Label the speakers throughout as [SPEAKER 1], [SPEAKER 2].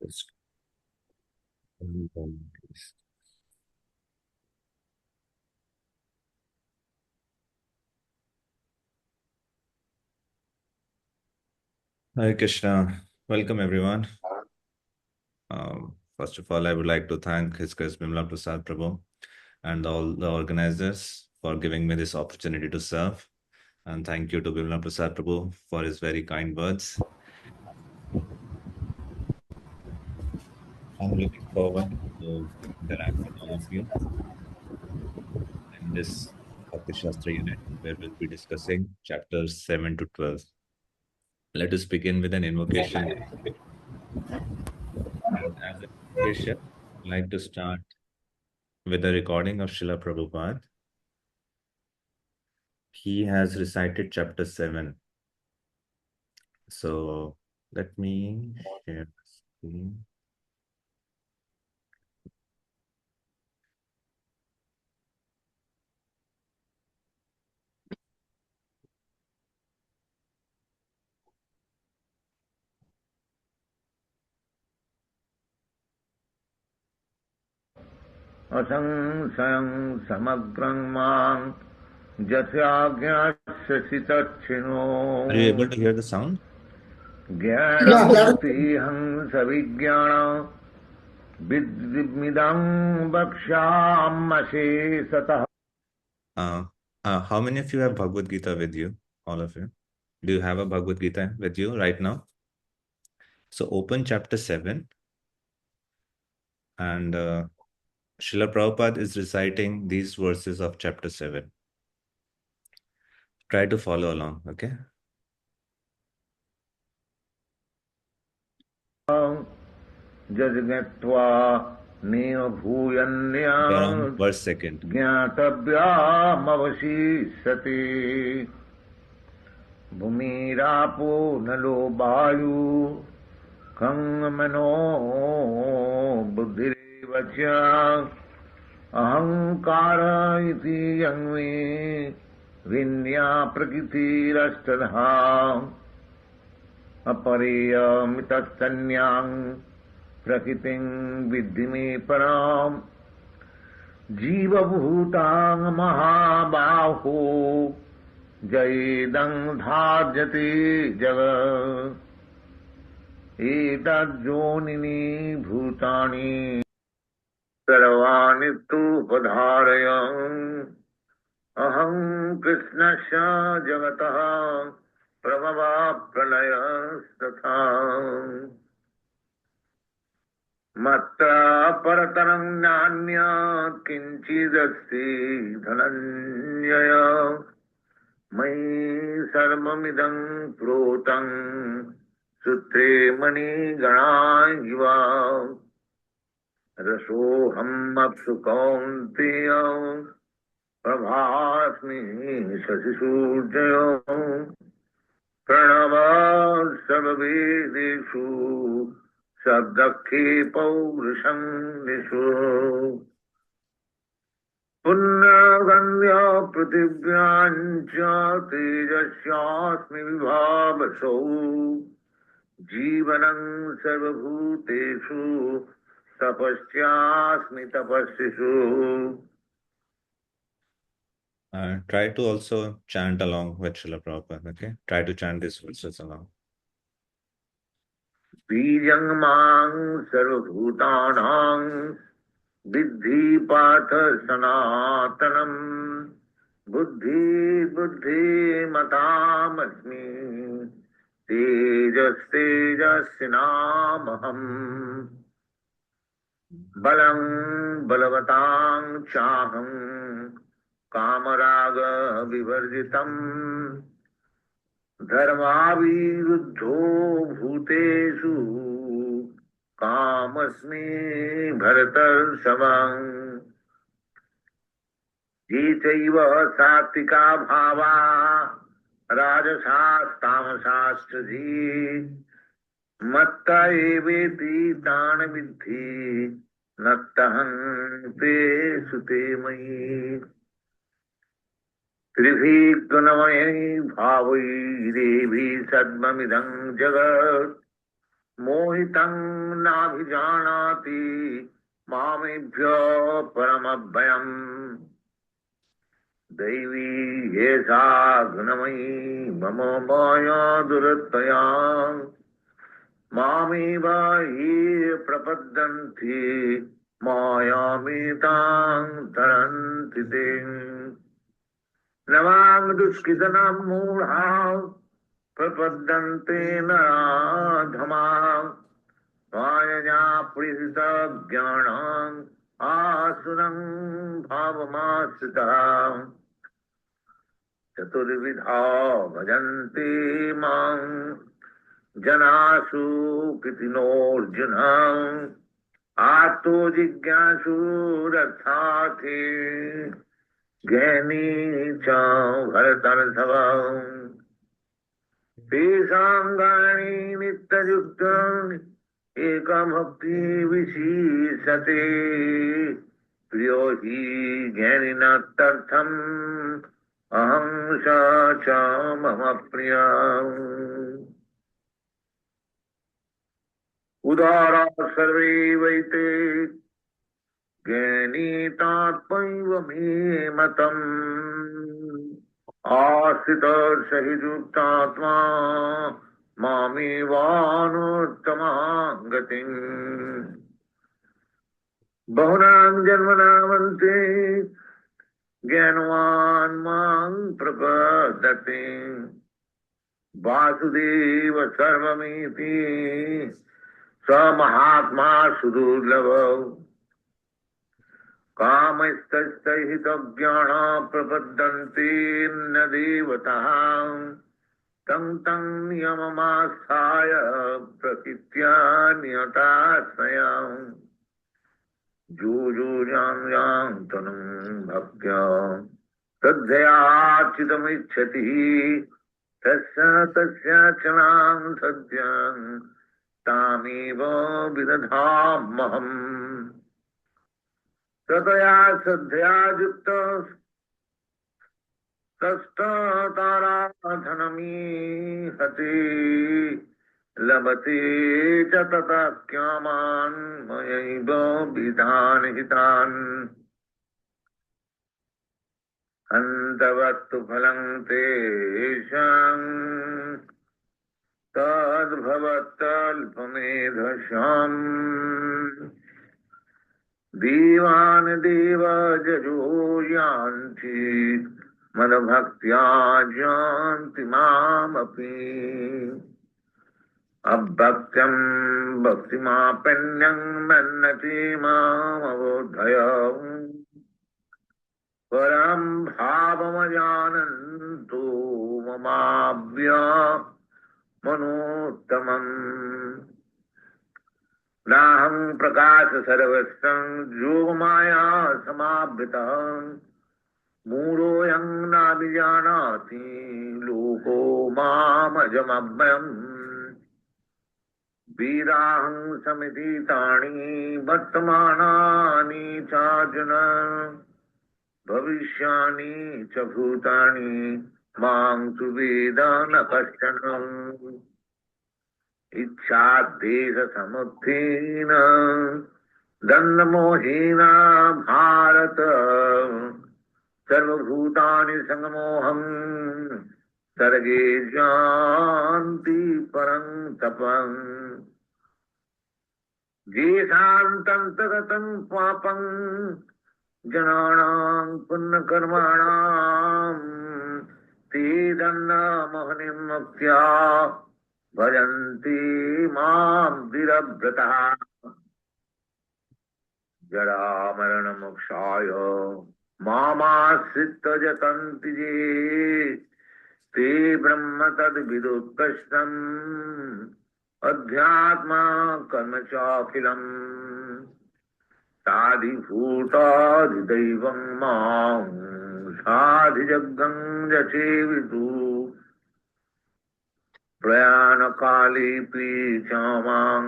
[SPEAKER 1] Yes. Hare Krishna. Welcome, everyone. First of all, I would like to thank His Grace Bimla Prasad Prabhu and all the organizers for giving me this opportunity to serve. And thank you to Bimla Prasad Prabhu for his very kind words. I'm looking forward to interact with all of you in this Bhakti Shastra unit, where we'll be discussing chapters 7 to 12. Let us begin with an invocation. And as an invocation, I'd like to start with a recording of Srila Prabhupada. He has recited chapter 7. So let me share the screen.
[SPEAKER 2] असंशयं समग्रं मां यस्याज्ञास्यसितच्छिनो
[SPEAKER 1] Are you able to hear the sound?
[SPEAKER 2] ज्ञानमूर्तिहं सविज्ञान विद्मिदं वक्ष्याम्यशेषतः।
[SPEAKER 1] How many of you have Bhagavad Gita with you? All of you. Do you have a Bhagavad Gita with you right now? So open chapter 7 and Srila Prabhupada is reciting these verses of chapter 7. Try to follow along, okay?
[SPEAKER 2] जज्ञत्वा naive भूयन्या
[SPEAKER 1] We're on verse 2.
[SPEAKER 2] ज्ञातव्यामवशिष्यते भूमिरापो नलो वायु खं मनो बुद्धिरेव च अहंकार इति यन्मे विन्या प्रकृतिरष्टधा अपरेयमितस्तन्यां प्रकृतिं विद्धि मे पराम् जीवभूतां महाबाहो जयेदं धार्यते जगत् एतज्जोनिनि भूतानि सर्वाणि तूपधारय अहं कृष्णस्य जगतः प्रभवा प्रलयस्तथा मत्त परतरं नान्यत् किञ्चिदस्ति धनञ्जय मयि सर्वमिदं प्रोतं सूत्रे मणिगणा इव रसोऽहम् अप्सु कौन्तेय प्रभास्मि शशिसूर्ययो प्रणव सर्ववेदेषु शब्दखे पौरुषं निषु पुण्यगन्ध्य पृथिव्यां च तेजस्यास्मि विभावसौ जीवनं सर्वभूतेषु तपस्यास्मि तपस्विषु.
[SPEAKER 1] Try to also chant along with Srila Prabhupada, okay? Try to chant these verses along.
[SPEAKER 2] बीजं मां सर्वभूतानां विद्धि पार्थ सनातनम् बुद्धिमतामस्मि तेजस्तेजस्विनामहम् बलं बलवतां चाहं कामराग विवर्जितम् धर्माविरुद्धो भूतेषु कामस्मि भरतर्षभम् ये चैव सात्विका भावा राजसास्तामसाश्च मत्त एवेति तान् विद्धि नत्तहं ते सुते मयि त्रिभिः गुणमयैः भावैः देवी सद्ममिदं जगत् मोहितं नाभिजानाति मामेभ्यो परमव्ययम् दैवी एषा गुणमयी मम माया दुरतया मामेव ये प्रपद्यन्ते मायामेतां तरन्ति ते नवां दुष्कृतनां मूढा प्रपद्यन्ते नराधमाः मायया पीडितज्ञानाम् आसुरं भावमाश्रितः चतुर्विधा भजन्ते मां जनासु कृतिनोऽर्जुन आर्तो जिज्ञासुरर्थार्थी ज्ञानी च भरतर्षभ तेषाङ्गानि नित्ययुक्तानि एकभक्ति विशीर्षते प्रियो हि ज्ञानिनस्तर्थम् अहं स च मम प्रिया उदारा सर्वे वैते ज्ञानी तात्मैव मे मतम् आश्रित सहि युक्तात्मा मामेवानुत्तमां गतिम् बहुनां जन्मनामन्ते ज्ञानवान् मां प्रपद्यते वासुदेव सर्वमिति स महात्मा सुदुर्लभ कामस्तहितज्ञाना प्रपद्यन्ते न देवताः तं तं नियममास्थाय प्रकृत्या नियताश्रयम् जूजुजां तनुं भक्त्या श्रद्धयार्चितमिच्छति तस्य तस्य चनां सद्यं तामेव विदधाम्यहम् ततया श्रद्धया युक्तः तस्थताराधनमीहते लभते च ततः कामान् मयैव विधान् हितान् अन्तवत्तु फलं तेषाम् तद्भवत्यल्पमेधसाम् देवान् देवजयो यान्ति मदभक्त्या जानति मामपि अभक्त्यं भक्तिमापन्यं मन्नति मामबोधय परं भावमजानन्तु ममाव्य मनोत्तमम् नाहं प्रकाश सर्वस्वं योगमाया समावृतः मूढोऽयं नाभिजानाति लोको मामजमव्ययम् वेदाहं समितीतानि वर्तमानानि चार्जुन भविष्यानि च भूतानि मां तु वेद न कश्चन इच्छाद्वेषसमुत्थेन दण्डमोहेन भारत सर्वभूतानि संगमोहं सर्गे जानति परं तपम् येषान्तन्तगतं पापं जनानां पुण्यकर्माणां ते दण्डमोहनिं मुक्त्या भजन्ति मां विरव्रतः जरामरणमोक्षाय मामाश्रित्य यतन्ति ये ते ब्रह्म तद्विदुत्कृष्टम् अध्यात्मा कर्म चाखिलम् साधिभूताधिदैवं मां साधिजग्गं यसेवितु प्रयाणकालेऽपि च मां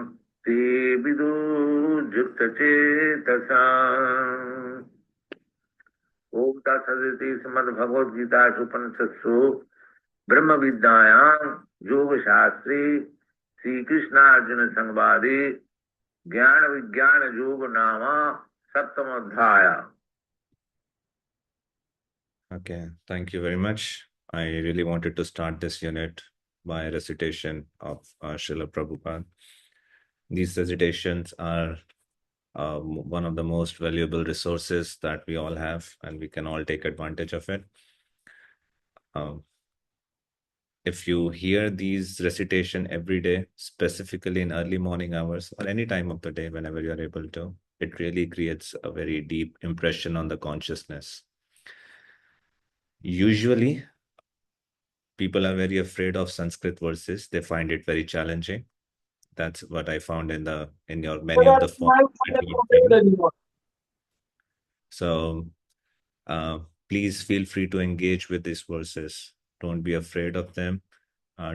[SPEAKER 2] ते विदुर्युक्तचेतसा ओम तत्सदिति श्रीमद्भगवद्गीतासु उपनिषत्सु ब्रह्म विद्यायां योग शास्त्रे श्री कृष्णार्जुन संवादे ज्ञान विज्ञान योग नाम सप्तम अध्याय.
[SPEAKER 1] Okay, thank you very much. I really wanted to start this unit by recitation of Srila Prabhupada. These recitations are one of the most valuable resources that we all have, and we can all take advantage of it. Um, if you hear these recitation every day, specifically in early morning hours or any time of the day, whenever you're able to, it really creates a very deep impression on the consciousness. Usually, people are very afraid of Sanskrit verses. They find it very challenging. That's what I found in your many of the forms that you would bring. So uh, please feel free to engage with these verses. Don't be afraid of them.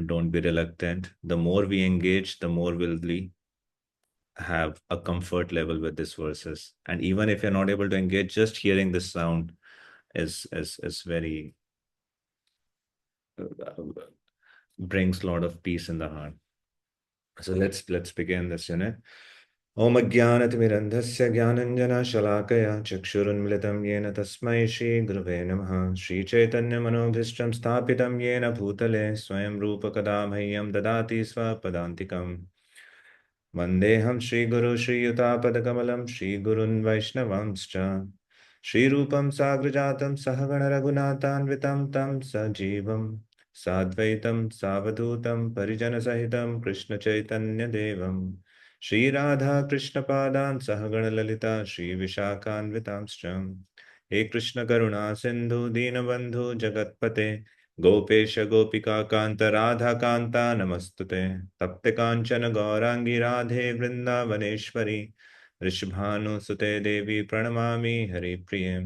[SPEAKER 1] Don't be reluctant. The more we engage, the more will we have a comfort level with these verses. And even if you're not able to engage, just hearing the sound is very brings a lot of peace in the heart. So let's begin this unit. Om Ajnanatimirandhasya Jnananjana Chakshurunmilitam Yena Tasmai Shri Gurave Namaha Shri Chaitanya Manobhishtam Sthapitam Yena Bhutale Swayam Rupa Kadabhayyam Dadati Swapadantikam Vandeham Shri Guru Shri Yutapadakamala Shri Gurun Vaishnavamscha Shri Rupam Sagrajatam Sahagana Raghunathanvitam Tam Sajivam Sadvaitam Savadutam Parijana Sahitam Krishna Chaitanya Devam Shri Radha Krishna Padan Sahagana Lalita Shri Vishakhanvitamscha He Krishna Karuna Sindhu Dinabandhu Jagatpate Gopesh गोपिका कांत राधा कांता नमस्तुते तप्त कांचन गौरांगी राधे वृंदावनेश्वरी ऋषभानुसुते देवी प्रणमामि हरिप्रिये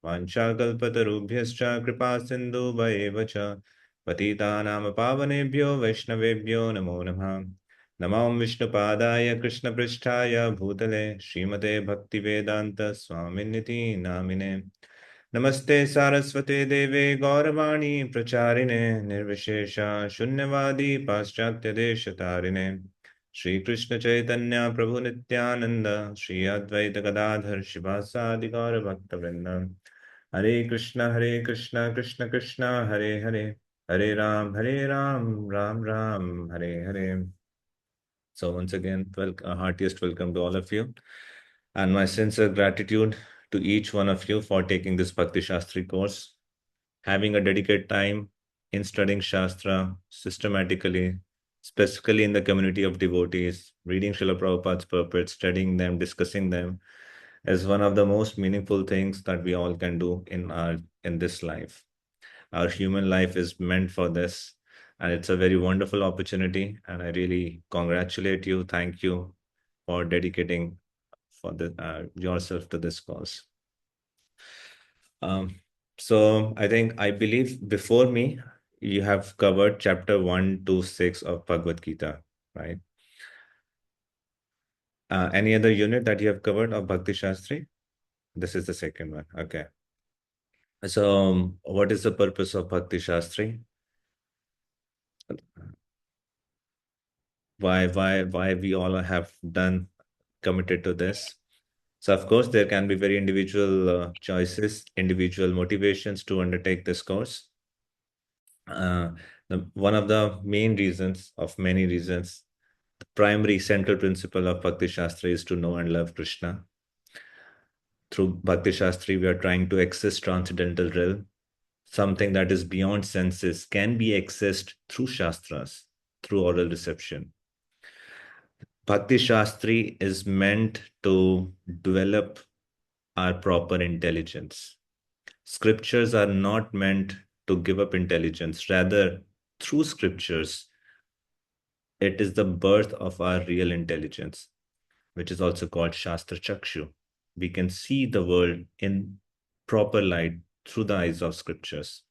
[SPEAKER 1] वाञ्छाकल्पतरुभ्यश्च कृपा सिन्धुभैव च पतितानां पावनेभ्यो वैष्णवेभ्यो नमो नमः नमो विष्णुपादाय कृष्णपृष्ठाय भूतले श्रीमते भक्तिवेदान्त स्वामिनिति नामिने नमस्ते सारस्वते देवे गौरवाणी प्रचारिणे निर्विशेषा शून्यवादी पाश्चात्य देशतारिणे श्री कृष्ण चैतन्य प्रभु नित्यानंद श्री अद्वैत गदाधर शिवासादि गौर भक्त वृंद हरे Krishna Krishna Krishna Hare Hare Hare Ram Ram Ram Hare Hare. So once again, heartiest welcome to all of you, and my sincere gratitude to each one of you for taking this Bhakti Shastri course, having a dedicated time in studying Shastra systematically, specifically in the community of devotees, reading Srila Prabhupada's purports, studying them, discussing them, is one of the most meaningful things that we all can do in this life. Our human life is meant for this, and it's a very wonderful opportunity. And I really congratulate you. Thank you for dedicating for yourself to this cause. Um, so I believe before me, you have covered chapter 1 to 6 of Bhagavad Gita, right? Any other unit that you have covered of Bhakti Shastri? This is the second one. Okay. So, what is the purpose of Bhakti Shastri? Why we all have done committed to this? So, of course, there can be very individual choices, individual motivations to undertake this course. Uh, one of the main reasons, of many reasons, the primary central principle of Bhakti Shastra is to know and love Krishna. Through Bhakti Shastri, we are trying to access transcendental realm. Something that is beyond senses can be accessed through Shastras, through oral reception. Bhakti Shastri is meant to develop our proper intelligence. Scriptures are not meant to give up intelligence. Rather, through scriptures, it is the birth of our real intelligence, which is also called Shastra Chakshu. We can see the world in proper light through the eyes of scriptures.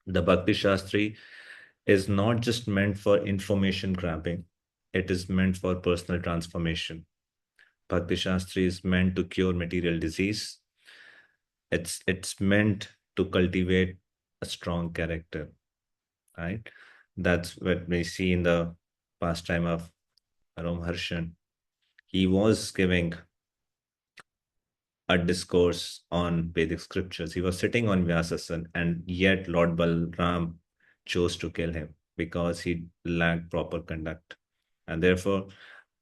[SPEAKER 1] The Bhakti Shastri is not just meant for information grabbing, it is meant for personal transformation. Bhakti Shastri is meant to cure material disease. It's meant to cultivate a strong character, right? That's what we see in the pastime of Harshan, he was giving a discourse on Vedic scriptures. He was sitting on Vyasasan, and yet Lord Balram chose to kill him because he lacked proper conduct. And therefore,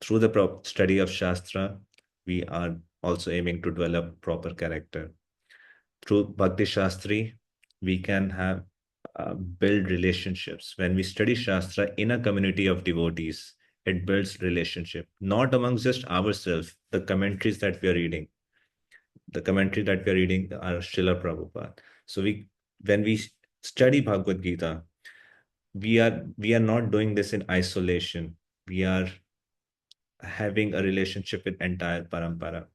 [SPEAKER 1] through the study of Shastra, we are also aiming to develop proper character. Through Bhakti Shastri, we can have build relationships. When we study Shastra in a community of devotees, it builds relationship, not amongst just ourselves, the commentaries that we are reading. The commentary that we are reading are Srila Prabhupada. So when we study Bhagavad Gita, we are not doing this in isolation. We are having a relationship with entire parampara,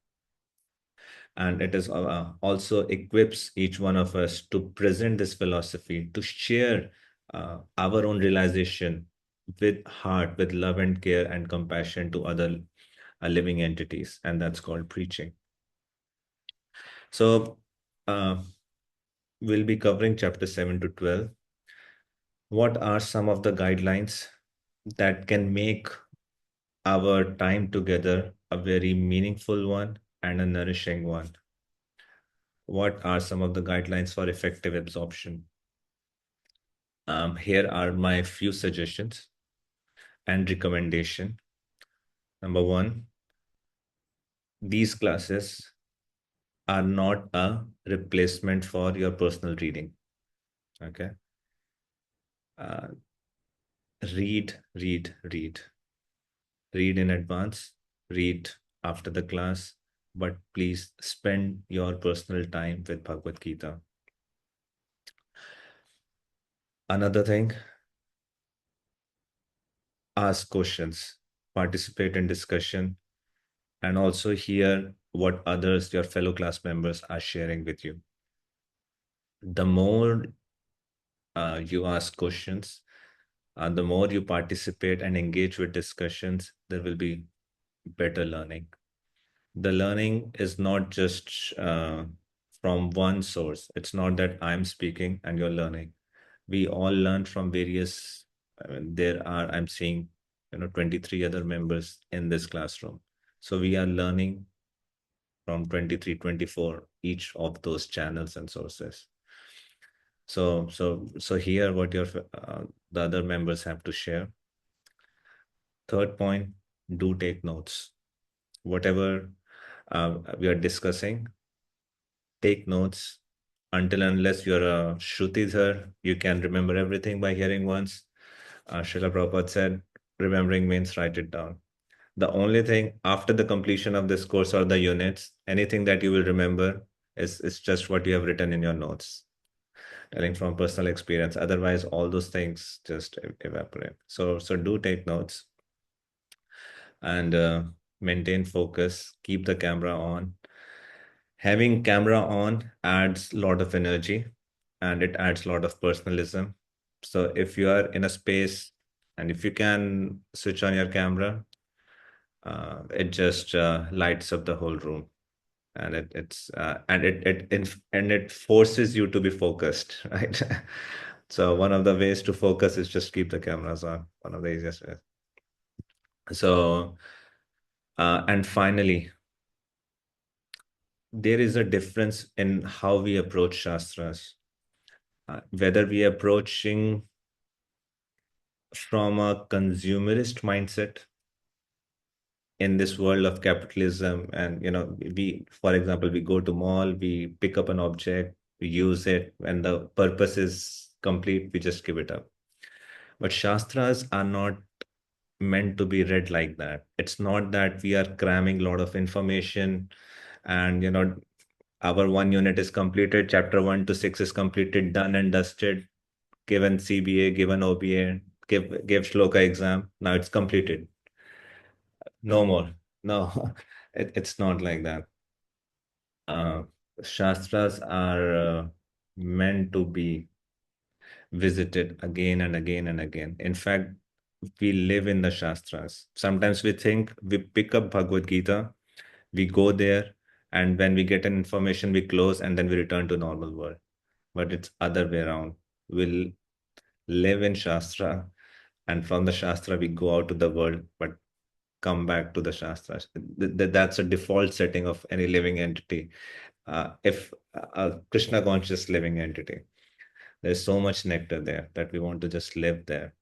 [SPEAKER 1] and it is also equips each one of us to present this philosophy, to share our own realization with heart, with love and care and compassion to other living entities, and that's called preaching. So we'll be covering chapter 7 to 12. What are some of the guidelines that can make our time together a very meaningful one and a nourishing one? What are some of the guidelines for effective absorption? Here are my few suggestions and recommendation. Number one, these classes are not a replacement for your personal reading. Okay. Uh, read. Read in advance, read after the class, but please spend your personal time with Bhagavad Gita. Another thing, ask questions, participate in discussion, and also hear what others, your fellow class members, are sharing with you. The more you ask questions, the more you participate and engage with discussions, there will be better learning. The learning is not just from one source. It's not that I'm speaking and you're learning. We all learn from various, there are, I'm seeing, 23 other members in this classroom. So we are learning from 23, 24, each of those channels and sources. So here what the other members have to share. Third point, do take notes. Whatever we are discussing, take notes. Until unless you're a Shrutidhar, you can remember everything by hearing once. Srila Prabhupada said, remembering means write it down. The only thing after the completion of this course or the units, anything that you will remember is just what you have written in your notes, telling from personal experience. Otherwise, all those things just evaporate. So do take notes and maintain focus. Keep the camera on. Having camera on adds a lot of energy and it adds a lot of personalism. So if you are in a space and if you can switch on your camera, it just lights up the whole room, and it forces you to be focused, right? So one of the ways to focus is just keep the cameras on. One of the easiest ways. So and finally, there is a difference in how we approach shastras. Whether we are approaching from a consumerist mindset in this world of capitalism, and we, for example, we go to mall, we pick up an object, we use it, when the purpose is complete, we just give it up. But shastras are not meant to be read like that. It's not that we are cramming a lot of information and our one unit is completed, chapter 1 to 6 is completed, done and dusted, given CBA, given OBA, give shloka exam, now it's completed, no more. No, it's not like that. uh, Shastras are meant to be visited again and again and again. In fact, we live in the Shastras. Sometimes we think we pick up Bhagavad Gita, we go there, and when we get an information, we close and then we return to normal world. But it's other way around. We'll live in Shastra and from the Shastra we go out to the world, but come back to the Shastras. That's a default setting of any living entity. If a Krishna conscious living entity, there's so much nectar there that we want to just live there.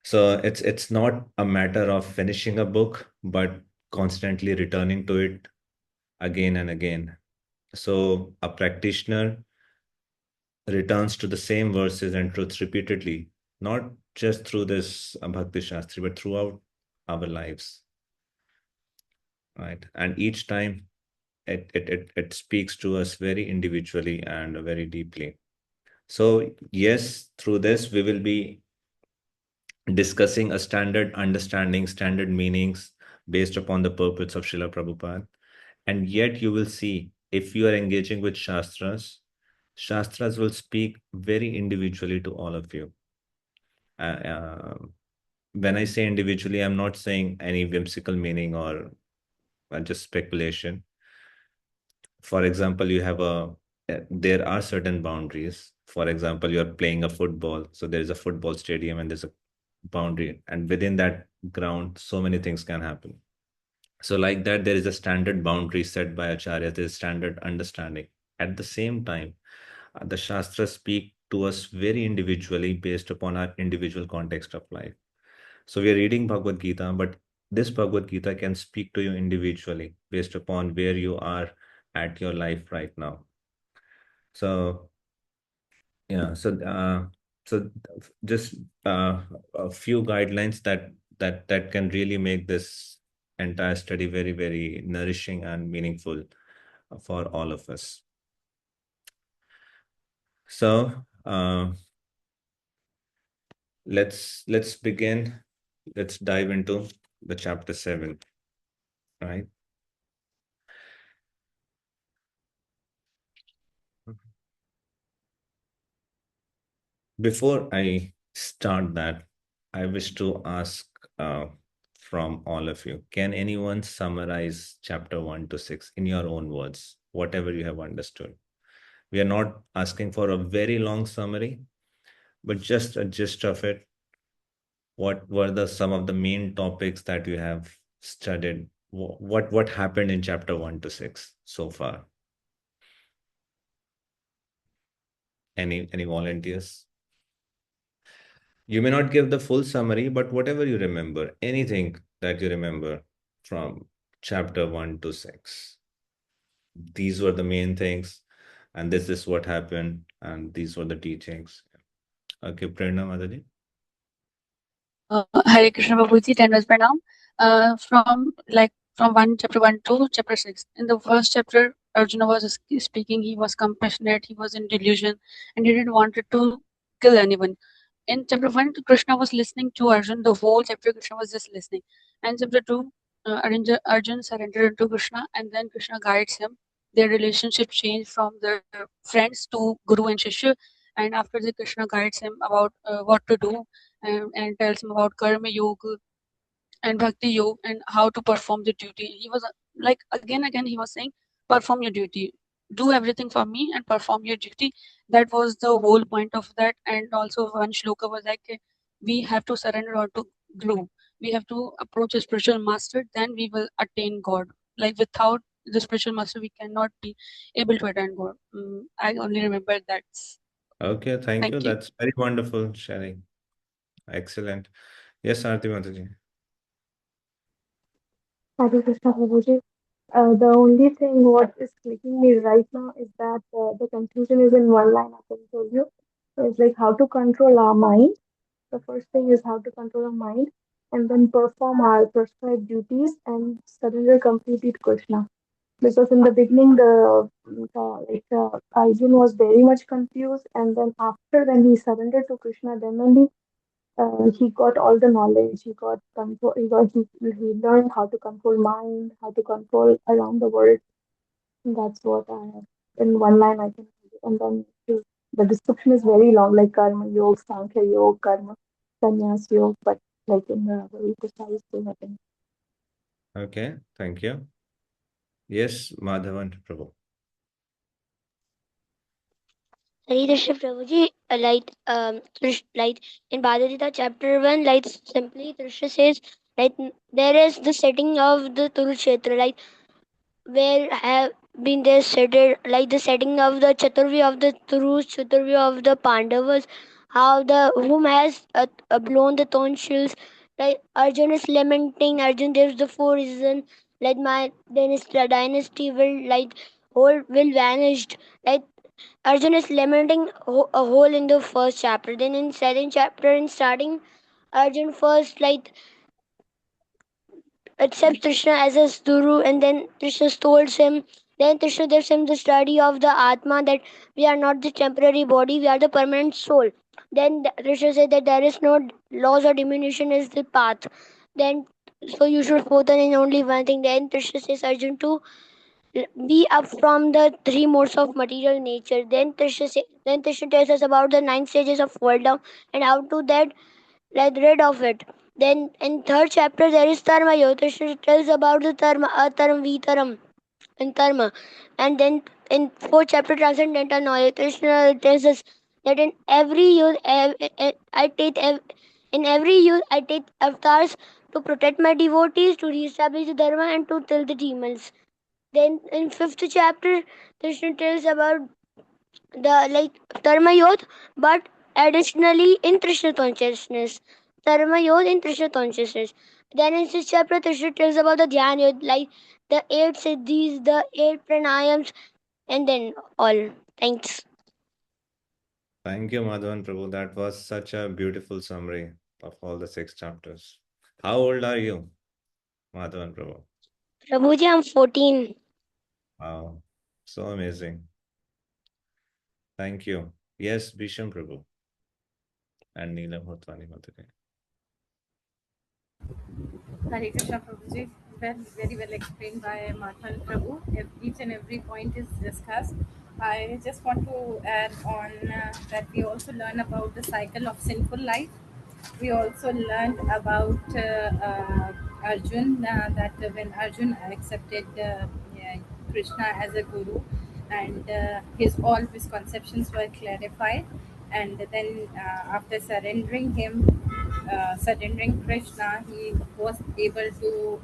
[SPEAKER 1] So it's not a matter of finishing a book, but constantly returning to it again and again. So a practitioner returns to the same verses and truths repeatedly, not just through this Bhakti Shastri, but throughout our lives, right? And each time it speaks to us very individually and very deeply. So, yes, through this, we will be discussing a standard understanding, standard meanings based upon the purports of Srila Prabhupada. And yet, you will see if you are engaging with Shastras will speak very individually to all of you. Uh, when I say individually, I'm not saying any whimsical meaning or just speculation. For example, there are certain boundaries. For example, you're playing a football, so there is a football stadium and there's a boundary, and within that ground, so many things can happen. So, like that, there is a standard boundary set by Acharya, there is standard understanding. At the same time, the Shastras speak to us very individually based upon our individual context of life. So we are reading Bhagavad Gita, but this Bhagavad Gita can speak to you individually based upon where you are at your life right now. So yeah, so just a few guidelines that can really make this entire study very, very nourishing and meaningful for all of us. So let's begin. Let's dive into the chapter 7, right? Before I start that, I wish to ask from all of you, can anyone summarize chapter 1 to 6 in your own words, whatever you have understood? We are not asking for a very long summary, but just a gist of it. What were the some of the main topics that you have studied? What happened in chapter 1 to 6 so far? Any volunteers? You may not give the full summary, but whatever you remember, anything that you remember from chapter 1 to 6. These were the main things, and this is what happened, and these were the teachings. Okay, Prerna Madaji.
[SPEAKER 3] Hare Krishna Babuji, 10 was Pranam. From chapter 1 to chapter 6. In the first chapter, Arjuna was speaking, he was compassionate, he was in delusion, and he didn't want to kill anyone. In chapter 1, Krishna was listening to Arjun, the whole chapter Krishna was just listening. And chapter 2, Arjun surrendered to Krishna, and then Krishna guides him. Their relationship changed from their friends to Guru and Shishya, and after that Krishna guides him about what to do, and tells him about karma yoga and bhakti yoga and how to perform the duty. He was like again he was saying, perform your duty, do everything for me and perform your duty. That was the whole point of that. And also one shloka was like, we have to surrender or to Guru. We have to approach a spiritual master, then we will attain God. Like without the spiritual master, we cannot be able to attain God. I only remember that.
[SPEAKER 1] Okay, thank you.
[SPEAKER 3] Thank you.
[SPEAKER 1] That's very wonderful sharing. Excellent. Yes, Arti Mataji.
[SPEAKER 4] Hare Krishna Prabhuji. The only thing what is clicking me right now is that the conclusion is in one line. I can tell you. So it's like how to control our mind. The first thing is how to control our mind, and then perform our prescribed duties and surrender completely to Krishna. Because in the beginning, Arjun was very much confused, and then after when he surrendered to Krishna, then only he got all the knowledge. He got control. He learned how to control mind, how to control around the world. And that's what I have in one line. I can, and then the description is very long, like karma yoga, sankhya yoga, karma, sannyas yoga, but like in the very precise way. I think.
[SPEAKER 1] Okay, thank you. Yes, Madhavan Prabhu.
[SPEAKER 5] Hare Krishna Prabhuji, in Bhagavad Gita chapter 1, simply Krishna says, there is the setting of the Kurukshetra, where have been there settled, the setting of the Chaturvi of the Turus, Chaturvi of the Pandavas, how the whom has blown the tonsils, Arjun is lamenting, Arjun gives the four reasons, my dynasty will whole will vanished, like Arjun is lamenting a hole in the first chapter. Then in second chapter, in starting, Arjun first accepts Krishna as his guru, and then Krishna scolds him. Then Krishna gives him the study of the Atma, that we are not the temporary body, we are the permanent soul. Then Krishna said that there is no laws or diminution is the path. Then so you should focus in only one thing. Then Krishna says Arjun to be up from the three modes of material nature. Then Krishna tells us about the nine stages of fall down and how to that rid of it. Then in third chapter there is Dharma Yoga. Krishna tells about the Dharma, Ataram, Vitaram, and Dharma. And then in fourth chapter Transcendental Knowledge, Krishna tells us that in every youth, in every youth I take avatars to protect my devotees, to reestablish the Dharma, and to kill the demons. Then in fifth chapter, Krishna tells about the Dharma Yod, but additionally in Krishna consciousness. Dharma Yod in Krishna consciousness. Then in sixth chapter, Krishna tells about the Dhyan Yod, the eight siddhis, the eight pranayams, and then all. Thanks.
[SPEAKER 1] Thank you, Madhavan Prabhu. That was such a beautiful summary of all the 6 chapters. How old are you, Madhavan Prabhu?
[SPEAKER 5] Prabhuji, I'm 14.
[SPEAKER 1] Wow, so amazing. Thank you. Yes, Bhisham Prabhu and Neelam Hotwani Madhuri.
[SPEAKER 6] Hare Krishna Prabhuji, very well explained by Madhavan Prabhu. Each and every point is discussed. I just want to add on that we also learn about the cycle of sinful life. We also learned about Arjun, that when Arjun accepted yeah, Krishna as a guru, and all his conceptions were clarified, and then after surrendering Krishna, he was able to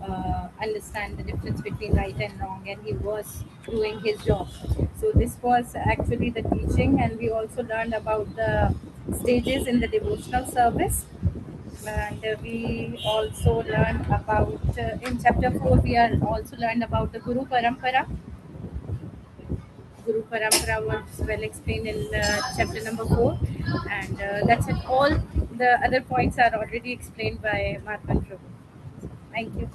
[SPEAKER 6] understand the difference between right and wrong, and he was doing his job. So this was actually the teaching, and we also learned about the stages in the devotional service. And we also learned about in chapter 4 we are also learned about the Guru Parampara was well explained in chapter number 4, and that's it. All the other points are already explained by Madhavan Prabhu. Thank you.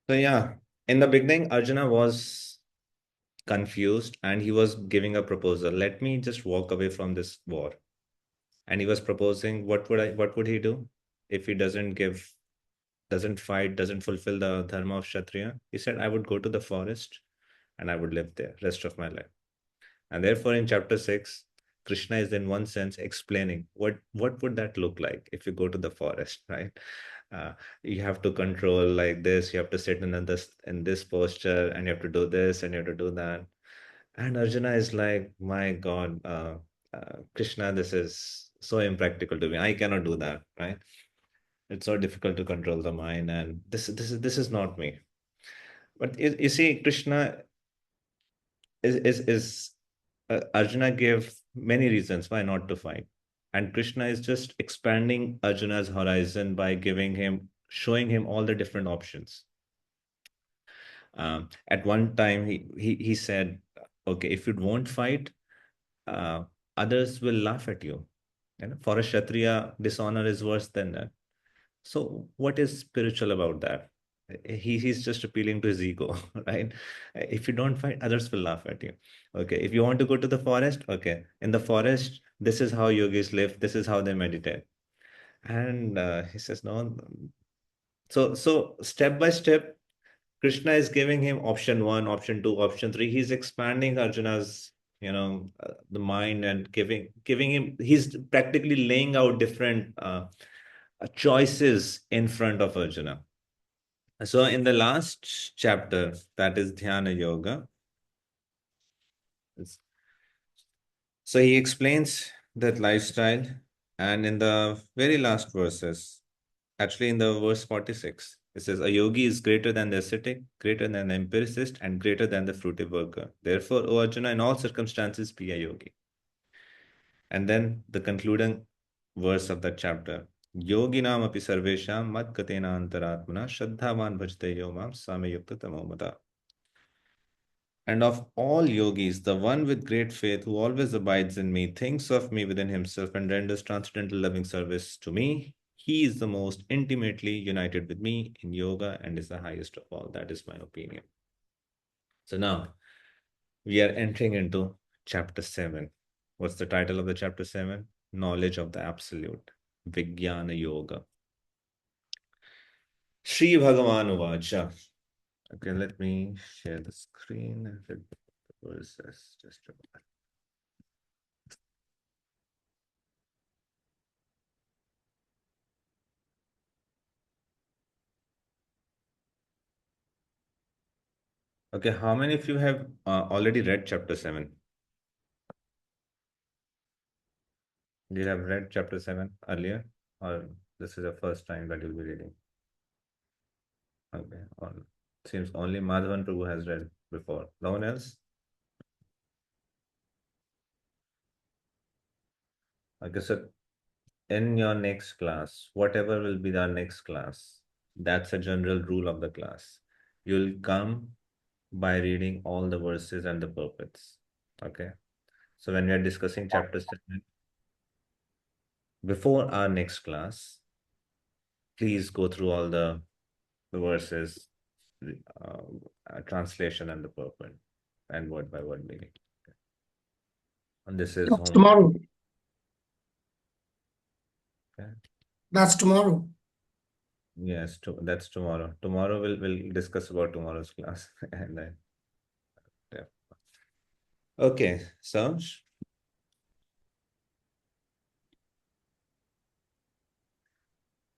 [SPEAKER 1] So yeah, in the beginning, Arjuna was confused and he was giving a proposal. Let me just walk away from this war. And he was proposing, what would he do if he doesn't fight, doesn't fulfill the dharma of Kshatriya? He said, I would go to the forest and I would live there rest of my life. And therefore, in chapter 6, Krishna is in one sense explaining what would that look like if you go to the forest, right? You have to control like this, you have to sit in this posture, and you have to do this and you have to do that. And Arjuna is like, my God, Krishna, this is so impractical to me. I cannot do that, right? It's so difficult to control the mind, and this is not me. But you see, Krishna is Arjuna gave many reasons why not to fight, and Krishna is just expanding Arjuna's horizon by showing him all the different options. At one time, he said, "Okay, if you won't fight, uh, others will laugh at you. For a Kshatriya, dishonor is worse than that. So, what is spiritual about that? He's just appealing to his ego, right? If you don't fight, others will laugh at you. Okay, if you want to go to the forest, okay, in the forest, this is how yogis live, this is how they meditate. And he says, no. So step by step, Krishna is giving him option one, option two, option three. He's expanding Arjuna's, the mind, and giving him. He's practically laying out different choices in front of Arjuna. So in the last chapter, that is Dhyana Yoga, So he explains that lifestyle, and in the very last verses, actually in the verse 46, it says, a yogi is greater than the ascetic, greater than the empiricist, and greater than the fruitive worker. Therefore, O Arjuna, in all circumstances, be a yogi. And then the concluding verse of that chapter, yoginam api sarvesham mad katena antaratmana shraddhavan bhajte yo mam same yukta tamomata. And of all yogis, the one with great faith who always abides in me, thinks of me within himself, and renders transcendental loving service to me, he is the most intimately united with me in yoga and is the highest of all. That is my opinion. So now we are entering into chapter 7. What's the title of the chapter 7? Knowledge of the Absolute, Vijnana Yoga. Sri Bhagavan Uvacha. Okay, let me share the screen and read the verses. Just a moment. Okay, how many of you have already read chapter 7? Did you have read chapter 7 earlier? Or this is the first time that you'll be reading? Okay, seems only Madhavan Prabhu has read before. No one else? Okay, so in your next class, whatever will be our next class, that's a general rule of the class. You'll come by reading all the verses and the purports. Okay, so when we are discussing chapter 7, before our next class, please go through all the verses, translation, and the purport, and word by word meaning. And this is
[SPEAKER 7] That's tomorrow.
[SPEAKER 1] Okay.
[SPEAKER 7] That's tomorrow.
[SPEAKER 1] Yes, that's tomorrow. Tomorrow we'll discuss about tomorrow's class. And then, yeah. Okay, so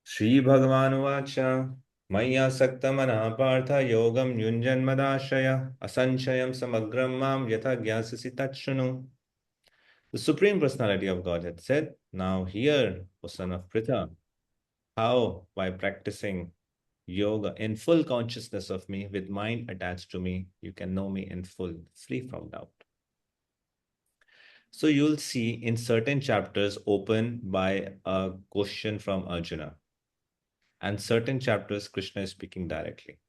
[SPEAKER 1] Shri Bhagavan Vacha Maya Saktamana Partha Yogam Yunjanmadashaya Asanchayam Samagram Mam Yatha Gyasasi Tachunu. The Supreme Personality of Godhead said, now hear, O son of Pritha, how by practicing yoga in full consciousness of me, with mind attached to me, you can know me in full, free from doubt. So you'll see in certain chapters open by a question from Arjuna, and certain chapters Krishna is speaking directly.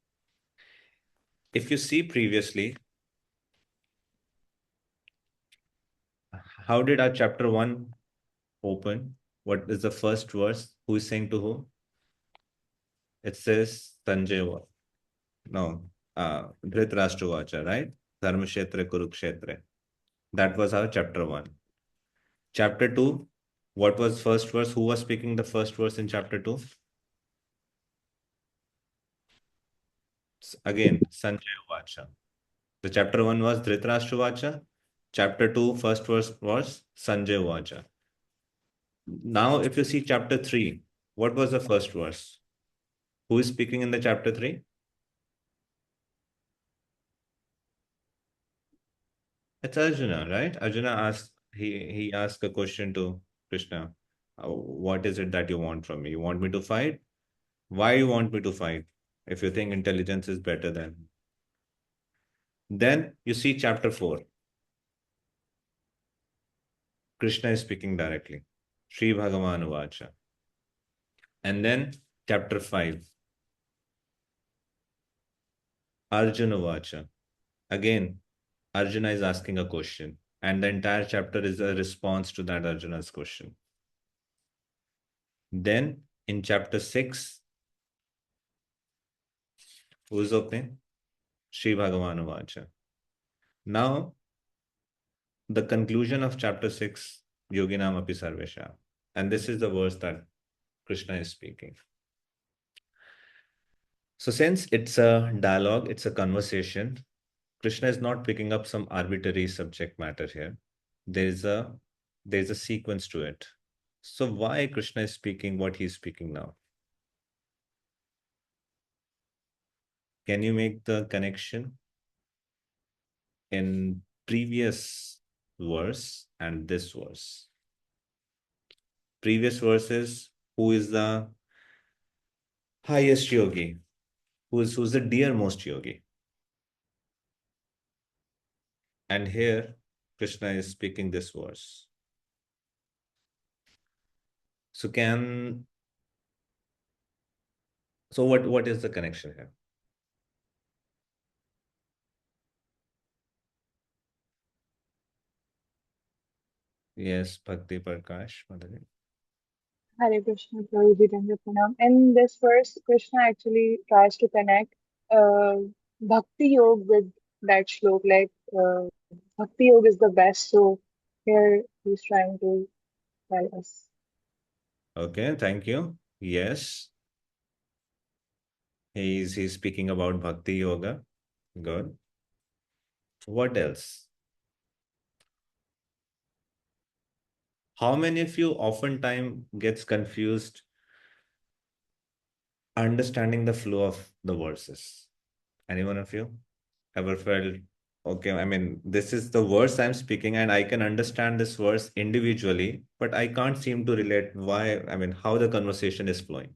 [SPEAKER 1] If you see previously, how did our chapter 1 open? What is the first verse? Who is saying to who? It says Sanjay. No, Dhritarashtra, right? Dharmashetra Kurukshetra. That was our chapter 1. Chapter 2, what was first verse? Who was speaking the first verse in chapter 2? Again, Sanjay Vacha. The chapter 1 was Dhritarashtra Vacha. Chapter 2, first verse was Sanjay Vacha. Now, if you see chapter 3, what was the first verse? Who is speaking in the chapter 3? It's Arjuna, right? Arjuna asked, he asked a question to Krishna. What is it that you want from me? You want me to fight? Why you want me to fight? If you think intelligence is better than. Then you see chapter 4. Krishna is speaking directly. Sri Bhagavan Vacha. And then chapter 5. Arjuna Vacha. Again, Arjuna is asking a question. And the entire chapter is a response to that Arjuna's question. Then in chapter 6, who's opening? Sri Bhagavan Vacha. Now, the conclusion of chapter 6, Yoginam Api Sarvesha. And this is the verse that Krishna is speaking. So since it's a dialogue, it's a conversation, Krishna is not picking up some arbitrary subject matter here. There's a sequence to it. So why Krishna is speaking what he's speaking now? Can you make the connection? In previous verse and this verse. Previous verse is, who is the highest yogi? Who's the dearmost yogi? And here Krishna is speaking this verse. So what is the connection here? Yes, Bhakti Prakash, Madhuri.
[SPEAKER 4] Hare Krishna, Prabhu Jitendra Pranam. In this verse, Krishna actually tries to connect uh, Bhakti Yoga with that shlok. Like Bhakti Yoga is the best. So here he's trying to tell us.
[SPEAKER 1] Okay, thank you. Yes, he's speaking about Bhakti Yoga. Good. What else? How many of you oftentimes gets confused understanding the flow of the verses? Any one of you ever felt, okay, I mean, this is the verse I'm speaking, and I can understand this verse individually, but I can't seem to relate why, I mean, how the conversation is flowing.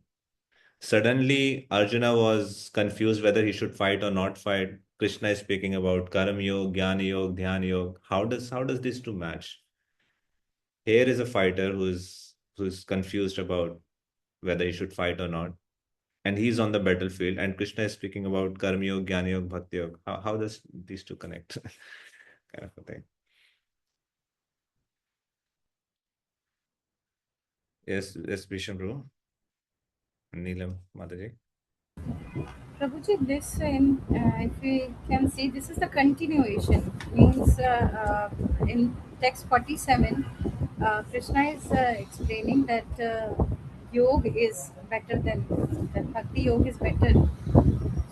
[SPEAKER 1] Suddenly, Arjuna was confused whether he should fight or not fight. Krishna is speaking about Karam Yoga, Jnana Yoga, Dhyana Yoga. How does these two match? Here is a fighter who's confused about whether he should fight or not, and he's on the battlefield, and Krishna is speaking about Karma Yoga, Jnana Yoga, Bhakti Yoga. How does these two connect? Kind of a thing. Yes, Bisham Bro, Neelam Mataji.
[SPEAKER 6] Prabhuji, this if we can see, this is the continuation. Means in text 47, Krishna is explaining that yoga is better than that bhakti yoga is better.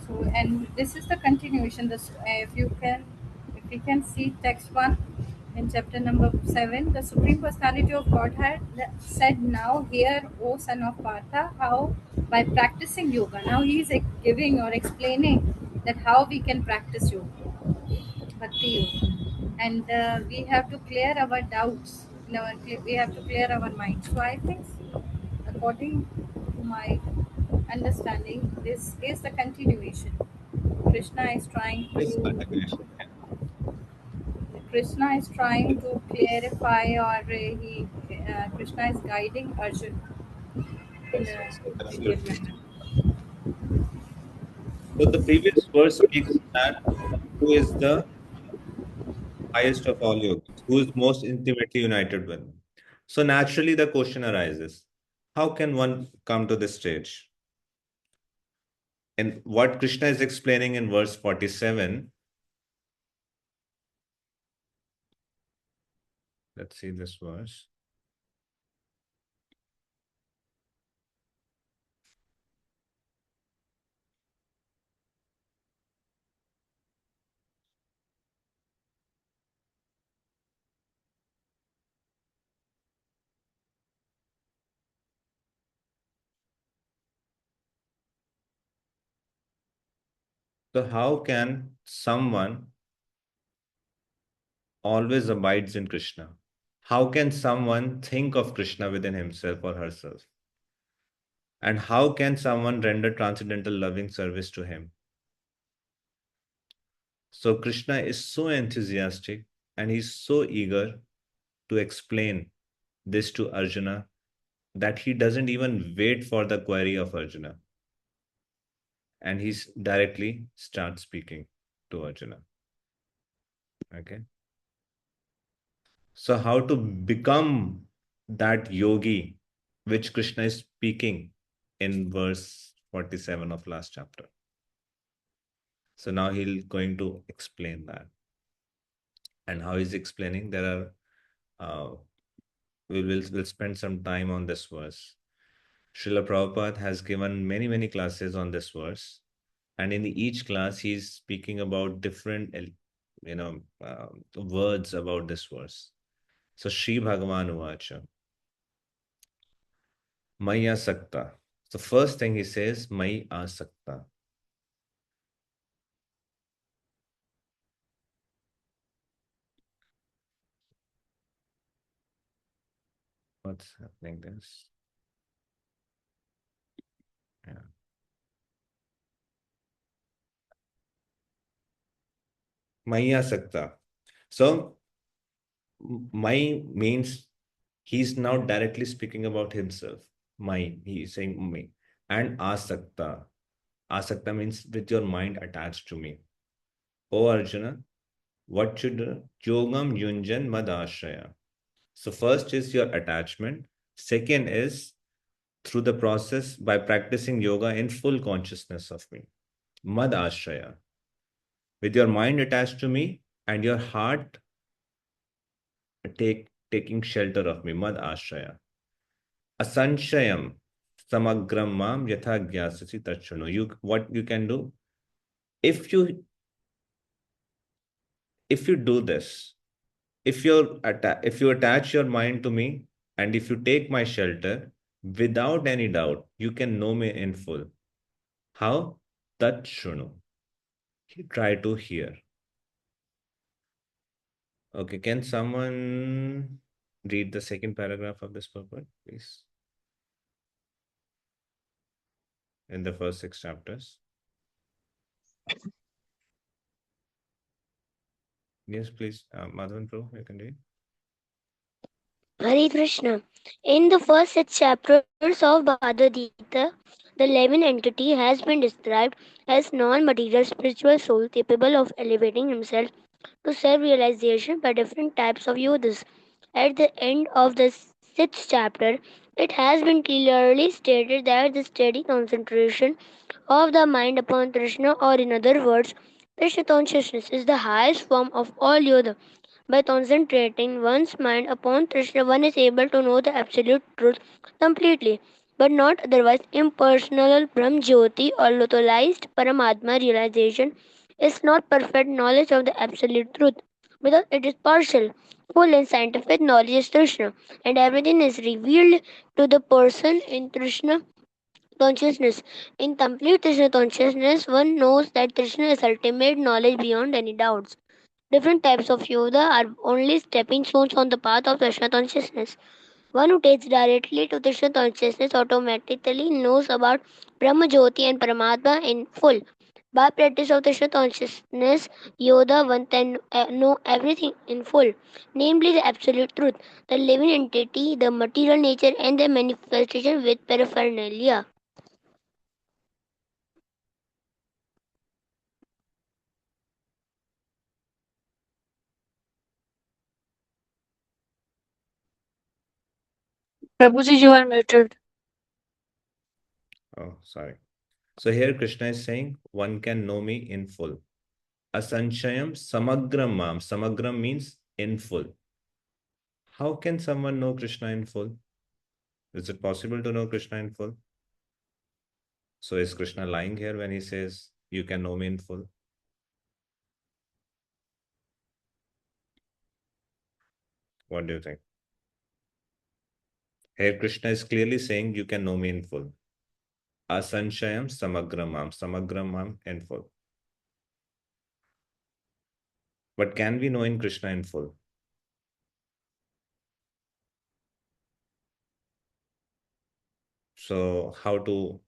[SPEAKER 6] So, and this is the continuation. This, if we can see text one in chapter number 7, the Supreme Personality of Godhead said, "Now hear, O son of Partha, how by practicing yoga." Now he is giving or explaining that how we can practice yoga, bhakti yoga, and we have to clear our doubts. No, we have to clear our mind. So I think, according to my understanding, this is the continuation. Krishna is trying
[SPEAKER 1] This
[SPEAKER 6] to
[SPEAKER 1] continuation.
[SPEAKER 6] Krishna is trying to clarify, or Krishna is guiding Arjun in
[SPEAKER 1] Yes,
[SPEAKER 6] a
[SPEAKER 1] yes, yes,
[SPEAKER 6] detailed
[SPEAKER 1] absolutely.
[SPEAKER 6] manner.
[SPEAKER 1] So the previous verse speaks that who is the highest of all yogis, who is most intimately united with him. So naturally, the question arises: how can one come to this stage? And what Krishna is explaining in verse 47, let's see this verse. So how can someone always abides in Krishna? How can someone think of Krishna within himself or herself? And how can someone render transcendental loving service to him? So Krishna is so enthusiastic and he's so eager to explain this to Arjuna that he doesn't even wait for the query of Arjuna, and he's directly starts speaking to Arjuna. Okay. So how to become that yogi which Krishna is speaking in verse 47 of last chapter. So now he'll going to explain that. And how he's explaining, there are we'll spend some time on this verse. Srila Prabhupada has given many classes on this verse, and in each class he's speaking about different words about this verse. So Sri Bhagavan Uvacha, Maya Sakta. So first thing he says, Mai Asakta. What's happening this? Yeah. Maya Sakta. So my means he's now directly speaking about himself. My, he is saying me. And asakta. Asakta means with your mind attached to me. Oh Arjuna, what should yogam yunjan mad ashraya? So first is your attachment. Second is through the process by practicing yoga in full consciousness of me. Mad ashraya. With your mind attached to me and your heart taking shelter of me. Mad ashraya. Asanshayam samagram mam yatha gyasasi tachano. You what you can do if you do this, if you attach your mind to me and if you take my shelter without any doubt, you can know me in full. How? Tachano. Try to hear. Okay, can someone read the second paragraph of this purport, please? In the first 6 chapters. Yes, please. Madhavan Pro, you can read.
[SPEAKER 5] Hare Krishna. In the first 6 chapters of Bhagavad Gita, the living entity has been described as non-material spiritual soul capable of elevating himself to self-realization by different types of yodhas. At the end of the 6th chapter, it has been clearly stated that the steady concentration of the mind upon Krishna, or in other words, Krishna consciousness, is the highest form of all yoga. By concentrating one's mind upon Krishna, one is able to know the absolute truth completely, but not otherwise. Impersonal Brahm Jyoti or localized Paramatma realization is not perfect knowledge of the absolute truth, because it is partial. Full and scientific knowledge is Krishna, and everything is revealed to the person in Krishna consciousness. In complete Krishna consciousness, one knows that Krishna is ultimate knowledge beyond any doubts. Different types of yoga are only stepping stones on the path of Krishna consciousness. One who takes directly to Krishna consciousness automatically knows about Brahma Jyoti and Paramatma in full. By practice of Krishna consciousness, Yoda one can know everything in full, namely the absolute truth, the living entity, the material nature, and the manifestation with paraphernalia.
[SPEAKER 3] Prabhuji, you are muted.
[SPEAKER 1] Oh, sorry. So here Krishna is saying, one can know me in full. Asanshayam samagram mam. Samagram means in full. How can someone know Krishna in full? Is it possible to know Krishna in full? So is Krishna lying here when he says, you can know me in full? What do you think? Here Krishna is clearly saying, you can know me in full. Asanshayam samagram mam. Samagram mam in full. But can we know in Krishna in full? So how to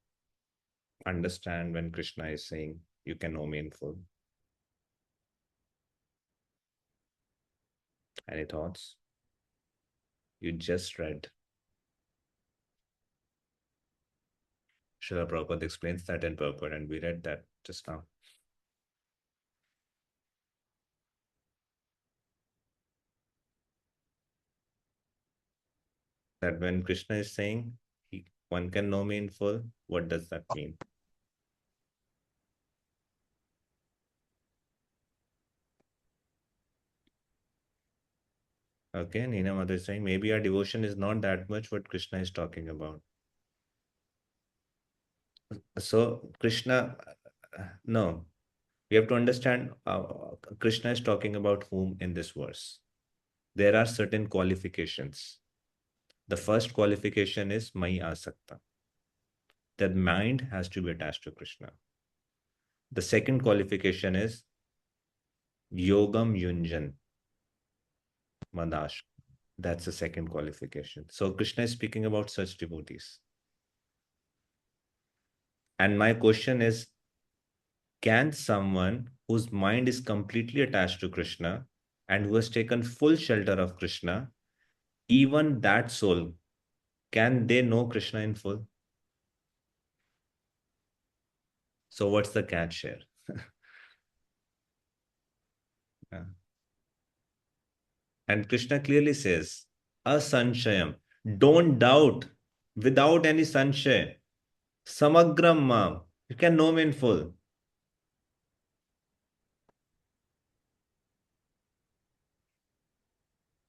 [SPEAKER 1] understand when Krishna is saying, you can know me in full? Any thoughts? You just read. Srila Prabhupada explains that in purport, and we read that just now. That when Krishna is saying, one can know me in full, what does that mean? Okay, Nina Mother is saying, maybe our devotion is not that much what Krishna is talking about. So, Krishna, no, we have to understand Krishna is talking about whom in this verse. There are certain qualifications. The first qualification is Mai Asakta. The mind has to be attached to Krishna. The second qualification is Yogam Yunjan Madash. That's the second qualification. So Krishna is speaking about such devotees. And my question is, can someone whose mind is completely attached to Krishna and who has taken full shelter of Krishna, even that soul, can they know Krishna in full? So what's the catch here? Yeah. And Krishna clearly says, asanshayam, don't doubt, without any sanshay, samagram mam, you can know me in full.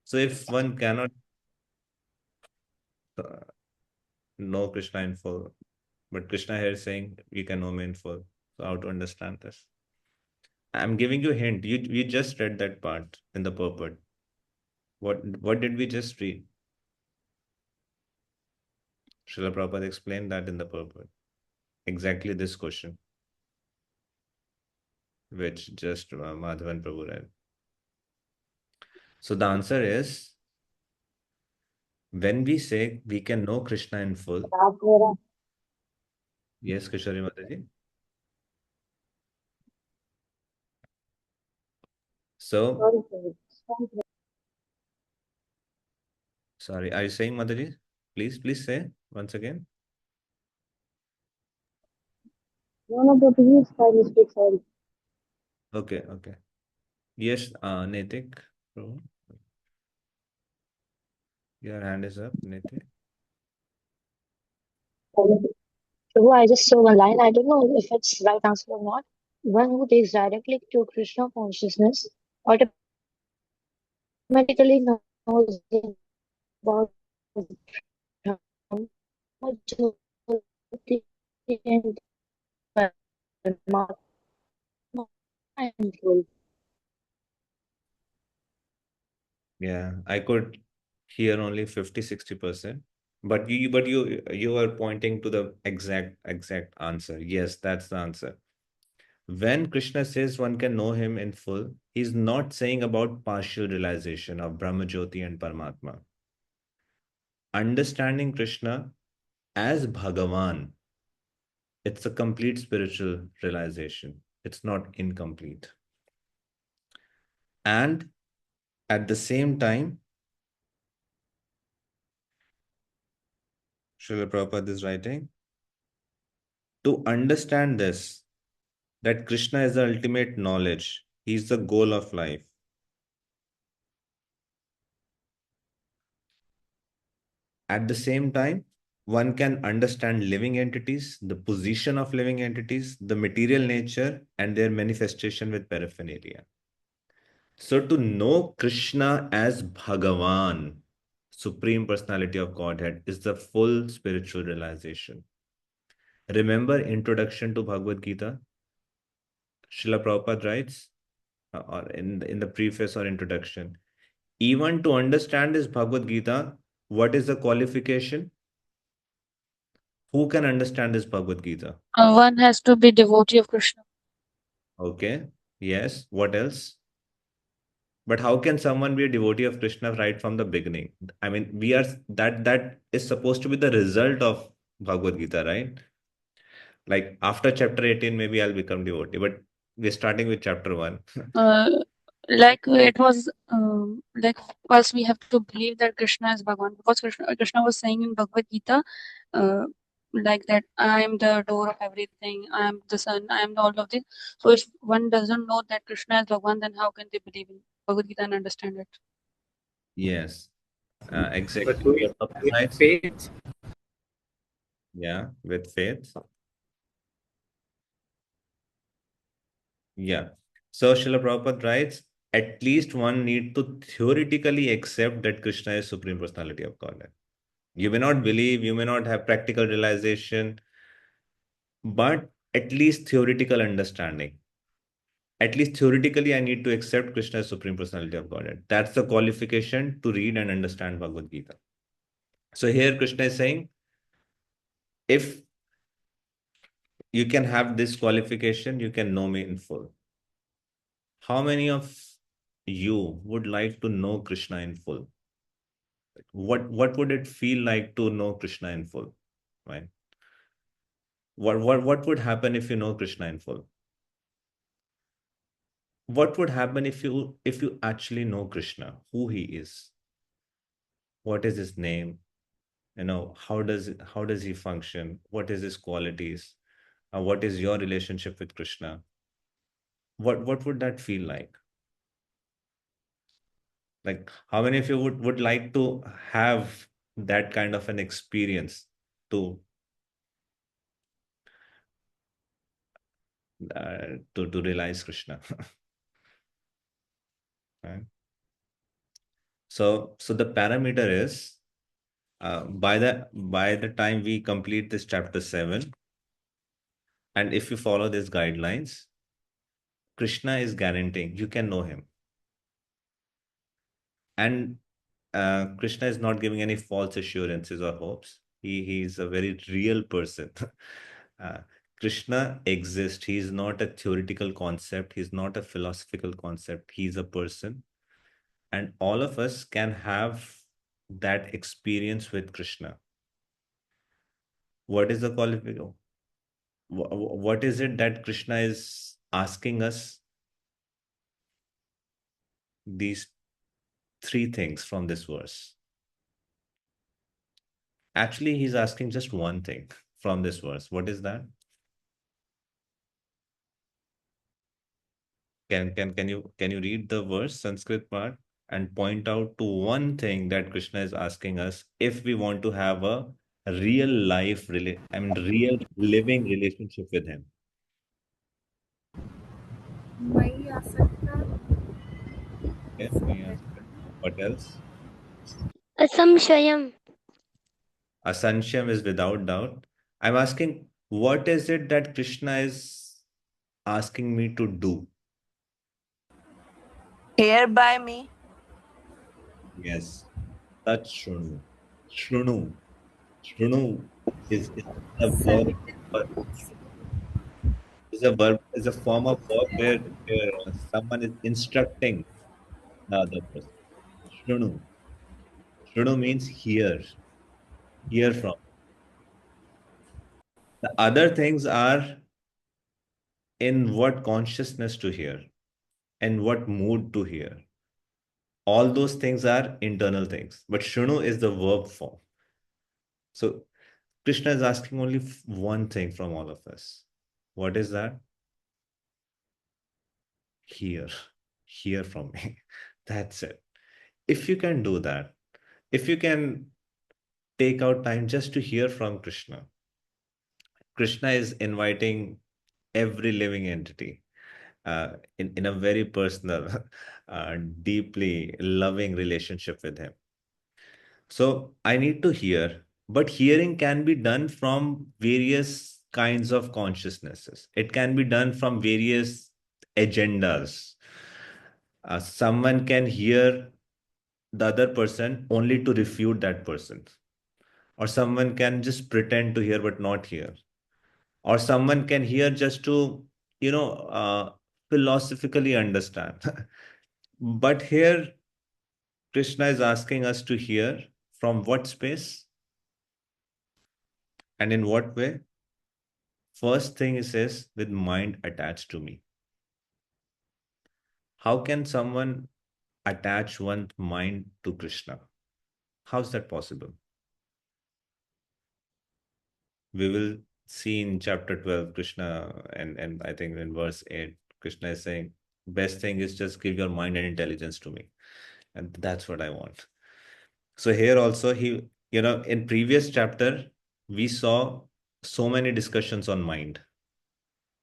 [SPEAKER 1] So if one cannot uh, know Krishna in full, but Krishna here is saying you can know me in full. So how to understand this? I'm giving you a hint. You just read that part in the purport. What did we just read? Srila Prabhupada explained that in the purport. Exactly this question, which just Madhavan Prabhu read. So the answer is, when we say we can know Krishna in full, yes, Kishori Mataji. So, sorry, are you saying Mataji? Please say once again.
[SPEAKER 4] One of the biggest by mistake, sorry.
[SPEAKER 1] Okay. Yes, Netik, Prabhu, your hand is up, Netik.
[SPEAKER 7] Prabhu, I just saw one line. I don't know if it's right answer or not. One who takes directly to Krishna consciousness automatically knows about Brahma, Jyoti, and Paramatma and soul.
[SPEAKER 1] Yeah, I could hear only 50-60%, but you are pointing to the exact answer. Yes, that's the answer. When Krishna says one can know him in full, he's not saying about partial realization of Brahma Jyoti and Paramatma. Understanding Krishna as Bhagavan, it's a complete spiritual realization. It's not incomplete. And at the same time, Srila Prabhupada is writing, to understand this, that Krishna is the ultimate knowledge, he is the goal of life. At the same time, one can understand living entities, the position of living entities, the material nature, and their manifestation with paraphernalia. So to know Krishna as Bhagavan, Supreme Personality of Godhead, is the full spiritual realization. Remember introduction to Bhagavad Gita? Srila Prabhupada writes, or in the preface or introduction, even to understand this Bhagavad Gita, what is the qualification? Who can understand this Bhagavad Gita?
[SPEAKER 3] One has to be devotee of Krishna.
[SPEAKER 1] Okay. Yes. What else? But how can someone be a devotee of Krishna right from the beginning? I mean, we are that is supposed to be the result of Bhagavad Gita, right? Like after chapter 18, maybe I'll become devotee, but we're starting with chapter 1.
[SPEAKER 3] Like it was like first we have to believe that Krishna is Bhagavan, because Krishna was saying in Bhagavad Gita, uh, like that I am the door of everything, I am the sun, I am all of this. So if one doesn't know that Krishna is Bhagavan, then how can they believe in Bhagavad Gita and understand it?
[SPEAKER 1] Yes,
[SPEAKER 8] But
[SPEAKER 1] exactly.
[SPEAKER 8] with,
[SPEAKER 1] Prabhupada
[SPEAKER 8] with
[SPEAKER 1] writes,
[SPEAKER 8] faith,
[SPEAKER 1] yeah, with faith. Yeah. So Srila Prabhupada writes, at least one need to theoretically accept that Krishna is Supreme Personality of Godhead. You may not believe, you may not have practical realization, but at least theoretical understanding. At least theoretically, I need to accept Krishna as Supreme Personality of Godhead. That's the qualification to read and understand Bhagavad Gita. So here Krishna is saying, if you can have this qualification, you can know me in full. How many of you would like to know Krishna in full? What would it feel like to know Krishna in full, right? What would happen if you know Krishna in full? What would happen if you actually know Krishna, who he is, what is his name, how does he function, what is his qualities, what is your relationship with Krishna? What would that feel like? Like, how many of you would like to have that kind of an experience to to realize Krishna? Right? So the parameter is, by the time we complete this chapter 7, and if you follow these guidelines, Krishna is guaranteeing you can know him. And Krishna is not giving any false assurances or hopes. He's a very real person. uh, Krishna exists. He's not a theoretical concept. He's not a philosophical concept. He's a person. And all of us can have that experience with Krishna. What is the qualification? What is it that Krishna is asking us? These three things from this verse. Actually, he's asking just one thing from this verse. What is that? Can you read the verse, Sanskrit part, and point out to one thing that Krishna is asking us if we want to have a real life, real living relationship with him?
[SPEAKER 6] Maya Asakta,
[SPEAKER 1] Okay, yes. What else?
[SPEAKER 5] Asamshayam.
[SPEAKER 1] Asansham is without doubt. I'm asking, what is it that Krishna is asking me to do?
[SPEAKER 8] Hereby me.
[SPEAKER 1] Yes, that's Shrunu. Shrunu. Shrunu is a verb, is a form of verb where someone is instructing the other person. Shrunu. Shrunu means hear, hear from. The other things are in what consciousness to hear and what mood to hear. All those things are internal things, but Shrunu is the verb form. So Krishna is asking only one thing from all of us. What is that? Hear. Hear from me. That's it. If you can do that, if you can take out time just to hear from Krishna, Krishna is inviting every living entity in a very personal, deeply loving relationship with him. So I need to hear, but hearing can be done from various kinds of consciousnesses. It can be done from various agendas. Someone can hear the other person only to refute that person, or someone can just pretend to hear but not hear, or someone can hear just to, you know, philosophically understand. But here, Krishna is asking us to hear from what space and in what way? First thing he says, with mind attached to me. How can someone attach one's mind to Krishna? How's that possible? We will see in chapter 12, Krishna, and I think in verse 8, Krishna is saying, best thing is just give your mind and intelligence to me. And that's what I want. So here also, in previous chapter, we saw so many discussions on mind.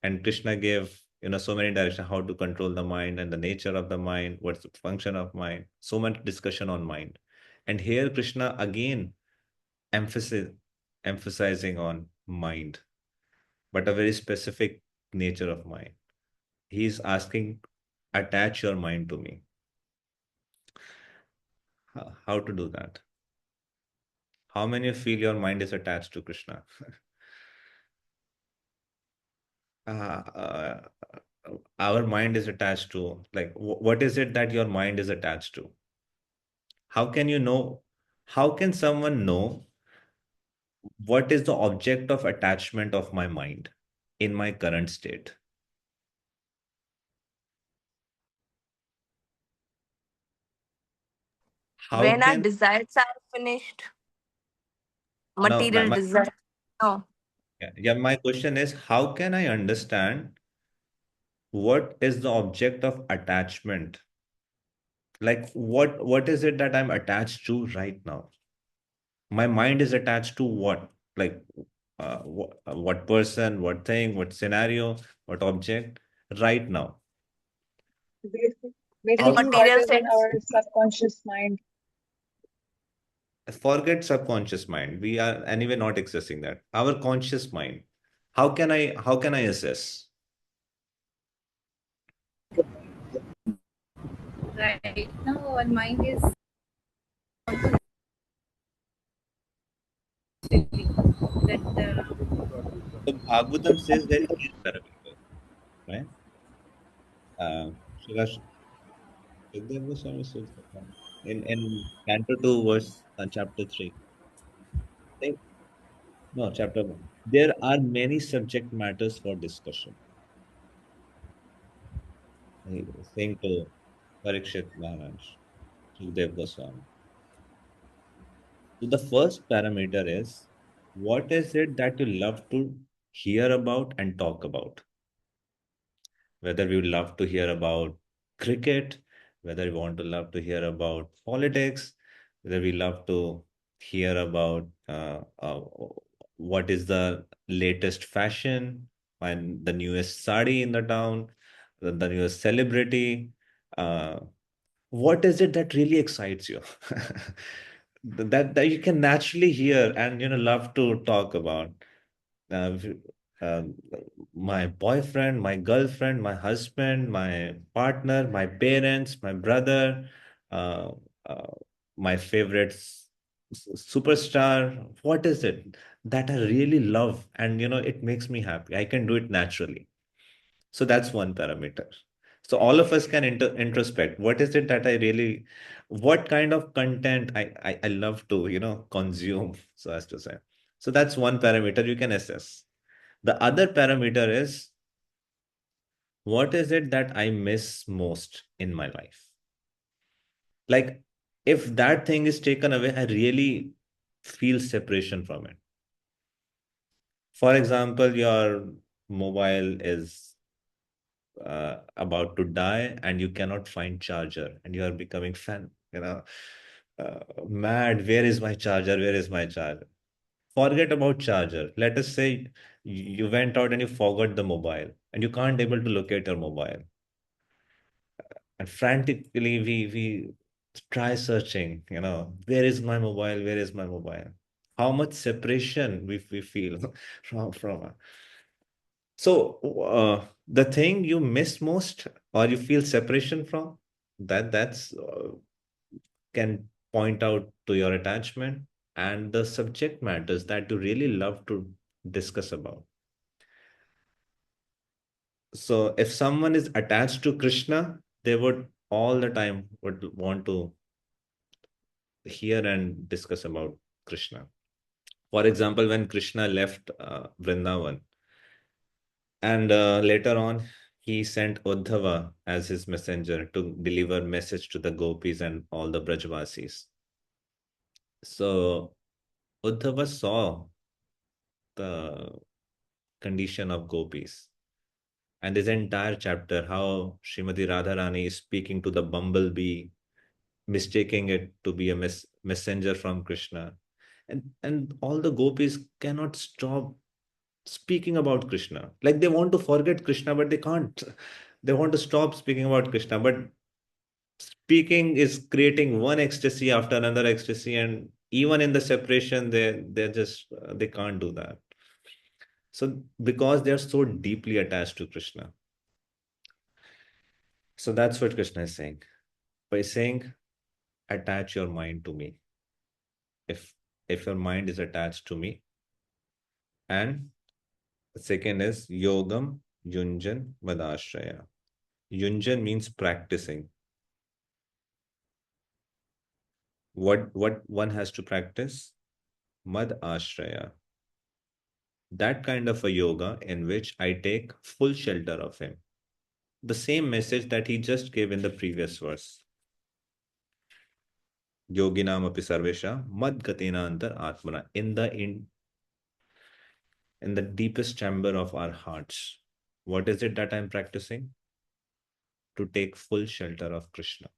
[SPEAKER 1] And Krishna gave, so many directions how to control the mind and the nature of the mind, what's the function of mind, so much discussion on mind. And here Krishna again emphasis, emphasizing on mind, but a very specific nature of mind. He's asking, attach your mind to me. How to do that? How many of you feel your mind is attached to Krishna? uh, our mind is attached to, like, what is it that your mind is attached to? How can you know How can someone know what is the object of attachment of my mind in my current state? How
[SPEAKER 8] When our
[SPEAKER 1] can
[SPEAKER 8] desires are finished,
[SPEAKER 1] now
[SPEAKER 8] material desire. No.
[SPEAKER 1] my question is, how can I understand what is the object of attachment? Like what is it that I'm attached to right now? My mind is attached to what? Like what person, what thing, what scenario, what object right now?
[SPEAKER 7] Basic-
[SPEAKER 8] In
[SPEAKER 1] How
[SPEAKER 7] Basically, what
[SPEAKER 8] material
[SPEAKER 7] is in
[SPEAKER 8] sense.
[SPEAKER 7] our subconscious mind?
[SPEAKER 1] forget subconscious mind. We are anyway not accessing that. Our conscious mind. How can I assess?
[SPEAKER 6] Right now, our mind is that
[SPEAKER 1] So Bhagavatam says there is 8 parameters, right? Shiva Shukdev Goswami says that one. In Canto 2, verse chapter 3. Think, no, chapter 1. There are many subject matters for discussion. He is saying to Parikshit Maharaj, Shukdev Goswami. So the first parameter is, what is it that you love to hear about and talk about? Whether we would love to hear about cricket, whether we want to love to hear about politics, whether we love to hear about what is the latest fashion and the newest sari in the town, the newest celebrity. Uh, what is it that really excites you? that you can naturally hear and love to talk about. V- um, my boyfriend, my girlfriend, my husband, my partner, my parents, my brother, uh, uh, my favorite superstar. What is it that I really love? And it makes me happy. I can do it naturally. So that's one parameter. So all of us can introspect. What is it that I really, what kind of content I love to, consume, so as to say. So that's one parameter you can assess. The other parameter is, what is it that I miss most in my life? Like, if that thing is taken away, I really feel separation from it. For example, your mobile is about to die and you cannot find charger and you are becoming mad. Where is my charger? Where is my charger? Forget about charger. Let us say you went out and you forgot the mobile and you can't able to locate your mobile. And frantically we try searching, where is my mobile? Where is my mobile? How much separation we feel from. So the thing you miss most or you feel separation from, that's can point out to your attachment and the subject matters that you really love to discuss about. So if someone is attached to Krishna, they would all the time would want to hear and discuss about Krishna. For example, when Krishna left Vrindavan, and later on, he sent Uddhava as his messenger to deliver message to the gopis and all the Brajvasis. So Uddhava saw the condition of gopis. And this entire chapter, how Srimati Radharani is speaking to the bumblebee, mistaking it to be a messenger from Krishna. And all the gopis cannot stop speaking about Krishna. Like they want to forget Krishna, but they can't. They want to stop speaking about Krishna, but speaking is creating one ecstasy after another ecstasy, and even in the separation, they're just they can't do that. So because they are so deeply attached to Krishna. So that's what Krishna is saying. By saying, attach your mind to me. If your mind is attached to me, and the second is yogam yunjan vadashraya. Yunjan means practicing. What one has to practice? Mad Ashraya. That kind of a yoga in which I take full shelter of him. The same message that he just gave in the previous verse. Yoginam api sarvesha mad gatina antar atmana. In the deepest chamber of our hearts. What is it that I'm practicing? To take full shelter of Krishna.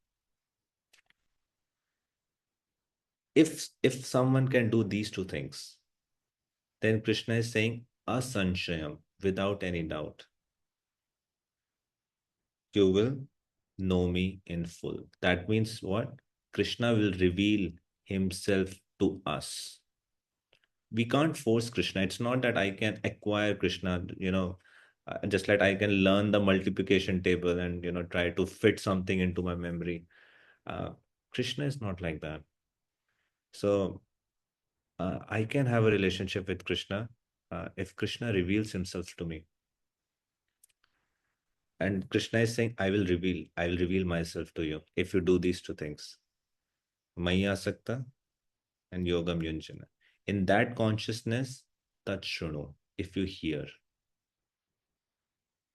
[SPEAKER 1] If someone can do these two things, then Krishna is saying asanshayam, without any doubt. You will know me in full. That means what? Krishna will reveal himself to us. We can't force Krishna. It's not that I can acquire Krishna, just like I can learn the multiplication table and, try to fit something into my memory. Uh, Krishna is not like that. So I can have a relationship with Krishna if Krishna reveals himself to me. And Krishna is saying, I will reveal myself to you if you do these two things. Maya Sakta and Yogam Yunjana. In that consciousness, Tat Shruno, if you hear.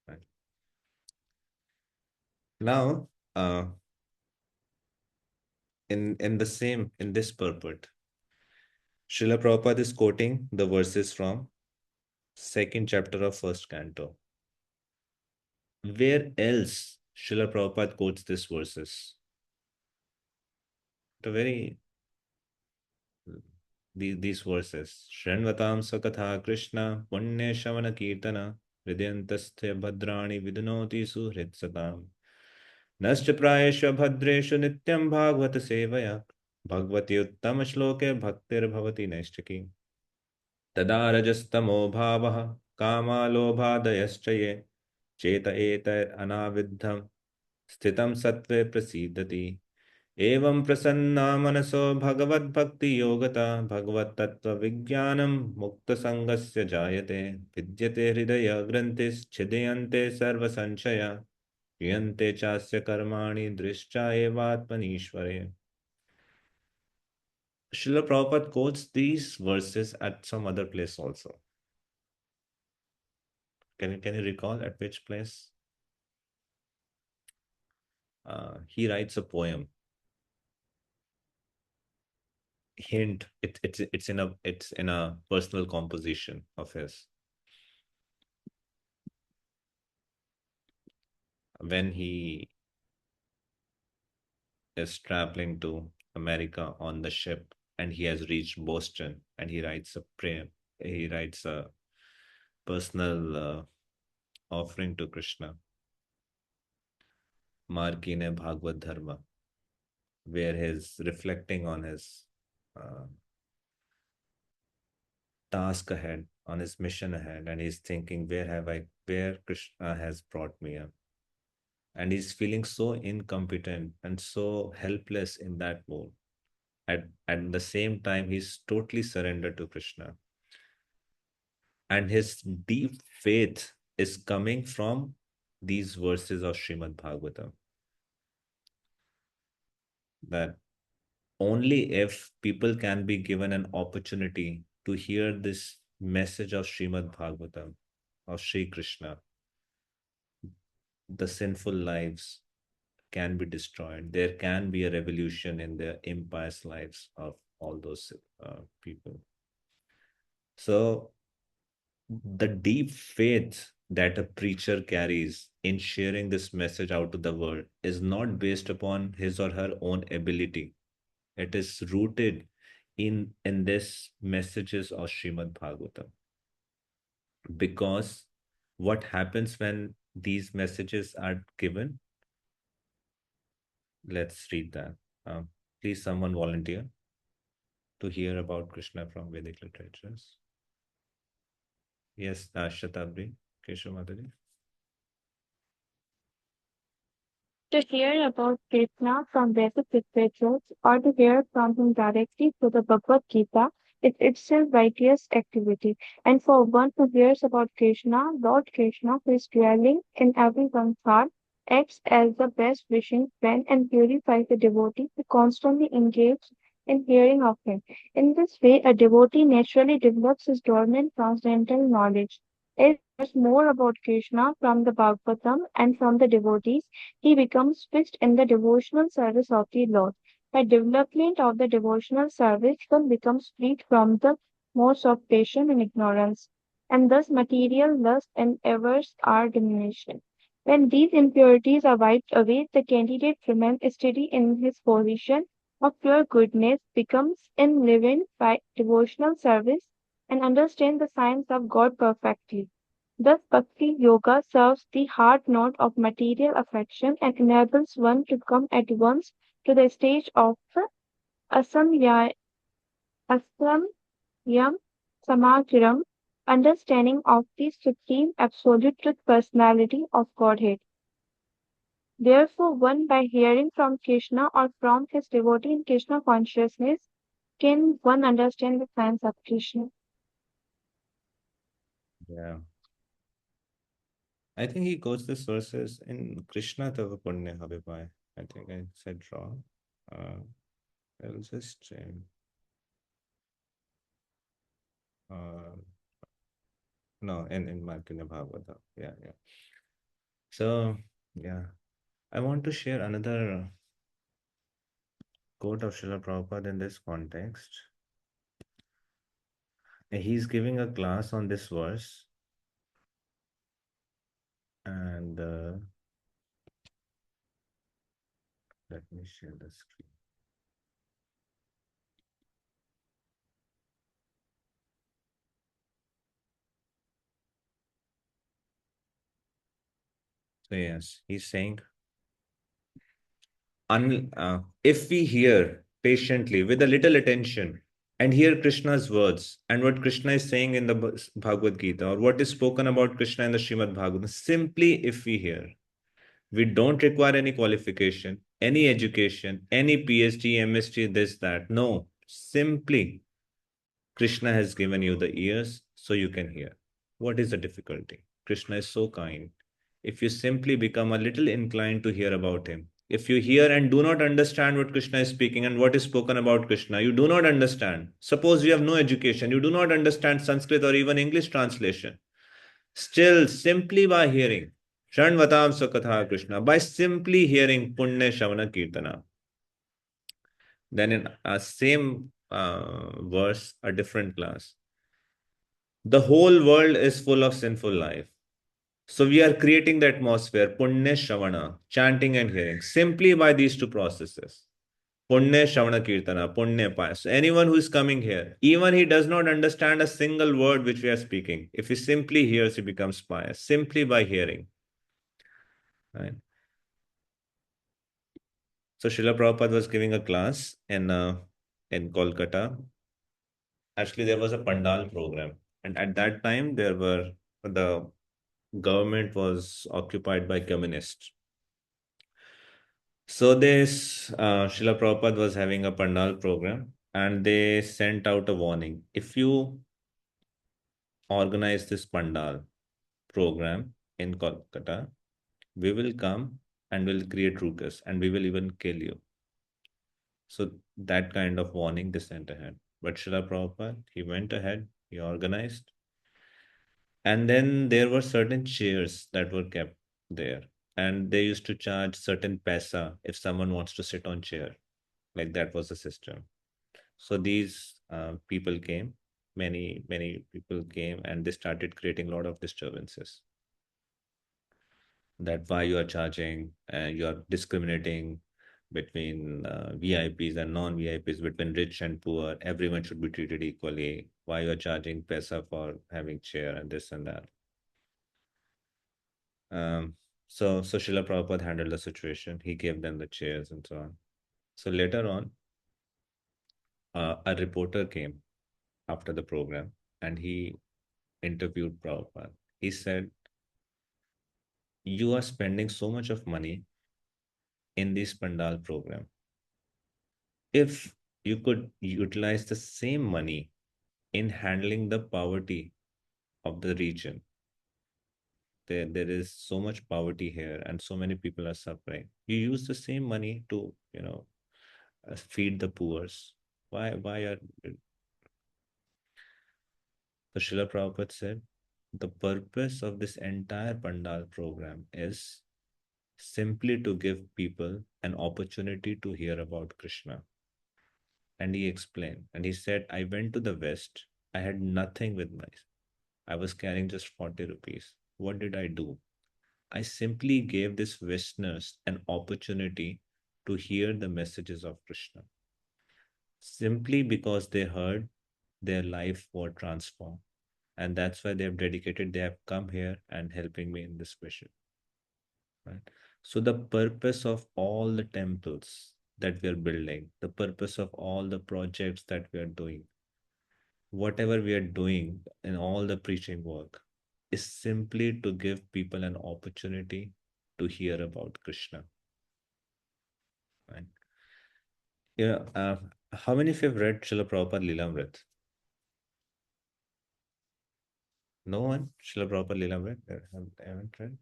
[SPEAKER 1] Right? Now, in this purport, Srila Prabhupada is quoting the verses from second chapter of first canto. Where else Srila Prabhupada quotes these verses? The very these verses. Shranvatam sakatha Krishna punya shavana kirtana hridayantasthya bhadrani vidunoti suhritsatam nascha prayesha bhadreshu nityam bhagavata sevaya bhagavati uttama shloke bhaktir bhavati naishtaki तदा रजस्तमो भावः कामालोभादयश्च ये चेत एतैरनाविद्धं स्थितं सत्त्वे प्रसीदति एवं प्रसन्ना मनसो भगवद्भक्तियोगता भगवत्तत्त्वविज्ञानं मुक्तसङ्गस्य जायते विद्यते हृदयग्रन्थिश्छिदयन्ते सर्वसंशया क्रियन्ते चास्य कर्माणि दृश्चा एवात्मनीश्वरे. Srila Prabhupada quotes these verses at some other place also. Can you recall at which place? He writes a poem. Hint, it's in a personal composition of his. When he is traveling to America on the ship and he has reached Boston and he writes a prayer. He writes a personal offering to Krishna. Markine Bhagavad Dharma, where he's reflecting on his task ahead, on his mission ahead, and he's thinking, where Krishna has brought me up. And he's feeling so incompetent and so helpless in that mode. At the same time, he's totally surrendered to Krishna. And his deep faith is coming from these verses of Srimad Bhagavatam. That only if people can be given an opportunity to hear this message of Srimad Bhagavatam, of Sri Krishna, the sinful lives can be destroyed. There can be a revolution in the impious lives of all those people. So, the deep faith that a preacher carries in sharing this message out to the world is not based upon his or her own ability. It is rooted in this messages of Srimad Bhagavatam. Because what happens when these messages are given? Let's read that. Please, someone volunteer to hear about Krishna from Vedic literatures. Yes, Shatabdi, Keshav Mataji.
[SPEAKER 4] To hear about Krishna from Vedic literatures or to hear from him directly through the Bhagavad Gita is itself righteous activity. And for one who hears about Krishna, Lord Krishna, who is dwelling in everyone's heart, acts as the best wishing friend and purifies the devotee who constantly engage in hearing of him. In this way, a devotee naturally develops his dormant transcendental knowledge. As he hears more about Krishna from the Bhagavatam and from the devotees, he becomes fixed in the devotional service of the Lord. By development of the devotional service, one becomes freed from the modes of passion and ignorance, and thus material lust and avarice are diminished. When these impurities are wiped away, the candidate remains steady in his position of pure goodness, becomes enlivened by devotional service, and understands the science of God perfectly. Thus, Bhakti Yoga serves the hard note of material affection and enables one to come at once to the stage of asamya, asamyam samagiram, understanding of the supreme absolute truth personality of Godhead. Therefore, one by hearing from Krishna or from his devotee in Krishna consciousness can one understand the science of Krishna.
[SPEAKER 1] Yeah. I think he quotes this verses in Krishna Tava Punya Habibai. I think I said wrong. I'll just uh, no, in Markandeya Bhagavata. Yeah, yeah. So yeah, I want to share another quote of Srila Prabhupada in this context. He's giving a class on this verse, and let me share the screen. So yes, he's saying, if we hear patiently with a little attention and hear Krishna's words and what Krishna is saying in the Bhagavad Gita, or what is spoken about Krishna in the Srimad Bhagavatam, simply if we hear, we don't require any qualification, any education, any PhD, MSc, this, that. No, simply Krishna has given you the ears so you can hear. What is the difficulty? Krishna is so kind. If you simply become a little inclined to hear about him, if you hear and do not understand what Krishna is speaking and what is spoken about Krishna, you do not understand. Suppose you have no education, you do not understand Sanskrit or even English translation. Still, simply by hearing, Shanvatam Sakatha Krishna, by simply hearing Punya Shavana Kirtana, then in a same verse, a different class. The whole world is full of sinful life. So we are creating the atmosphere, Punya Shravana, chanting and hearing, simply by these two processes. Punya Shravana Kirtana, Punya Paya. So anyone who is coming here, even he does not understand a single word which we are speaking, if he simply hears, he becomes pious, simply by hearing. Right? So Srila Prabhupada was giving a class in Kolkata. Actually, there was a Pandal program. And at that time, the government was occupied by communists. So this Srila Prabhupada was having a Pandal program and they sent out a warning. If you organize this Pandal program in Kolkata, we will come and will create ruckus and we will even kill you. So that kind of warning they sent ahead. But Srila Prabhupada, he went ahead, he organized. And then there were certain chairs that were kept there. And they used to charge certain paisa if someone wants to sit on chair. Like that was the system. So these people came, many people came, and they started creating a lot of disturbances. That why you are charging, you are discriminating between VIPs and non-VIPs, between rich and poor. Everyone should be treated equally. Why you are charging pesa for having chair and this and that. So Srila Prabhupada handled the situation. He gave them the chairs and so on. So later on, a reporter came after the program and he interviewed Prabhupada. He said, you are spending so much of money in this Pandal program. If you could utilize the same money in handling the poverty of the region, there is so much poverty here and so many people are suffering. You use the same money to, feed the poor. Why are the Srila Prabhupada said the purpose of this entire Pandal program is simply to give people an opportunity to hear about Krishna. And he explained, and he said, I went to the West. I had nothing with me. I was carrying just 40 rupees. What did I do? I simply gave these Westerners an opportunity to hear the messages of Krishna. Simply because they heard, their life was transformed. And that's why they have dedicated, they have come here and helping me in this mission. Right? So the purpose of all the temples that we are building, the purpose of all the projects that we are doing, whatever we are doing in all the preaching work is simply to give people an opportunity to hear about Krishna. Right? Yeah. How many of you have read Srila Prabhupada Lilamrit? No one? Srila Prabhupada Lilamrit? Haven't read?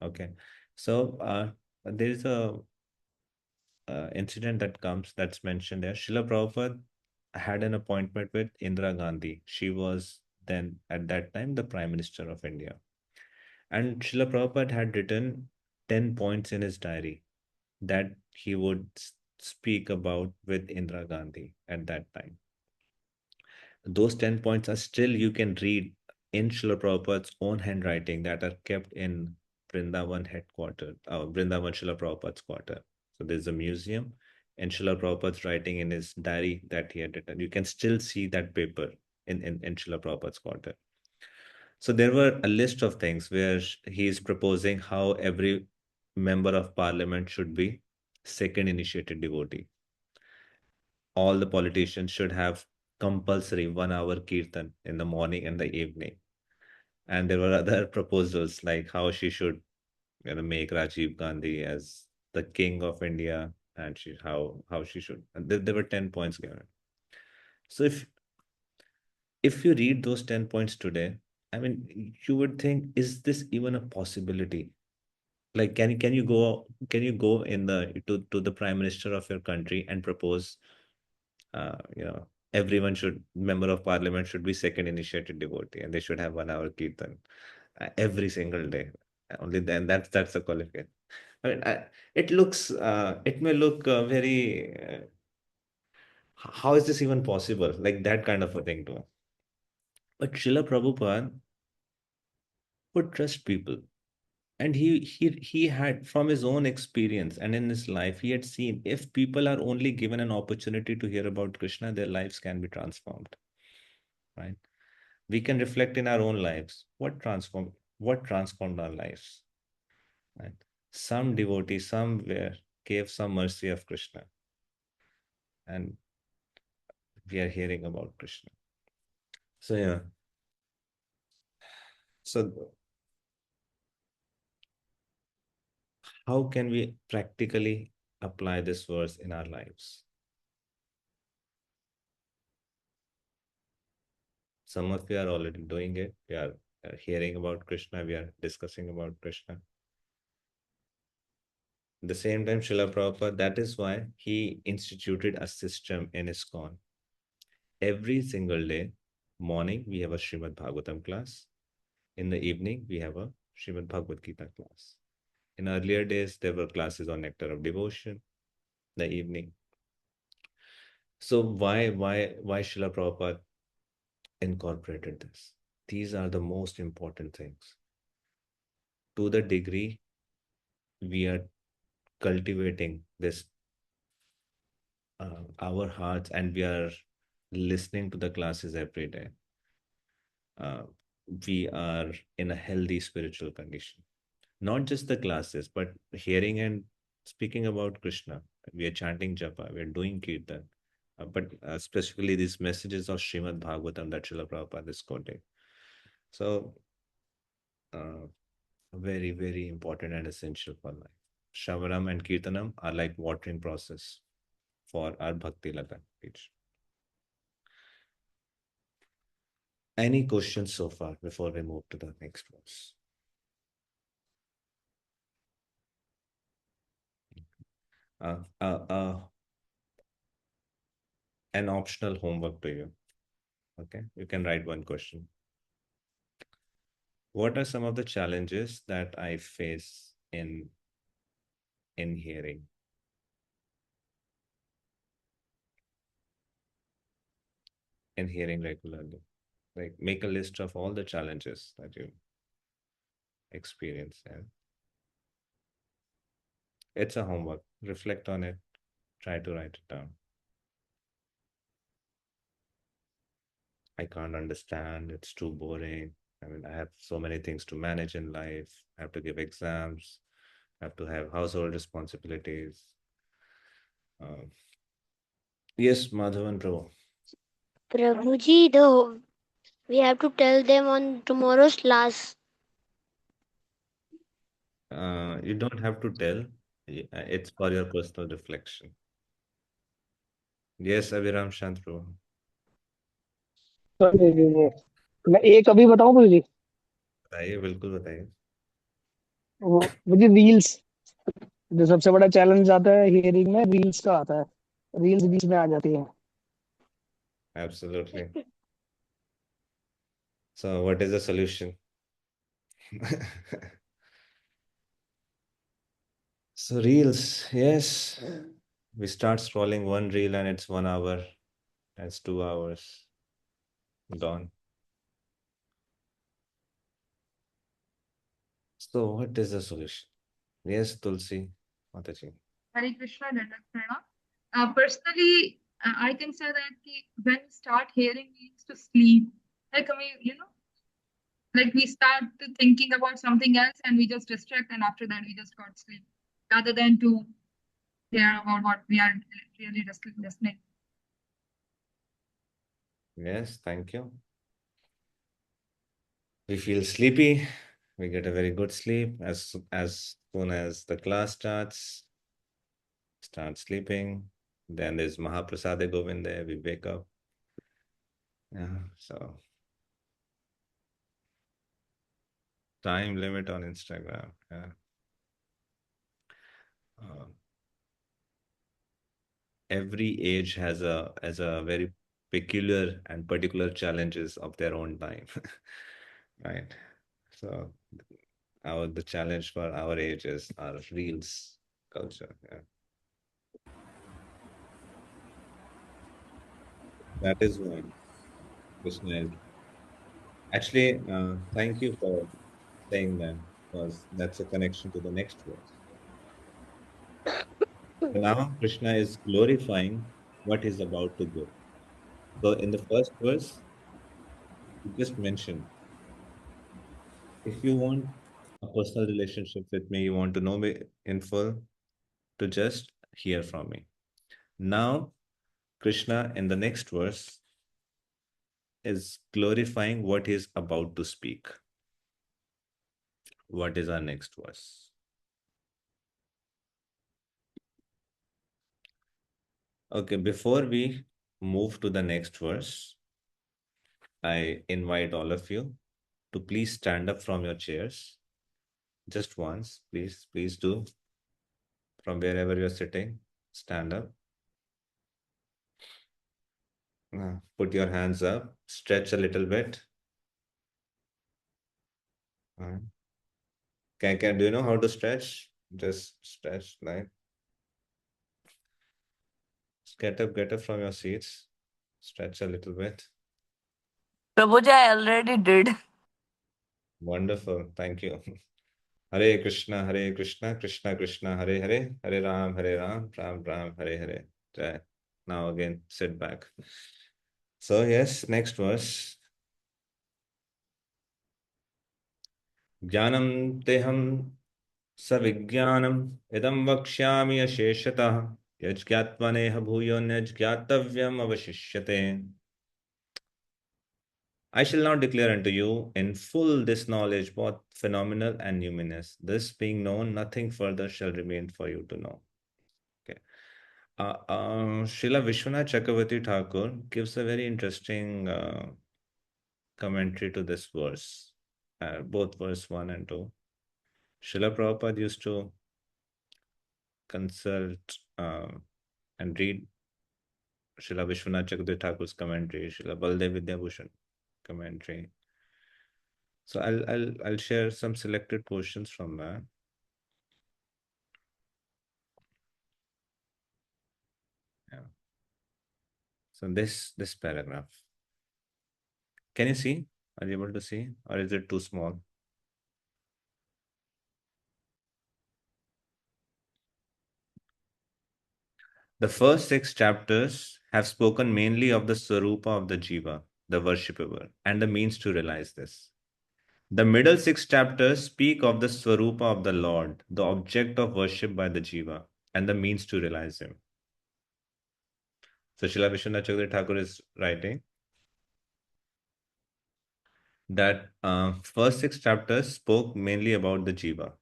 [SPEAKER 1] Okay. So there is a incident that comes that's mentioned there. Srila Prabhupada had an appointment with Indira Gandhi. She was then at that time the Prime Minister of India. And Srila Prabhupada had written 10 points in his diary that he would speak about with Indira Gandhi at that time. Those 10 points are still you can read in Srila Prabhupada's own handwriting that are kept in Vrindavan headquarters, Vrindavan Srila Prabhupada's quarter. So there's a museum and Srila Prabhupada's writing in his diary that he had written. You can still see that paper in Srila Prabhupada's quarter. So there were a list of things where he is proposing how every member of parliament should be second initiated devotee. All the politicians should have compulsory 1 hour kirtan in the morning and the evening. And there were other proposals like how she should make Rajiv Gandhi as the king of India and how she should. And there were 10 points given. So if you read those 10 points today, I mean, you would think, is this even a possibility? Like, can you go in the to the prime minister of your country and propose, everyone should member of parliament should be second initiated devotee and they should have 1 hour kirtan every single day. Only then that's a qualification. I mean, it may look very. How is this even possible? Like that kind of a thing to. But Srila Prabhupada would trust people. And he had from his own experience and in his life, he had seen if people are only given an opportunity to hear about Krishna, their lives can be transformed. Right? We can reflect in our own lives. What transformed our lives? Right? Some devotee somewhere gave some mercy of Krishna. And we are hearing about Krishna. So yeah. So how can we practically apply this verse in our lives? Some of you are already doing it. We are hearing about Krishna. We are discussing about Krishna. At the same time, Srila Prabhupada, that is why he instituted a system in ISKCON. Every single day, morning, we have a Srimad Bhagavatam class. In the evening, we have a Srimad Bhagavad Gita class. In earlier days, there were classes on Nectar of Devotion, the evening. So why Srila Prabhupada incorporated this? These are the most important things. To the degree we are cultivating this our hearts and we are listening to the classes every day, uh, we are in a healthy spiritual condition. Not just the classes, but hearing and speaking about Krishna. We are chanting japa, we are doing kirtan, but specifically these messages of Srimad Bhagavatam that Srila Prabhupada is quoting. So uh, very, very important and essential for life. Shravanam and Kirtanam are like watering process for our Bhakti Lagan page. Any questions so far before we move to the next verse? Uh, uh, uh, an optional homework to you. Okay, you can write one question. What are some of the challenges that I face in hearing? In hearing regularly. Like make a list of all the challenges that you experience. And it's a homework. Reflect on it. Try to write it down. I can't understand. It's too boring. I mean, I have so many things to manage in life. I have to give exams. I have to have household responsibilities. Uh, yes, Madhavan Prabhu.
[SPEAKER 5] Prabhuji, we have to tell them on tomorrow's class.
[SPEAKER 1] You don't have to tell. It's for your personal reflection. Yes, Abhiram Shant Prabhu.
[SPEAKER 9] मैं एक अभी बताऊं मुझे
[SPEAKER 1] बताइए, बिल्कुल बताइए.
[SPEAKER 9] मुझे reels जो सबसे बड़ा चैलेंज आता है हियरिंग में रील्स का आता है रील्स बीच में आ जाती है
[SPEAKER 1] Absolutely. So, what is the solution? So, reels, yes. We start scrolling one reel and it's 1 hour, that's 2 hours gone. So, what is the solution? Yes, Tulsi, Mataji.
[SPEAKER 10] Hare Krishna, Prana. Personally, I can say that when we start hearing means to sleep, like like we start to thinking about something else and we just distract, and after that we just got sleep, rather than to hear about what we are really listening.
[SPEAKER 1] Yes, thank you. We feel sleepy. We get a very good sleep as soon as the class starts. Start sleeping. Then there's Mahaprasade Govinda. We wake up. Yeah, so time limit on Instagram. Yeah. Every age has a very peculiar and particular challenges of their own time. Right. So the challenge for our age is our reels culture. Yeah. That is why Krishna is actually thank you for saying that because that's a connection to the next verse. So now Krishna is glorifying what is about to go. So in the first verse, he just mentioned if you want a personal relationship with me, you want to know me in full, to just hear from me. Now, Krishna in the next verse is glorifying what he is about to speak. What is our next verse? Okay, before we move to the next verse, I invite all of you to please stand up from your chairs. Just once, please do. From wherever you're sitting, stand up. Put your hands up, stretch a little bit. Do you know how to stretch? Just stretch like. Get up from your seats. Stretch a little bit.
[SPEAKER 8] Prabhuji, I already did.
[SPEAKER 1] Wonderful. Thank you. Hare Krishna, Krishna Krishna, Hare Hare, Hare Ram, Ram Ram, Hare Hare. Jai. Now again, sit back. So yes, next verse. Jnanam teham सविज्ञानम् इदं वक्ष्यामि अशेषतः यज्ञात्मनेह भूयो नज्ञातव्यम् अवशिष्यते. I shall now declare unto you in full this knowledge, both phenomenal and numinous. This being known, nothing further shall remain for you to know. Okay. Srila Vishwanath Chakravarti Thakur gives a very interesting commentary to this verse, both verse 1 and 2. Srila Prabhupada used to consult and read Srila Vishwanath Chakravarti Thakur's commentary, Srila Baldev Vidyabhushan commentary. So I'll share some selected portions from that. Yeah. So this paragraph. Can you see? Are you able to see? Or is it too small? The first 6 chapters have spoken mainly of the Swarupa of the Jiva, the worshipper, and the means to realize this. The middle 6 chapters speak of the Swarupa of the Lord, the object of worship by the Jiva, and the means to realize him. So Srila Vishwanath Chakravarti Thakur is writing that first 6 chapters spoke mainly about the Jiva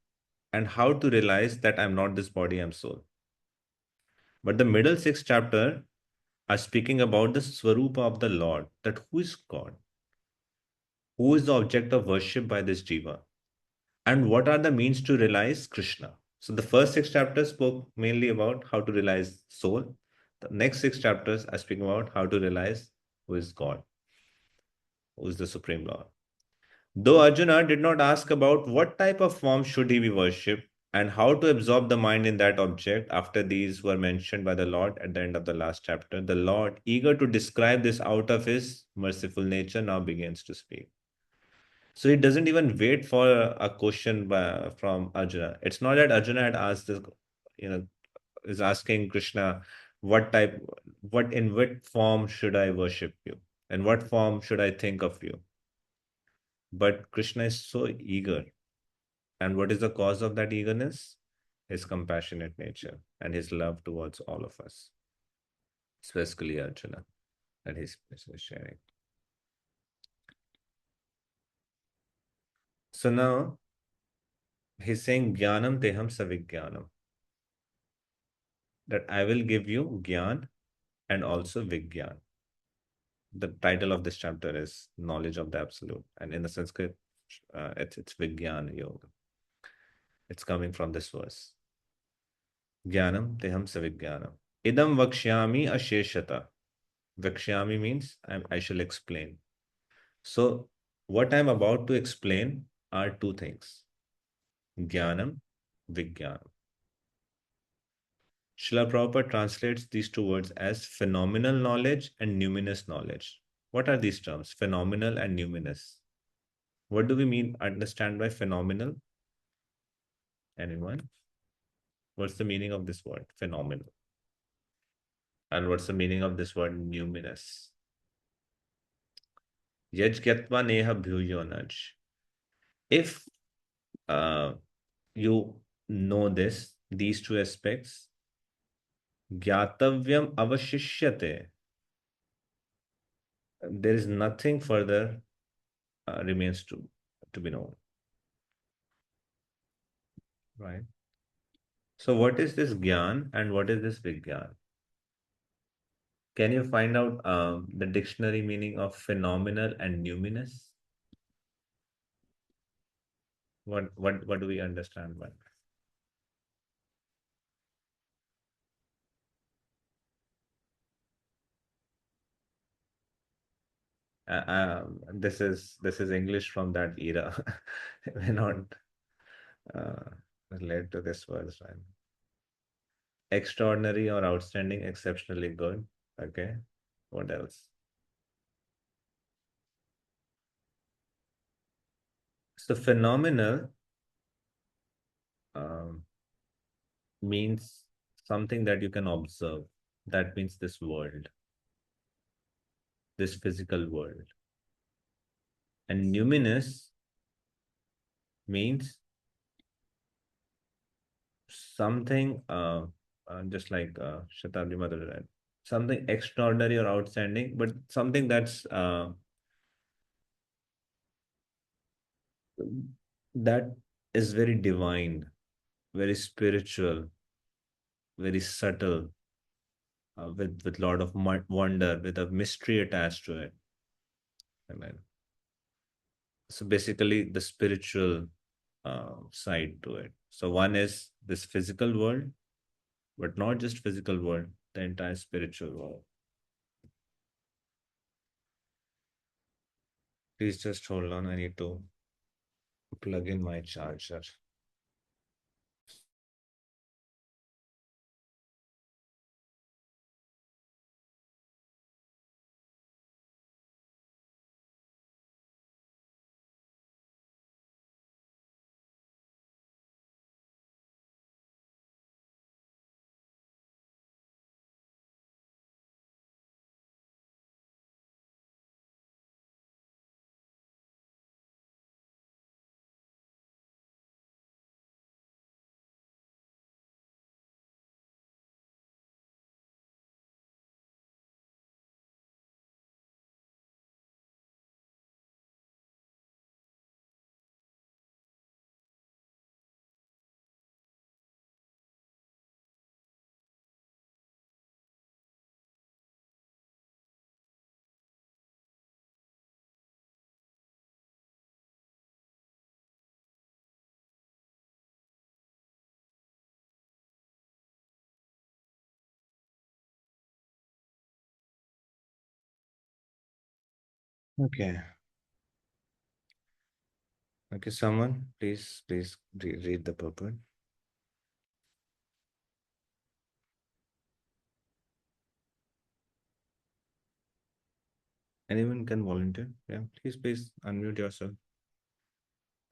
[SPEAKER 1] and how to realize that I'm not this body, I'm soul. But the middle 6 chapters are speaking about the Swarupa of the Lord, that who is God, who is the object of worship by this Jiva, and what are the means to realize Krishna. So the first 6 chapters spoke mainly about how to realize soul. The next 6 chapters are speaking about how to realize who is God, who is the Supreme Lord. Though Arjuna did not ask about what type of form should he be worshipped and how to absorb the mind in that object, after these were mentioned by the Lord at the end of the last chapter, the Lord, eager to describe this out of his merciful nature, now begins to speak. So he doesn't even wait for a question from Arjuna. It's not that Arjuna had asked this, is asking Krishna, in what form should I worship you? In what form should I think of you? But Krishna is so eager. And what is the cause of that eagerness? His compassionate nature and his love towards all of us, especially Arjuna, that he's sharing. So now he's saying Jnanam Teham Savijnanam, that I will give you Gyan and also Vigyan. The title of this chapter is Knowledge of the Absolute, and in the Sanskrit, it's Vigyan Yoga. It's coming from this verse. Jnanam Teham Savijnanam. Idam Vakshyami Asheshata. Vakshyami means I shall explain. So, what I'm about to explain are 2 things: Jnanam, Vijnanam. Srila Prabhupada translates these 2 words as phenomenal knowledge and numinous knowledge. What are these terms? Phenomenal and numinous. What do we understand by phenomenal? Anyone? What's the meaning of this word, phenomenal? And what's the meaning of this word, numinous? Yaj gyatva neha bhuyonaj. If you know these 2 aspects, gyatavyam avashishyate, there is nothing further remains to be known. Right? So what is this Gyan and what is this Vigyan? Can you find out the dictionary meaning of phenomenal and numinous? What do we understand by that? This is English from that era. We're not related to this verse, right? Extraordinary or outstanding, exceptionally good. Okay. What else? So phenomenal means something that you can observe. That means this world, this physical world. And numinous means something, just like Shatabdi Mother read, something extraordinary or outstanding, but something that is very divine, very spiritual, very subtle, with lot of wonder, with a mystery attached to it. Amen. So basically, the spiritual side to it. So one is this physical world, but not just physical world, the entire spiritual world. Please just hold on. I need to plug in my charger. Okay. Okay, someone, please read the purport. Anyone can volunteer. Yeah, please unmute yourself.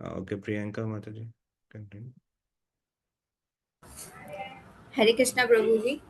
[SPEAKER 1] Okay, Priyanka Mataji, continue.
[SPEAKER 11] Hare Krishna Prabhuji.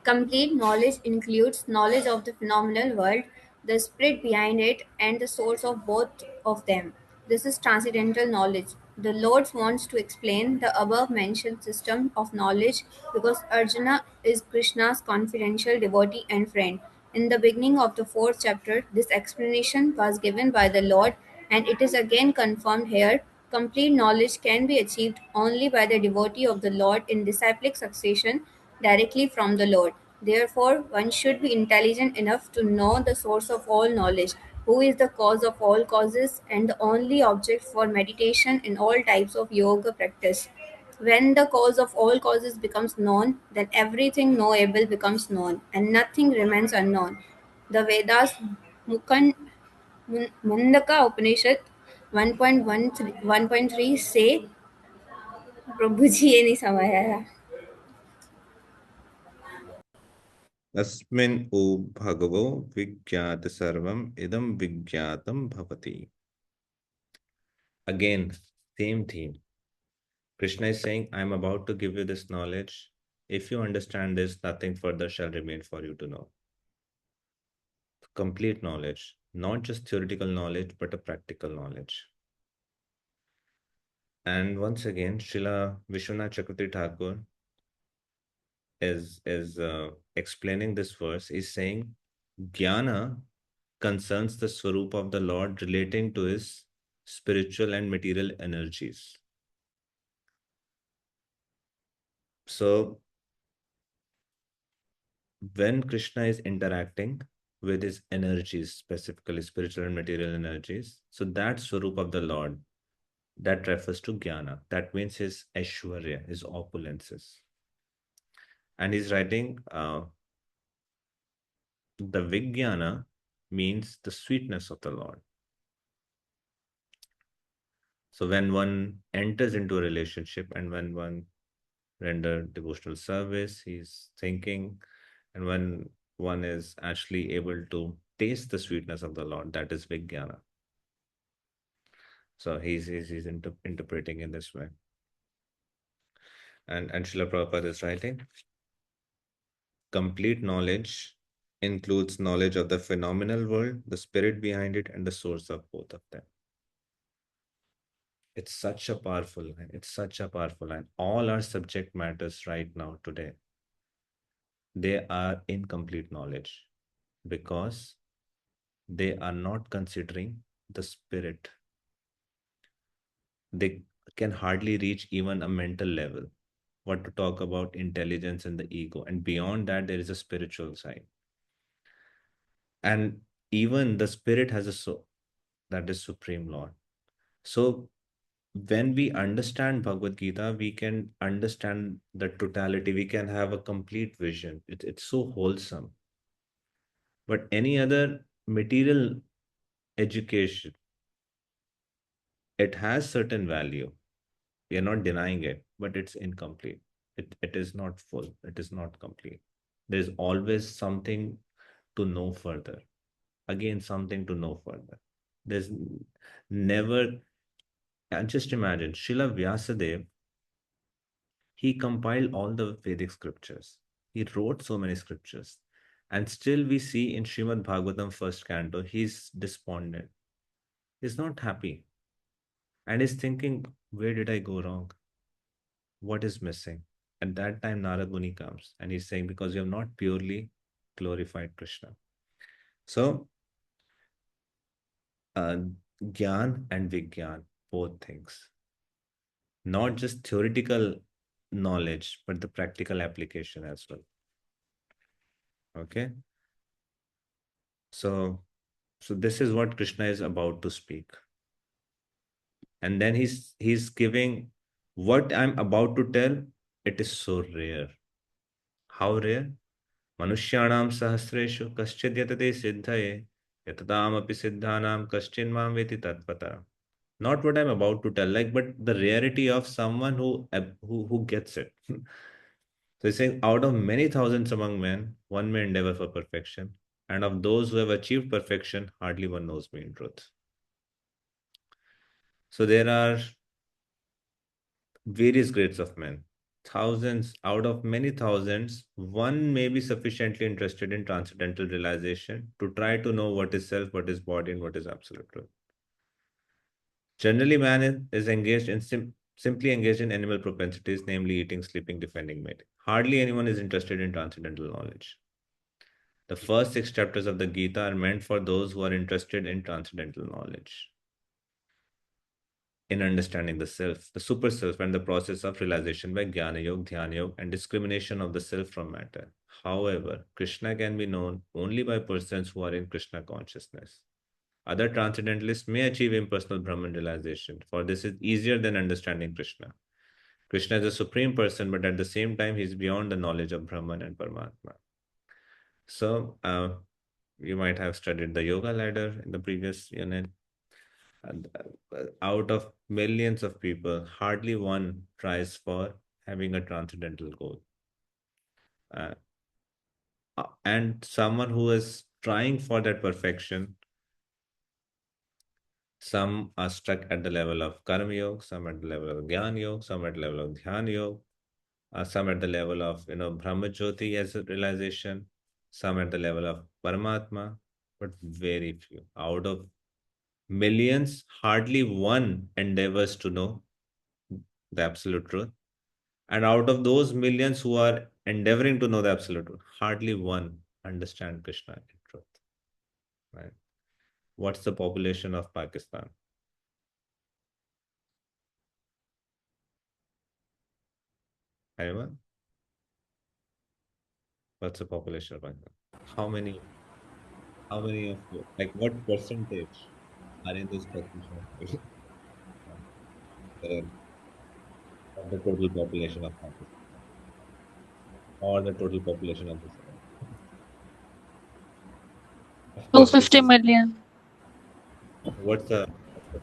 [SPEAKER 11] Complete knowledge includes knowledge of the phenomenal world, the spirit behind it, and the source of both of them. This is transcendental knowledge. The Lord wants to explain the above mentioned system of knowledge because Arjuna is Krishna's confidential devotee and friend. In the beginning of the fourth chapter, this explanation was given by the Lord, and it is again confirmed here. Complete knowledge can be achieved only by the devotee of the Lord in disciplic succession directly from the Lord. Therefore, one should be intelligent enough to know the source of all knowledge, who is the cause of all causes, and the only object for meditation in all types of yoga practice. When the cause of all causes becomes known, then everything knowable becomes known, and nothing remains unknown. The Vedas Mukan Mundaka Upanishad 1.3 say, प्रभु जी ये नहीं समझ आया.
[SPEAKER 1] अस्मिन् ओ भगवो विज्ञात सर्वम idam विज्ञातम bhavati. Again, same theme. Krishna is saying, I am about to give you this knowledge. If you understand this, nothing further shall remain for you to know. Complete knowledge, not just theoretical knowledge, but a practical knowledge. And once again, Srila Vishwanath Chakravarti Thakur is explaining this verse, is saying, Jnana concerns the Swarup of the Lord relating to his spiritual and material energies. So, when Krishna is interacting with his energies, specifically spiritual and material energies, so that Swarup of the Lord, that refers to Jnana. That means his Aishwarya, his opulences. And he's writing, the Vijnana means the sweetness of the Lord. So when one enters into a relationship and when one render devotional service, he's thinking, and when one is actually able to taste the sweetness of the Lord, that is Vijnana. So he's interpreting in this way. And Srila Prabhupada is writing, complete knowledge includes knowledge of the phenomenal world, the spirit behind it, and the source of both of them. It's such a powerful line. It's such a powerful line. All our subject matters right now today, they are incomplete knowledge because they are not considering the spirit. They can hardly reach even a mental level. What to talk about intelligence and the ego. And beyond that, there is a spiritual side. And even the spirit has a soul, that is Supreme Lord. So when we understand Bhagavad Gita, we can understand the totality. We can have a complete vision. It's so wholesome. But any other material education, it has certain value. We are not denying it, but it's incomplete. It is not full. It is not complete. There's always something to know further. Again, something to know further. There's never, and just imagine, Srila Vyasadeva, he compiled all the Vedic scriptures. He wrote so many scriptures. And still we see in Srimad Bhagavatam first canto, he's despondent. He's not happy. And he's thinking, where did I go wrong? What is missing? At that time, Narad Muni comes and he's saying, because you have not purely glorified Krishna. So, Gyan and Vigyan, both things. Not just theoretical knowledge, but the practical application as well. Okay? So this is what Krishna is about to speak. And then he's giving what I'm about to tell, it is so rare. How rare? Manushyanam sahasreshu kaschid yatate siddhaye yatadam api siddhanam kaschin mam veti tatpata. Not what I'm about to tell, like, but the rarity of someone who gets it. So he's saying, out of many thousands among men, one may endeavor for perfection, and of those who have achieved perfection, hardly one knows me in truth. So there are various grades of men. Thousands, out of many thousands, one may be sufficiently interested in transcendental realization to try to know what is self, what is body, and what is absolute truth. Generally, man is engaged in simply engaged in animal propensities, namely eating, sleeping, defending, mating. Hardly anyone is interested in transcendental knowledge. The first 6 chapters of the Gita are meant for those who are interested in transcendental knowledge, in understanding the self, the super self, and the process of realization by Jnana Yoga, Dhyana Yoga, and discrimination of the self from matter. However, Krishna can be known only by persons who are in Krishna consciousness. Other transcendentalists may achieve impersonal Brahman realization, for this is easier than understanding Krishna. Krishna is a supreme person, but at the same time, he is beyond the knowledge of Brahman and Paramatma. So, you might have studied the yoga ladder in the previous unit. And, out of millions of people, hardly one tries for having a transcendental goal. And someone who is trying for that perfection, some are stuck at the level of karma yoga, some at the level of jnana yoga, some at the level of dhyana yoga, some at the level of Brahma Jyoti as a realization, some at the level of Paramatma, but very few. Out of millions, hardly one endeavors to know the absolute truth. And out of those millions who are endeavoring to know the absolute truth, hardly one understand Krishna in truth. Right? What's the population of Pakistan? Anyone? What's the population of Pakistan? How many? How many of you? Like, what percentage are in this population of the total population of Pakistan or the total population of this world? Of course, this
[SPEAKER 3] 250
[SPEAKER 1] is
[SPEAKER 3] million.
[SPEAKER 1] what's the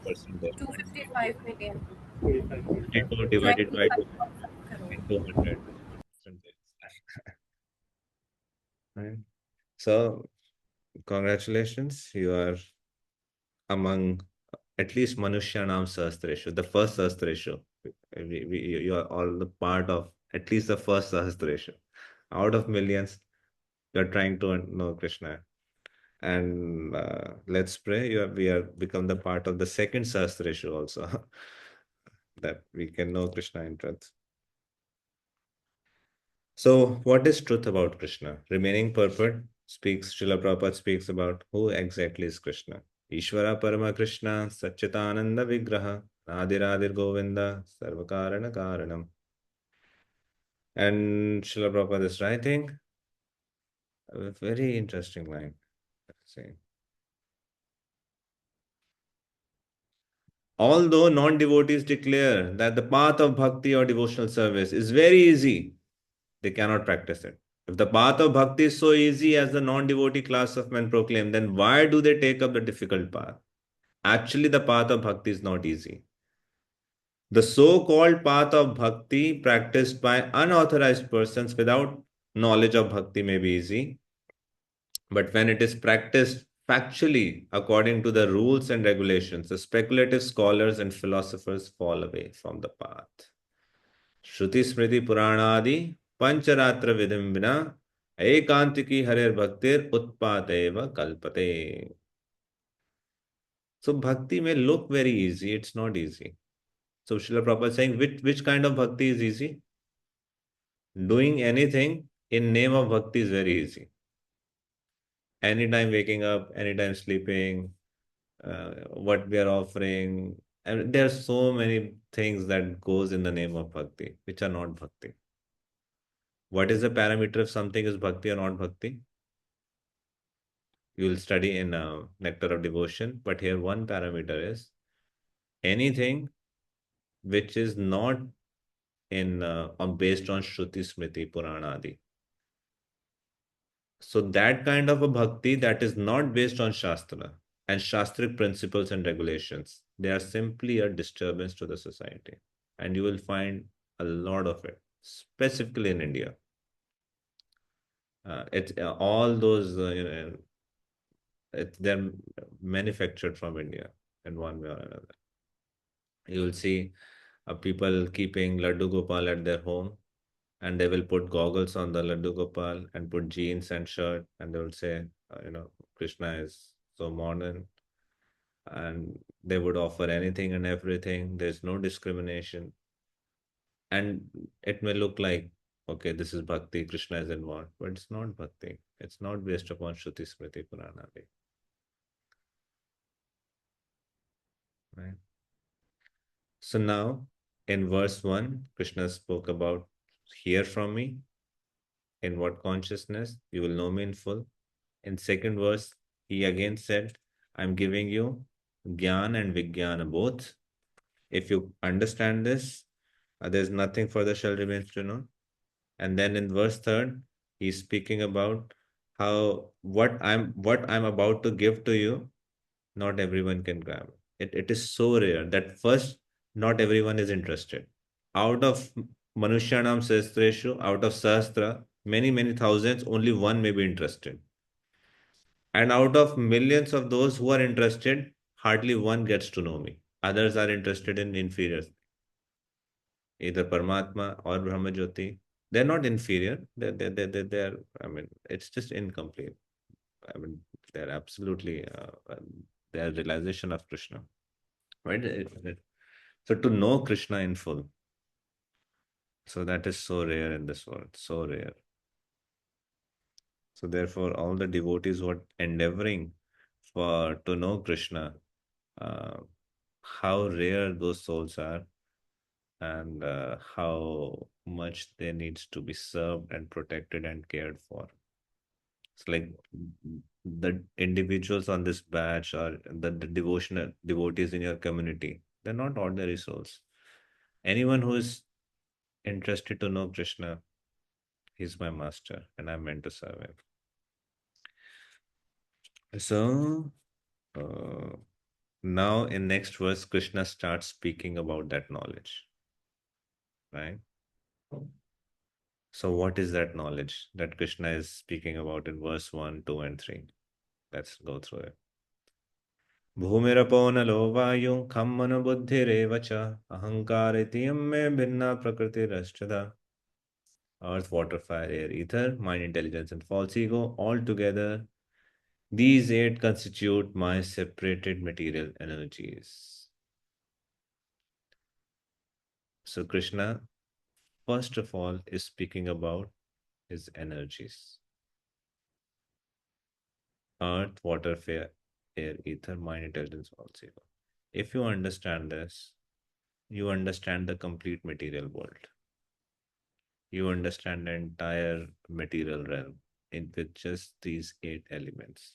[SPEAKER 1] percentage?
[SPEAKER 6] 255 million.
[SPEAKER 1] 32 divided by 2
[SPEAKER 6] 25 crore.
[SPEAKER 1] into 100 percentage. Right. So, congratulations, you are among at least Manushyanam Sahasreshu, the first Sahasreshu. You are all the part of at least the first Sahasreshu. Out of millions, you're trying to know Krishna. And let's pray we are become the part of the second Sahasreshu also, that we can know Krishna in truth. So, what is truth about Krishna? Remaining purport speaks, Srila Prabhupada speaks about who exactly is Krishna. Ishvara Parama Krishna, Satchitananda Vigraha, Radhiradir Govinda, Sarvakarana Karanam. And Srila Prabhupada is writing a very interesting line. Saying, although non-devotees declare that the path of bhakti or devotional service is very easy, they cannot practice it. If the path of bhakti is so easy as the non-devotee class of men proclaim, then why do they take up the difficult path? Actually, the path of bhakti is not easy. The so-called path of bhakti practiced by unauthorized persons without knowledge of bhakti may be easy, but when it is practiced factually according to the rules and regulations, the speculative scholars and philosophers fall away from the path. Shruti Smriti Puranadi Pancharatra Vidhim Vina Ekantiki Harer Bhaktir Utpateva Kalpate. So bhakti may look very easy, it's not easy. So Srila Prabhupada is saying which kind of bhakti is easy? Doing anything in name of bhakti is very easy. Anytime waking up, anytime sleeping, what we are offering, and there are so many things that goes in the name of bhakti, which are not bhakti. What is the parameter if something is bhakti or not bhakti? You will study in Nectar of Devotion, but here one parameter is anything which is not in based on Shruti, Smriti, Purana, Adi. So that kind of a bhakti that is not based on Shastra and Shastric principles and regulations, they are simply a disturbance to the society. And you will find a lot of it, specifically in India. It's all those, they're manufactured from India in one way or another. You will see people keeping Laddu Gopal at their home, and they will put goggles on the Laddu Gopal and put jeans and shirt, and they will say, Krishna is so modern, and they would offer anything and everything. There's no discrimination, and it may look like, okay, this is bhakti, Krishna is involved, but it's not bhakti. It's not based upon Shruti, Smriti, Purana, right? So now, in verse 1, Krishna spoke about hear from me. In what consciousness? You will know me in full. In second verse, he again said, I'm giving you Gyan and Vijnana both. If you understand this, there's nothing further shall remains to know. And then in verse third, he's speaking about how what I'm about to give to you, not everyone can grab it. It is so rare that first, not everyone is interested. Out of Manushyanam Sahasreshu, out of Sahasra, many thousands, only one may be interested. And out of millions of those who are interested, hardly one gets to know me. Others are interested in inferior, either Paramatma or Brahma Jyoti. They're not inferior. They're, I mean, it's just incomplete. I mean, they're absolutely, their realization of Krishna. Right? So to know Krishna in full, so that is so rare in this world, so rare. So therefore, all the devotees who are endeavoring for to know Krishna, uh, how rare those souls are, and how much they needs to be served and protected and cared for. It's like the individuals on this batch or the devotional devotees in your community, they're not ordinary souls. Anyone who is interested to know Krishna, he's my master, and I'm meant to serve him. So now in next verse, Krishna starts speaking about that knowledge, right? So what is that knowledge that Krishna is speaking about in verse 1, 2, and 3? Let's go through it. भूमिरपो नलो वायु खम मन बुद्धिरेव च अहंकार इत्ययं मे भिन्ना प्रकृतिरष्टधा. Earth, water, fire, air, ether, mind, intelligence, and false ego, all together, these eight constitute my separated material energies. So Krishna, first of all, is speaking about his energies. Earth, water, fire, air, ether, mind, intelligence, false ego. If you understand this, you understand the complete material world. You understand the entire material realm in with just these eight elements.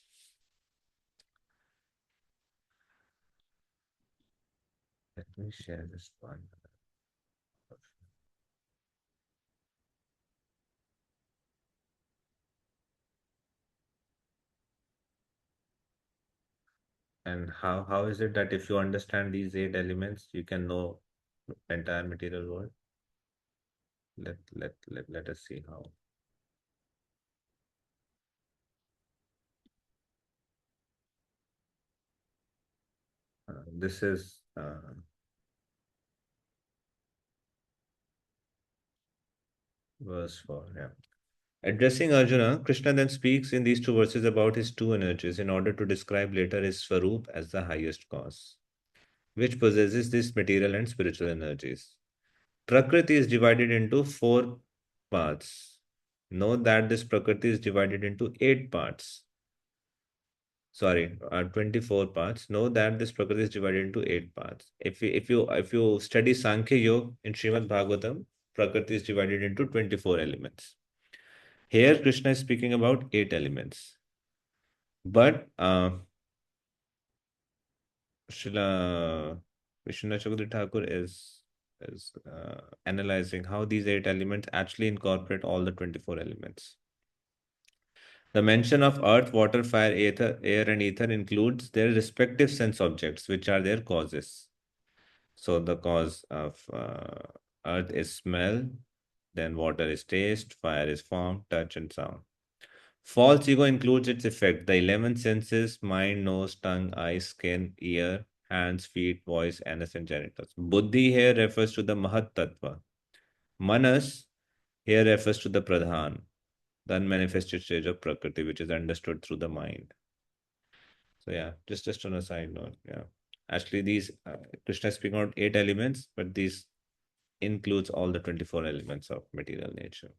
[SPEAKER 1] Let me share this one. And how is it that if you understand these 8 elements, you can know the entire material world? Let us see how. This is verse 4. Yeah. Addressing Arjuna, Krishna then speaks in these 2 verses about his 2 energies in order to describe later his Swarup as the highest cause, which possesses these material and spiritual energies. Prakriti is divided into 4 parts. Note that this Prakriti is divided into 8 parts. Sorry, 24 parts. Note that this Prakriti is divided into 8 parts. If you study Sankhya Yoga in Srimad Bhagavatam, Prakriti is divided into 24 elements. Here, Krishna is speaking about 8 elements. But Srila Vishwanath Chakravarti Thakur is analyzing how these 8 elements actually incorporate all the 24 elements. The mention of earth, water, fire, air, and ether includes their respective sense objects, which are their causes. So the cause of earth is smell, then water is taste, fire is form, touch, and sound. False ego includes its effect, the 11 senses, mind, nose, tongue, eyes, skin, ear, hands, feet, voice, anus, and genitals. Buddhi here refers to the Mahat Tattva. Manas here refers to the Pradhan, the unmanifested stage of Prakriti, which is understood through the mind. So yeah, just on a side note, yeah. Actually, these Krishna is speaking about 8 elements, but these includes all the 24 elements of material nature.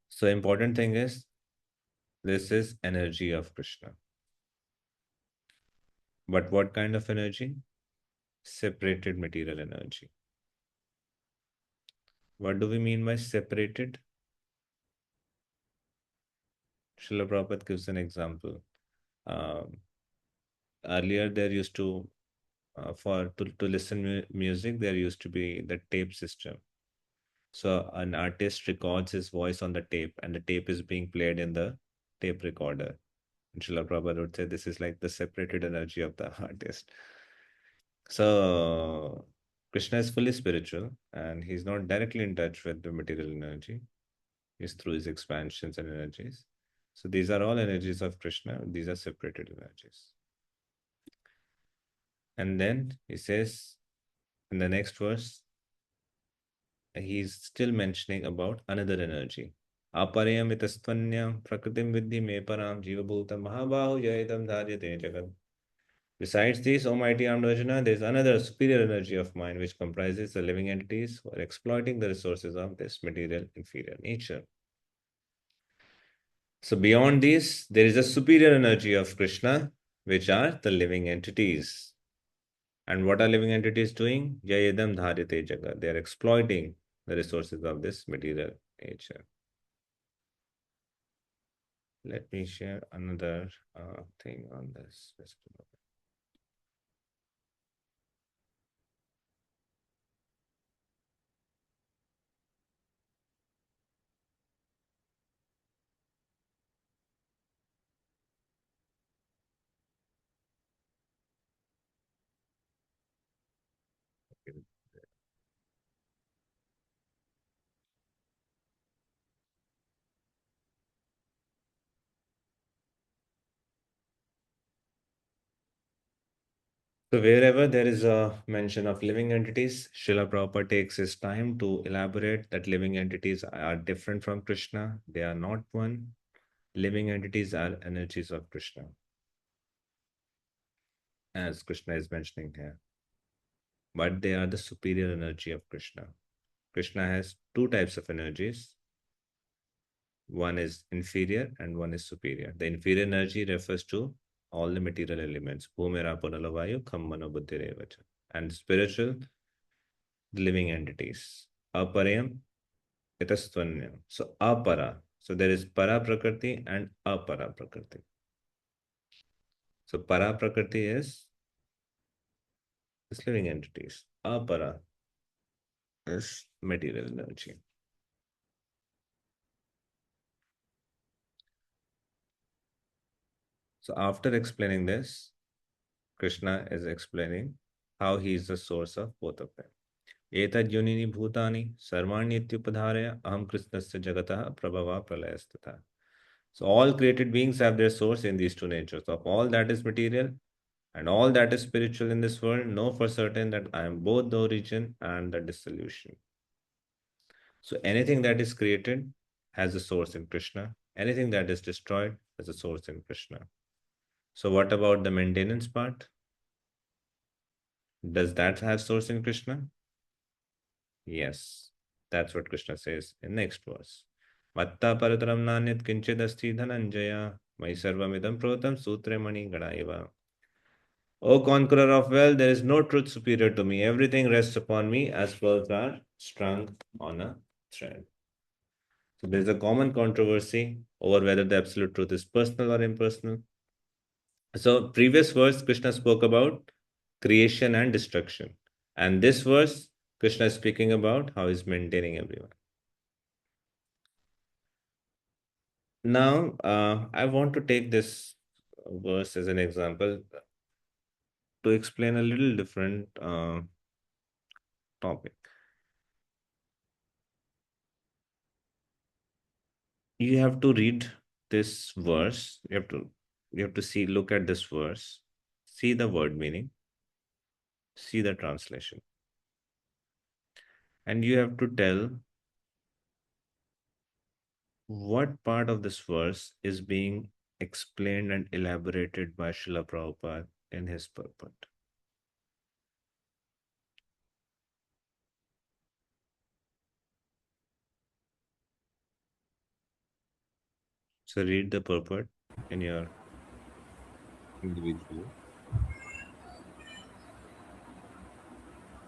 [SPEAKER 1] So important thing is this is energy of Krishna. But what kind of energy? Separated material energy. What do we mean by separated? Srila Prabhupada gives an example. Um, Earlier, there used to, to listen music, there used to be the tape system. So an artist records his voice on the tape, and the tape is being played in the tape recorder. And Srila Prabhupada would say this is like the separated energy of the artist. So Krishna is fully spiritual, and he's not directly in touch with the material energy. He's through his expansions and energies. So these are all energies of Krishna. These are separated energies. And then he says in the next verse, he's still mentioning about another energy. Aparayamitastvanyam prakritim vidhi me param jivabhutam mahabahu yaitam dharyate jagat. Besides this, O mighty armed Arjuna, there is another superior energy of mind which comprises the living entities who are exploiting the resources of this material inferior nature. So beyond these, there is a superior energy of Krishna, which are the living entities. And what are living entities doing? Yayedam dharite jagat. They are exploiting the resources of this material nature. Let me share another thing on this. So wherever there is a mention of living entities, Srila Prabhupada takes his time to elaborate that living entities are different from Krishna. They are not one. Living entities are energies of Krishna, as Krishna is mentioning here. But they are the superior energy of Krishna. Krishna has 2 types of energies. One is inferior and one is superior. The inferior energy refers to all the material elements. Bhumira punalavayu khammano buddhirevacha. And spiritual, the living entities. Aparayam itastvanyam. So apara. So there is para prakriti and apara prakriti. So para prakriti is living entities. Apara is material energy. So after explaining this, Krishna is explaining how he is the source of both of them. एतद्योनिनि भूतानि सर्वाणि इत्युपधारय अहं कृष्णस्य जगतः प्रभवः प्रलयस्तथा. So all created beings have their source in these two natures. Of all that is material and all that is spiritual in this world, know for certain that I am both the origin and the dissolution. So anything that is created has a source in Krishna. Anything that is destroyed has a source in Krishna. So what about the maintenance part? Does that have source in Krishna? Yes. That's what Krishna says in next verse. Matta parataram nanyat kinchidasti dhananjaya mai sarvamidam protam sutre mani gadaiva. O conqueror of wealth, there is no truth superior to me. Everything rests upon me as pearls are strung on a thread. So there is a common controversy over whether the absolute truth is personal or impersonal. So previous verse, Krishna spoke about creation and destruction. And this verse, Krishna is speaking about how he's maintaining everyone. Now, I want to take this verse as an example to explain a little different topic. You have to read this verse. You have to see, look at this verse, see the word meaning, see the translation, and you have to tell what part of this verse is being explained and elaborated by Srila Prabhupada in his purport. So read the purport in your individual.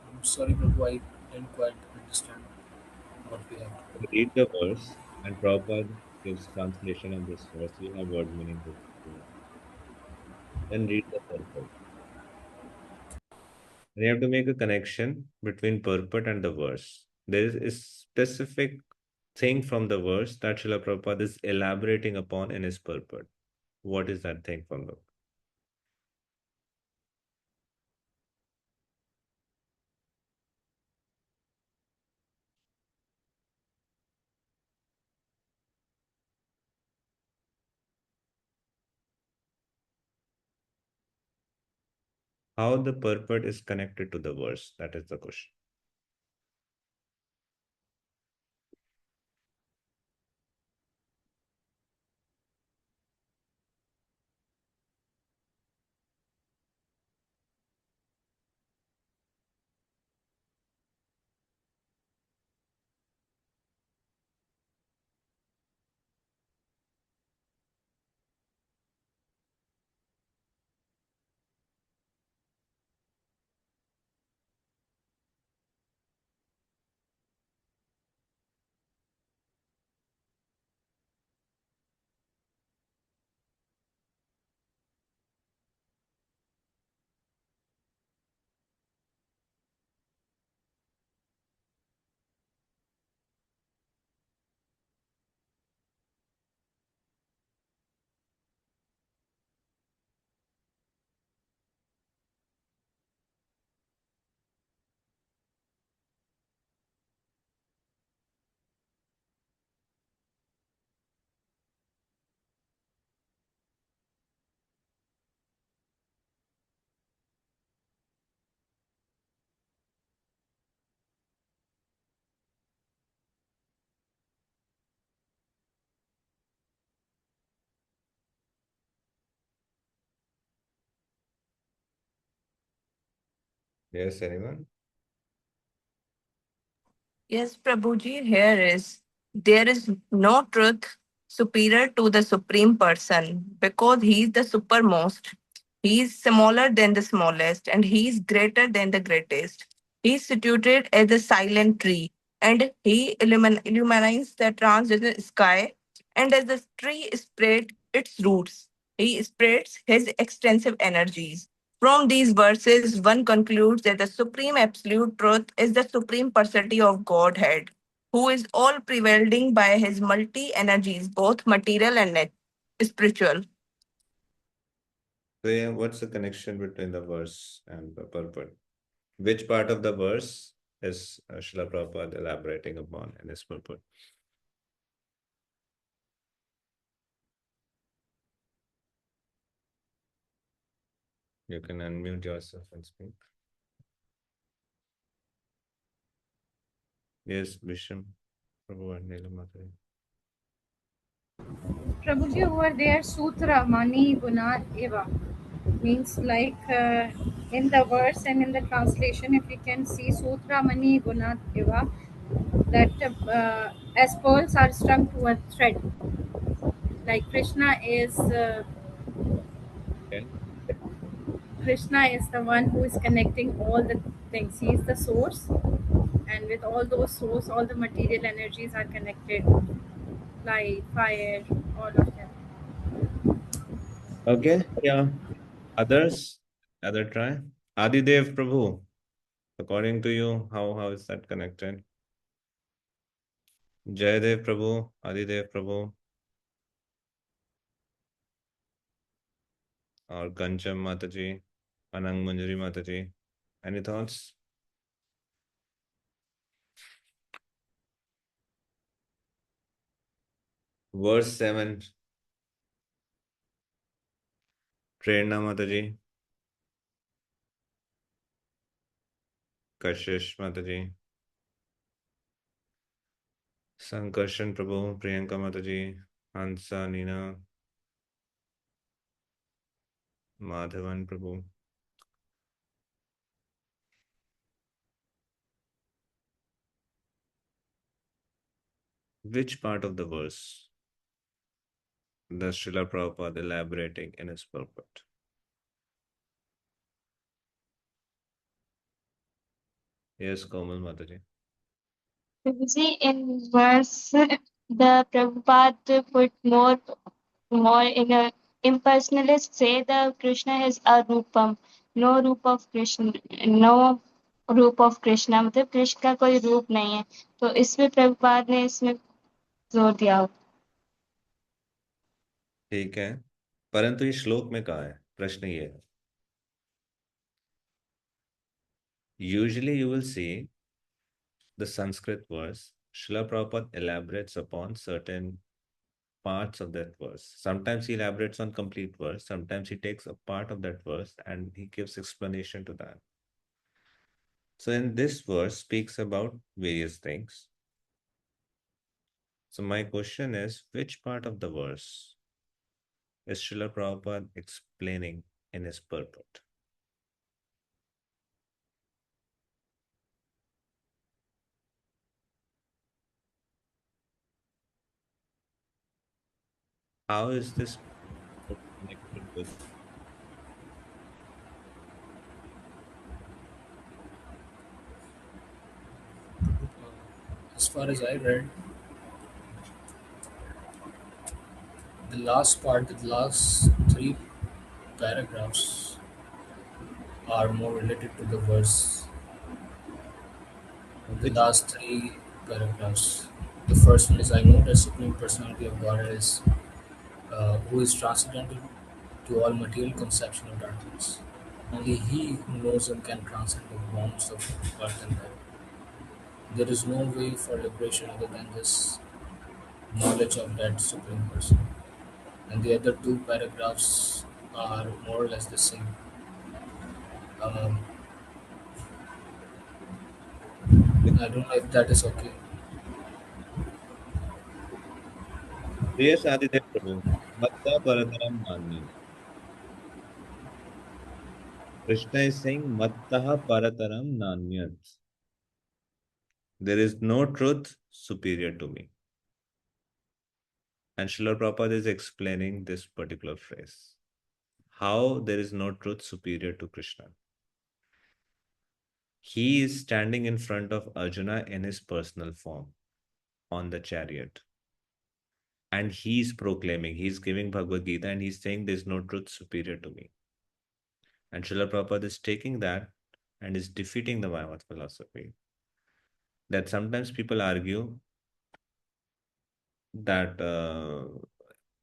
[SPEAKER 12] I'm sorry, Prabhu, I didn't quite understand what we have to do.
[SPEAKER 1] Read the verse, and Prabhupada gives translation of this verse. You have word meaning to it. Then read the purport. And you have to make a connection between purport and the verse. There is a specific thing from the verse that Srila Prabhupada is elaborating upon in his purport. What is that thing from the? How the purport is connected to the verse? That is the question. Yes, anyone?
[SPEAKER 8] Yes, Prabhuji, here is there is no truth superior to the Supreme Person because He is the supermost. He is smaller than the smallest and He is greater than the greatest. He is situated as a silent tree and He illumines the transcendental sky. And as the tree spreads its roots, He spreads His extensive energies. From these verses, one concludes that the supreme absolute truth is the supreme personality of Godhead, who is all prevailing by his multi energies, both material and spiritual.
[SPEAKER 1] So yeah, what's the connection between the verse and the purport? Which part of the verse is Srila Prabhupada elaborating upon in his purport? You can unmute yourself and speak. Yes, Bisham, Prabhupada Nilamata.
[SPEAKER 6] Prabhuji, over there, Sutra Mani Guna Eva means like in the verse and in the translation, if we can see Sutra Mani Guna Eva, that as pearls are strung to a thread, like
[SPEAKER 1] Okay.
[SPEAKER 6] Krishna is the one who is connecting all the things. He is the source, and with all those source, all the material energies are connected. Light, fire, all of them.
[SPEAKER 1] Okay, yeah. Others? Other try? Adidev Prabhu, according to you, how is that connected? Jayadev Prabhu, Adidev Prabhu, or Kancham Mataji, Anang Manjari Mataji. Any thoughts? Verse 7, Prerna Mataji, Kashish Mataji, Sankarshan Prabhu, Priyanka Mataji, Hansa, Nina, Madhavan Prabhu. Which part of the verse does Srila Prabhupada elaborating in his purport? Yes, Komal Mataji.
[SPEAKER 13] You see, in verse, the Prabhupada put more in a impersonalists say the Krishna is a rupam, no रूप of Krishna, no रूप of Krishna, मतलब कृष्ण का कोई रूप नहीं है, तो इसमें प्रभुपाद ने इसमें जोर दिया.
[SPEAKER 1] ठीक है, परंतु ये श्लोक में कहा है? प्रश्न ये है. Usually you will see the Sanskrit verse, Srila Prabhupada elaborates upon certain parts of that verse. Sometimes he elaborates on complete verse, sometimes he takes a part of that verse and he gives explanation to that. So in this verse speaks about various things. So my question is, which part of the verse is Srila Prabhupada explaining in his purport? How is this connected with?
[SPEAKER 12] As far as I read, the last part, the last three paragraphs are more related to the verse. The
[SPEAKER 1] Which
[SPEAKER 12] last three paragraphs. The first one is I know the Supreme Personality of Godhead is who is transcendental to all material conception of darkness. Only he who knows him can transcend the bounds of birth and death. There is no way for liberation other than this knowledge of that Supreme Person. And the other two paragraphs are more or less the same. Um, I don't know if that is okay.
[SPEAKER 1] yes, Adidev Prabhu. Matta Parataram Nani. Krishna is saying Mattaha Parataram Nanyat. There is no truth superior to me. And Srila Prabhupada is explaining this particular phrase. How there is no truth superior to Krishna. He is standing in front of Arjuna in his personal form on the chariot. And he's proclaiming, he's giving Bhagavad Gita and he's saying there's no truth superior to me. And Srila Prabhupada is taking that and is defeating the Mayavad philosophy. That sometimes people argue that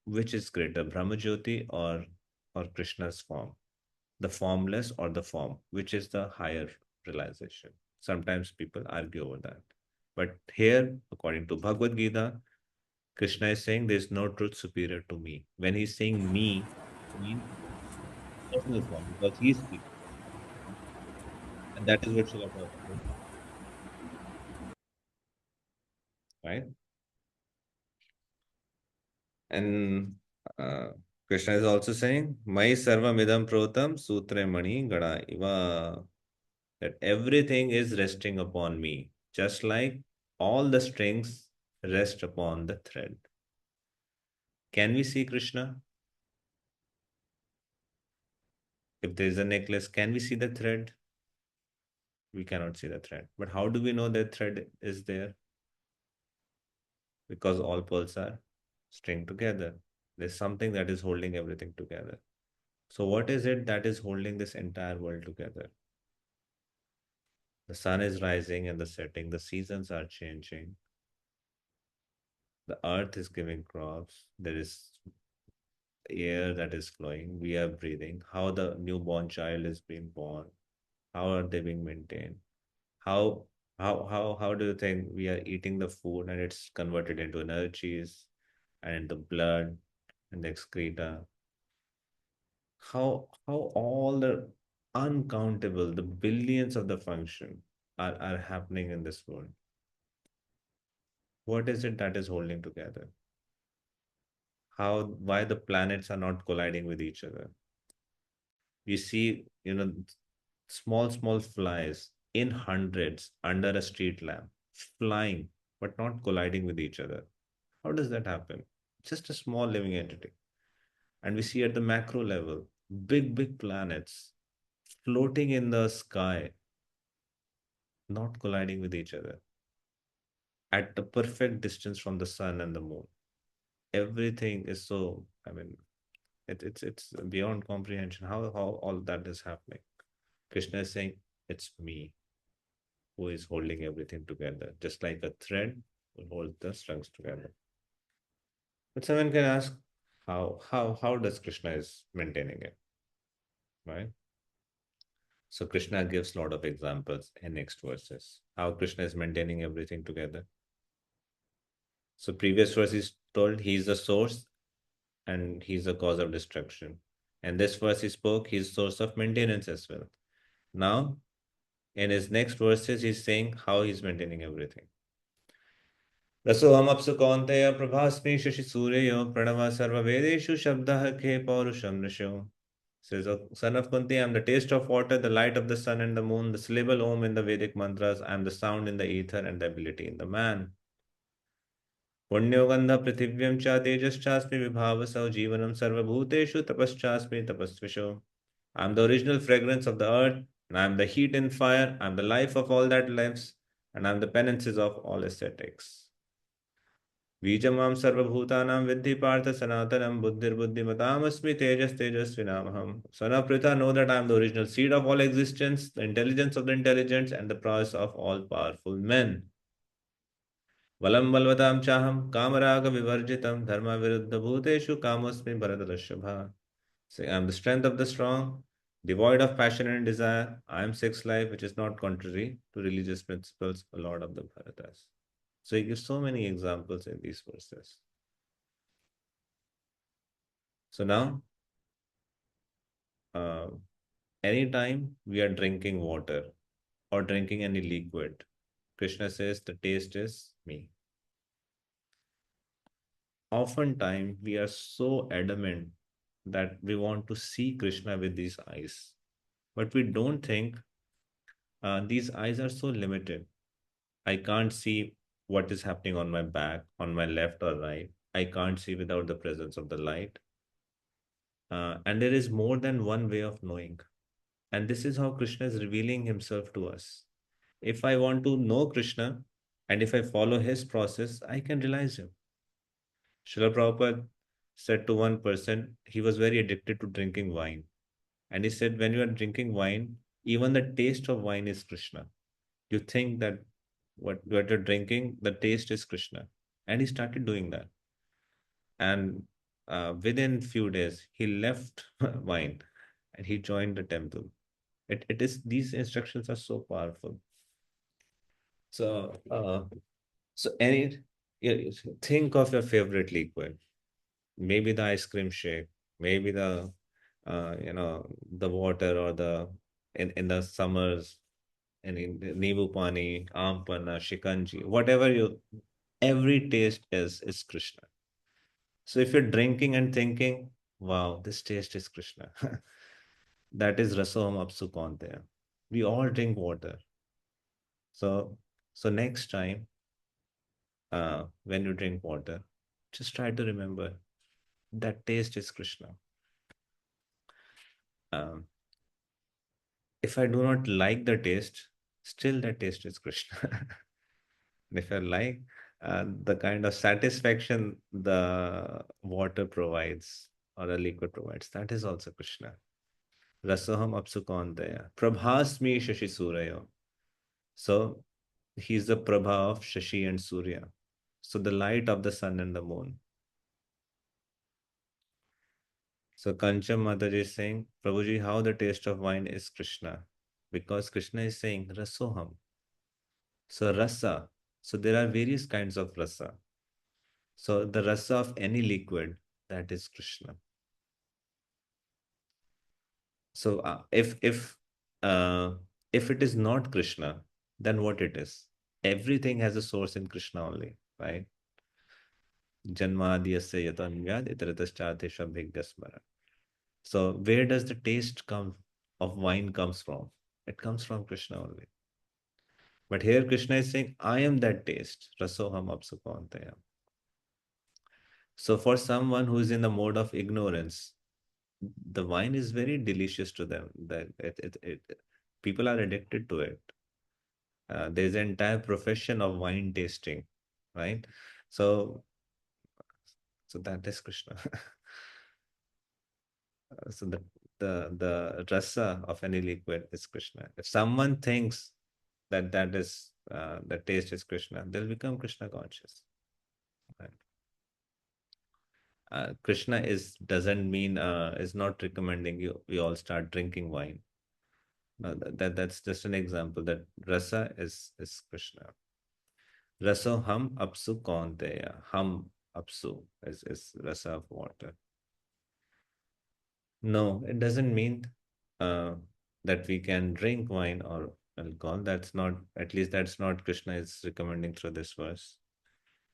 [SPEAKER 1] which is greater, Brahmajyoti or or Krishna's form, the formless or the form, which is the higher realization. Sometimes people argue over that. But here, according to Bhagavad Gita, Krishna is saying there is no truth superior to me. When he's saying me, it means personal form because he's speaking. And that is what Srila Prabhupada is, right? And uh, Krishna is also saying, Mai sarva midam protam sutre mani gada iva. That everything is resting upon me, just like all the strings rest upon the thread. Can we see Krishna? If there is a necklace, can we see the thread? We cannot see the thread. But how do we know that thread is there? Because all pearls are stringed together. There's something that is holding everything together. So, what is it that is holding this entire world together? The sun is rising and the setting, the seasons are changing, the earth is giving crops, there is air that is flowing, we are breathing, how the newborn child is being born, how are they being maintained, how how do you think we are eating the food and it's converted into energies and the blood and the excreta, how all the uncountable, the billions of the function are happening in this world. What is it that is holding together? How, why the planets are not colliding with each other? We see, small flies in hundreds under a street lamp, flying, but not colliding with each other. How does that happen? Just a small living entity. And we see at the macro level, big planets floating in the sky, not colliding with each other, at the perfect distance from the sun and the moon. Everything is so, I mean, it's beyond comprehension how all that is happening. Krishna is saying, it's me who is holding everything together, just like a thread will hold the strings together. But someone can ask, how does Krishna is maintaining it, right? So Krishna gives a lot of examples in next verses, how Krishna is maintaining everything together. So previous verse is told he's the source and he's the cause of destruction. And this verse he spoke, he's source of maintenance as well. Now, in his next verses, he's saying how he's maintaining everything. रसोऽहमप्सु कौन्तेय प्रभास्मि शशिसूर्ययो प्रणव सर्ववेदेषु शब्दः खे पौरुषं नृषो. Says, "O son of Kunti, I am the taste of water, the light of the sun and the moon, the syllable Om in the Vedic mantras, I am the sound in the ether and the ability in the man. पुण्यो गंध पृथिव्यं च तेजश्चास्मि विभावसौ जीवनं सर्वभूतेषु तपश्चास्मि तपस्विषो. I am the original fragrance of the earth, and I am the heat and fire, I am the life of all that lives, and I am the penances of all ascetics. बीजमां सर्वभूतानां विद्धि Partha सनातनं बुद्धिर्बुद्धिमतामस्मि तेजस्तेजस्विनामहम्. Son of Pritha, know that I am the original seed of all existence, the intelligence of the intelligent, and the prowess of all powerful men. बलं बलवतां चाहं कामरागविवर्जितं धर्मविरुद्धभूतेषु कामोऽस्मि भरतर्षभा. Say, I am the strength of the strong, devoid of passion and desire. I am sex life, which is not contrary to religious principles, the Lord of the Bharatas. So he gives so many examples in these verses. So now, anytime we are drinking water or drinking any liquid, Krishna says the taste is me. Oftentimes, we are so adamant that we want to see Krishna with these eyes, but we don't think these eyes are so limited. I can't see what is happening on my back, on my left or right. I can't see without the presence of the light. And there is more than one way of knowing. And this is how Krishna is revealing himself to us. If I want to know Krishna and if I follow his process, I can realize him. Srila Prabhupada said to one person, he was very addicted to drinking wine. And he said, when you are drinking wine, even the taste of wine is Krishna. You think that what you're drinking, the taste is Krishna. And he started doing that. And within few days, he left wine and he joined the temple. It is, these instructions are so powerful. So, any, yeah, think of your favorite liquid. Maybe the ice cream shake, maybe the, the water, or the, in the summers, and in the Nibu Pani, Aam Panna, Shikanji, whatever you, every taste is Krishna. So if you're drinking and thinking, wow, this taste is Krishna, that is Rasoham Apsu Kaunteya. We all drink water. So, next time, when you drink water, just try to remember that taste is Krishna. Um, if I do not like the taste, still the taste is Krishna. If I like the kind of satisfaction the water provides or a liquid provides, that is also Krishna. Rasoham Apsukondaya. Prabhasmi Shashi Surya. So he's the Prabha of Shashi and Surya. So the light of the sun and the moon. So Kancham Mataji is saying, Prabhuji, how the taste of wine is Krishna? Because Krishna is saying Rasoham. So rasa. So there are various kinds of rasa. So the rasa of any liquid, that is Krishna. So uh, if it is not Krishna, then what it is? Everything has a source in Krishna only, right? Janmadiyasya yatanvyad itarataschatisha bhigdasmara. So where does the taste come of wine comes from? It comes from Krishna only. But here Krishna is saying, I am that taste. Rasoham apsukantaya. So for someone who is in the mode of ignorance, the wine is very delicious to them. That people are addicted to it. There's an entire profession of wine tasting, right? So, that is Krishna. So the rasa of any liquid is Krishna. If someone thinks that the taste is Krishna, they'll become Krishna conscious. Right? Krishna doesn't mean is not recommending you we all start drinking wine. No, that's just an example that rasa is Krishna. Raso ham apsu kaunteya. Ham apsu is rasa of water. No, it doesn't mean uh, that we can drink wine or alcohol. That's not, at least that's not Krishna is recommending through this verse.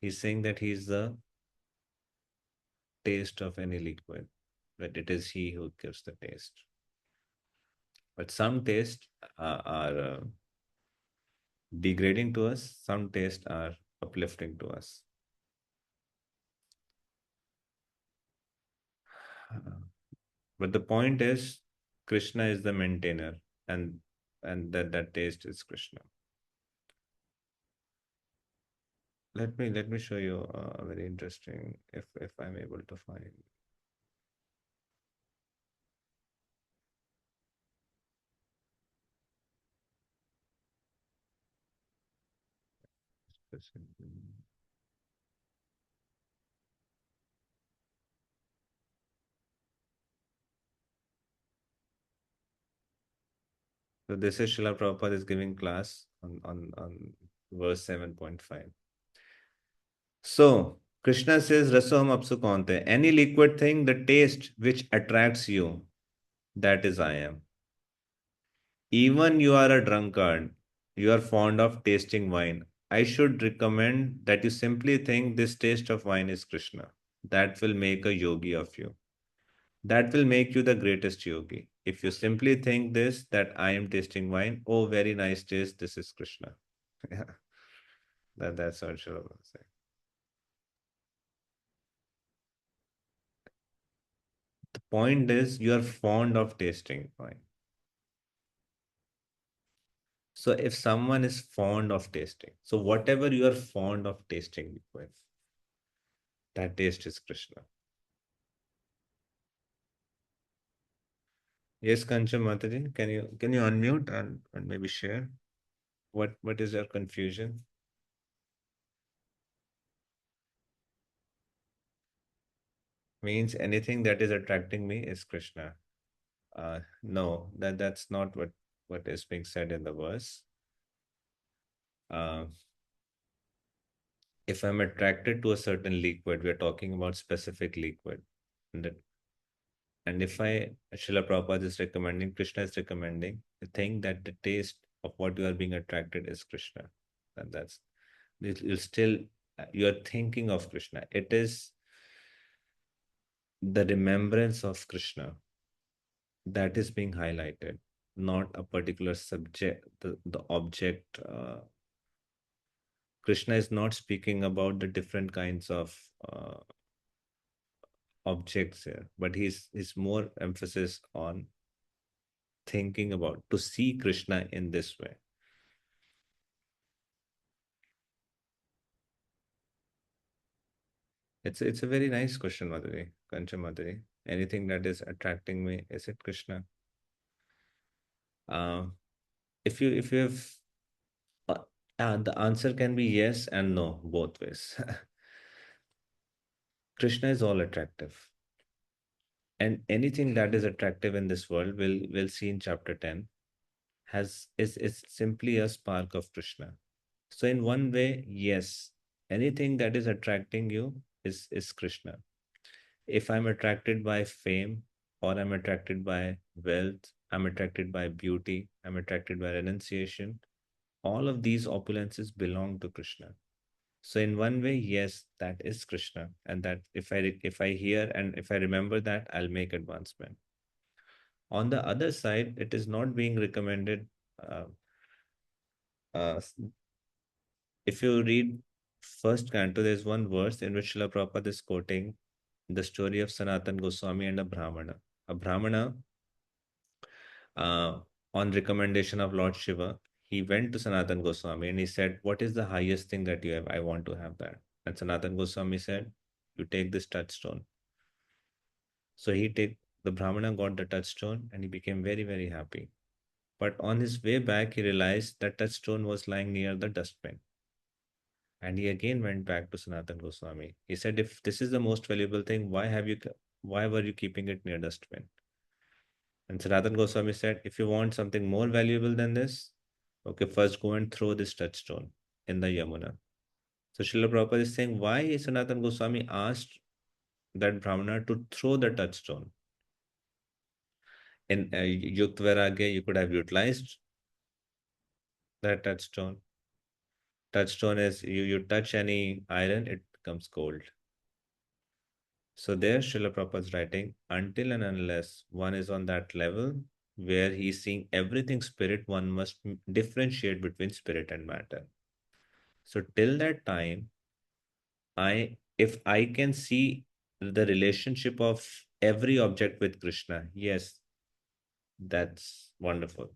[SPEAKER 1] He's saying that he's the taste of any liquid, that it is he who gives the taste. But some tastes are degrading to us, some tastes are uplifting to us. But the point is, Krishna is the maintainer, and that taste is Krishna. Let me show you a very interesting, if I'm able to find. So this is Srila Prabhupada is giving class on verse 7.5. So Krishna says, Rasoham apsukante, any liquid thing, the taste which attracts you, that is I am. Even you are a drunkard, you are fond of tasting wine. I should recommend that you simply think this taste of wine is Krishna. That will make a yogi of you. That will make you the greatest yogi. If you simply think this, that I am tasting wine, oh, very nice taste, this is Krishna. Yeah, that's what Srila was saying. The point is, you are fond of tasting wine. So if someone is fond of tasting, so whatever you are fond of tasting with, that taste is Krishna. Yes, Kancha Mataji, can you unmute and maybe share what is your confusion? means anything that is attracting me is Krishna. No, that's not what is being said in the verse. Uh, if I'm attracted to a certain liquid, we're talking about specific liquid. And if Srila Prabhupada is recommending, Krishna is recommending, the thing that the taste of what you are being attracted is Krishna. And that's, you're still, you're thinking of Krishna. It is the remembrance of Krishna that is being highlighted, not a particular subject, the object. Krishna is not speaking about the different kinds of objects here, but he's more emphasis on thinking about to see Krishna in this way. It's a very nice question, Madhuri, Kancha Madhuri. Anything that is attracting me, is it Krishna? If you have the answer can be yes and no, both ways. Krishna is all attractive. And anything that is attractive in this world, we'll see in chapter 10, is simply a spark of Krishna. So in one way, yes, anything that is attracting you is Krishna. If I'm attracted by fame, or I'm attracted by wealth, I'm attracted by beauty, I'm attracted by renunciation, all of these opulences belong to Krishna. So in one way, yes, that is Krishna, and that if I hear and if I remember that, I'll make advancement. On the other side, it is not being recommended. Uh, uh, if you read first canto, there's one verse in which Srila Prabhupada is quoting the story of Sanatan Goswami and a Brahmana. A Brahmana, uh, on recommendation of Lord Shiva, he went to Sanatan Goswami and he said, "What is the highest thing that you have? I want to have that." And Sanatan Goswami said, "You take this touchstone." So the Brahmana got the touchstone and he became very, very happy. But on his way back, he realized that touchstone was lying near the dustbin. And he again went back to Sanatan Goswami. He said, "If this is the most valuable thing, why were you keeping it near dustbin?" And Sanatan Goswami said, "If you want something more valuable than this, okay, first go and throw this touchstone in the Yamuna." So Srila Prabhupada is saying, why Sanatan Goswami asked that Brahmana to throw the touchstone? In Yukt Vairagya, you could have utilized that touchstone. Touchstone is you touch any iron, it becomes cold. So there Srila Prabhupada is writing, until and unless one is on that level where he's seeing everything spirit, one must differentiate between spirit and matter. So till that time, if I can see the relationship of every object with Krishna, yes, that's wonderful.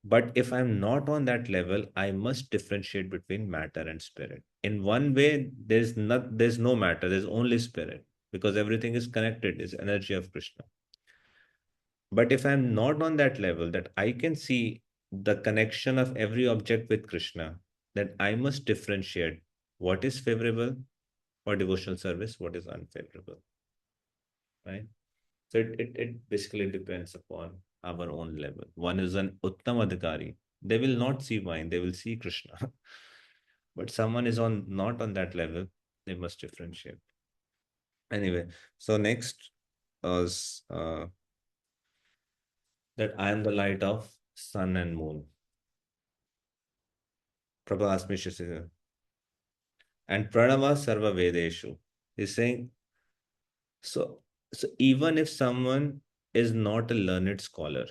[SPEAKER 1] But if I'm not on that level, I must differentiate between matter and spirit. In one way, there's no matter, there's only spirit, because everything is connected, is energy of Krishna. But if I'm not on that level, that I can see the connection of every object with Krishna, then I must differentiate what is favorable for devotional service, what is unfavorable. Right? So it basically depends upon our own level. One is an Uttam Adhikari. They will not see wine, they will see Krishna. But someone is not on that level, they must differentiate. Anyway, so next was that I am the light of sun and moon. Prabhu asked me, and Pranava Sarva Vedeshu. He's saying, so even if someone is not a learned scholar,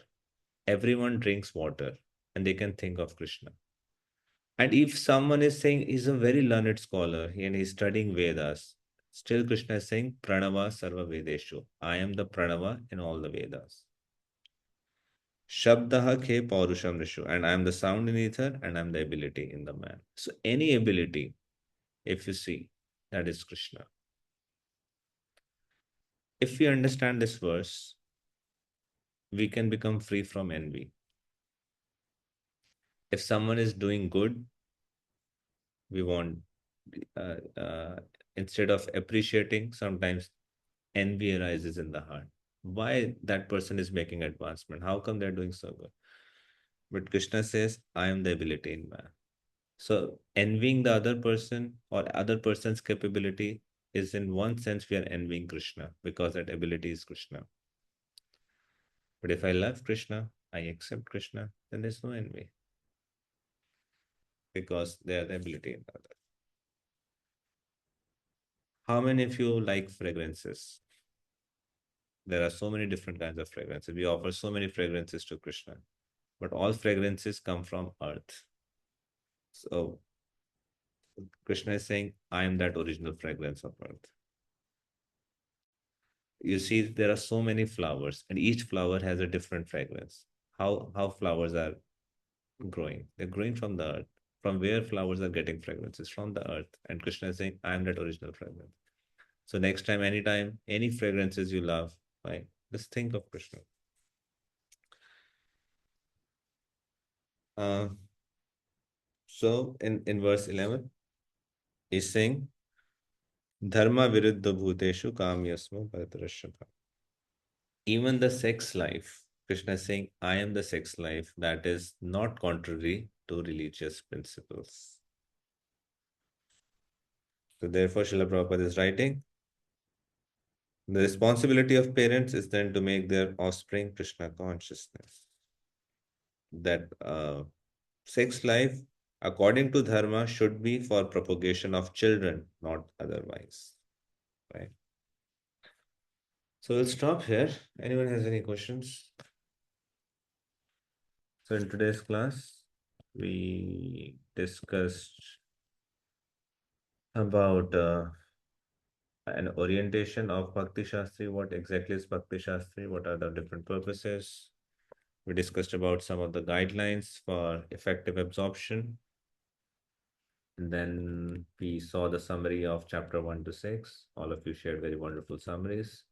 [SPEAKER 1] everyone drinks water and they can think of Krishna. And if someone is saying he's a very learned scholar and he's studying Vedas, still Krishna is saying Pranava Sarva Vedeshu. I am the Pranava in all the Vedas. Shabdaha Khe Paurusham Rishu. And I am the sound in ether and I am the ability in the man. So any ability, if you see, that is Krishna. If we understand this verse, we can become free from envy. If someone is doing good, we want, uh, uh, instead of appreciating, sometimes envy arises in the heart. Why that person is making advancement? How come they're doing so good? But Krishna says, I am the ability in man. So envying the other person or other person's capability is, in one sense, we are envying Krishna because that ability is Krishna. But if I love Krishna, I accept Krishna, then there's no envy because they are the ability in the other. How many of you like fragrances? There are so many different kinds of fragrances. We offer so many fragrances to Krishna, but all fragrances come from earth. So Krishna is saying, I am that original fragrance of earth. You see, there are so many flowers, and each flower has a different fragrance. How flowers are growing? They're growing from the earth. From where flowers are getting fragrances? From the earth. And Krishna is saying, I am that original fragrance. So next time, anytime, any fragrances you love, right? Just think of Krishna. So in verse 11, he's saying, Dharma viruddha bhuteshu kamyasma bharatarashabha. Even the sex life, Krishna is saying, I am the sex life that is not contrary to religious principles. So therefore, Srila Prabhupada is writing, the responsibility of parents is then to make their offspring Krishna consciousness. That sex life, according to Dharma, should be for propagation of children, not otherwise. Right? So we'll stop here. Anyone has any questions? So in today's class, we discussed about an orientation of Bhakti Shastri. What exactly is Bhakti Shastri? What are the different purposes? We discussed about some of the guidelines for effective absorption. And then we saw the summary of chapter 1 to 6. All of you shared very wonderful summaries.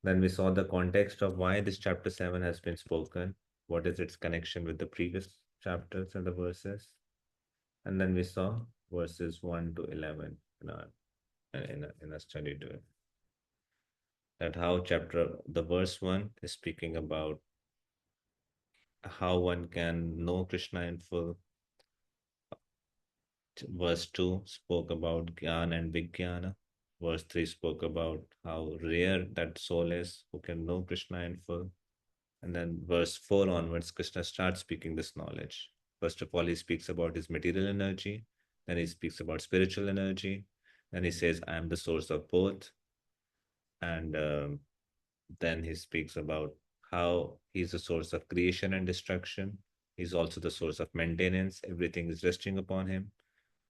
[SPEAKER 1] Then we saw the context of why this chapter 7 has been spoken. What is its connection with the previous chapters and the verses? And then we saw verses 1 to 11 in a study today. That how the verse 1 is speaking about how one can know Krishna in full. Verse 2 spoke about Gyan and Vijnana. Verse 3 spoke about how rare that soul is who can know Krishna in full. And then verse 4 onwards, Krishna starts speaking this knowledge. First of all, he speaks about his material energy. Then he speaks about spiritual energy. Then he says, I am the source of both. And then he speaks about how he's the source of creation and destruction. He's also the source of maintenance. Everything is resting upon him.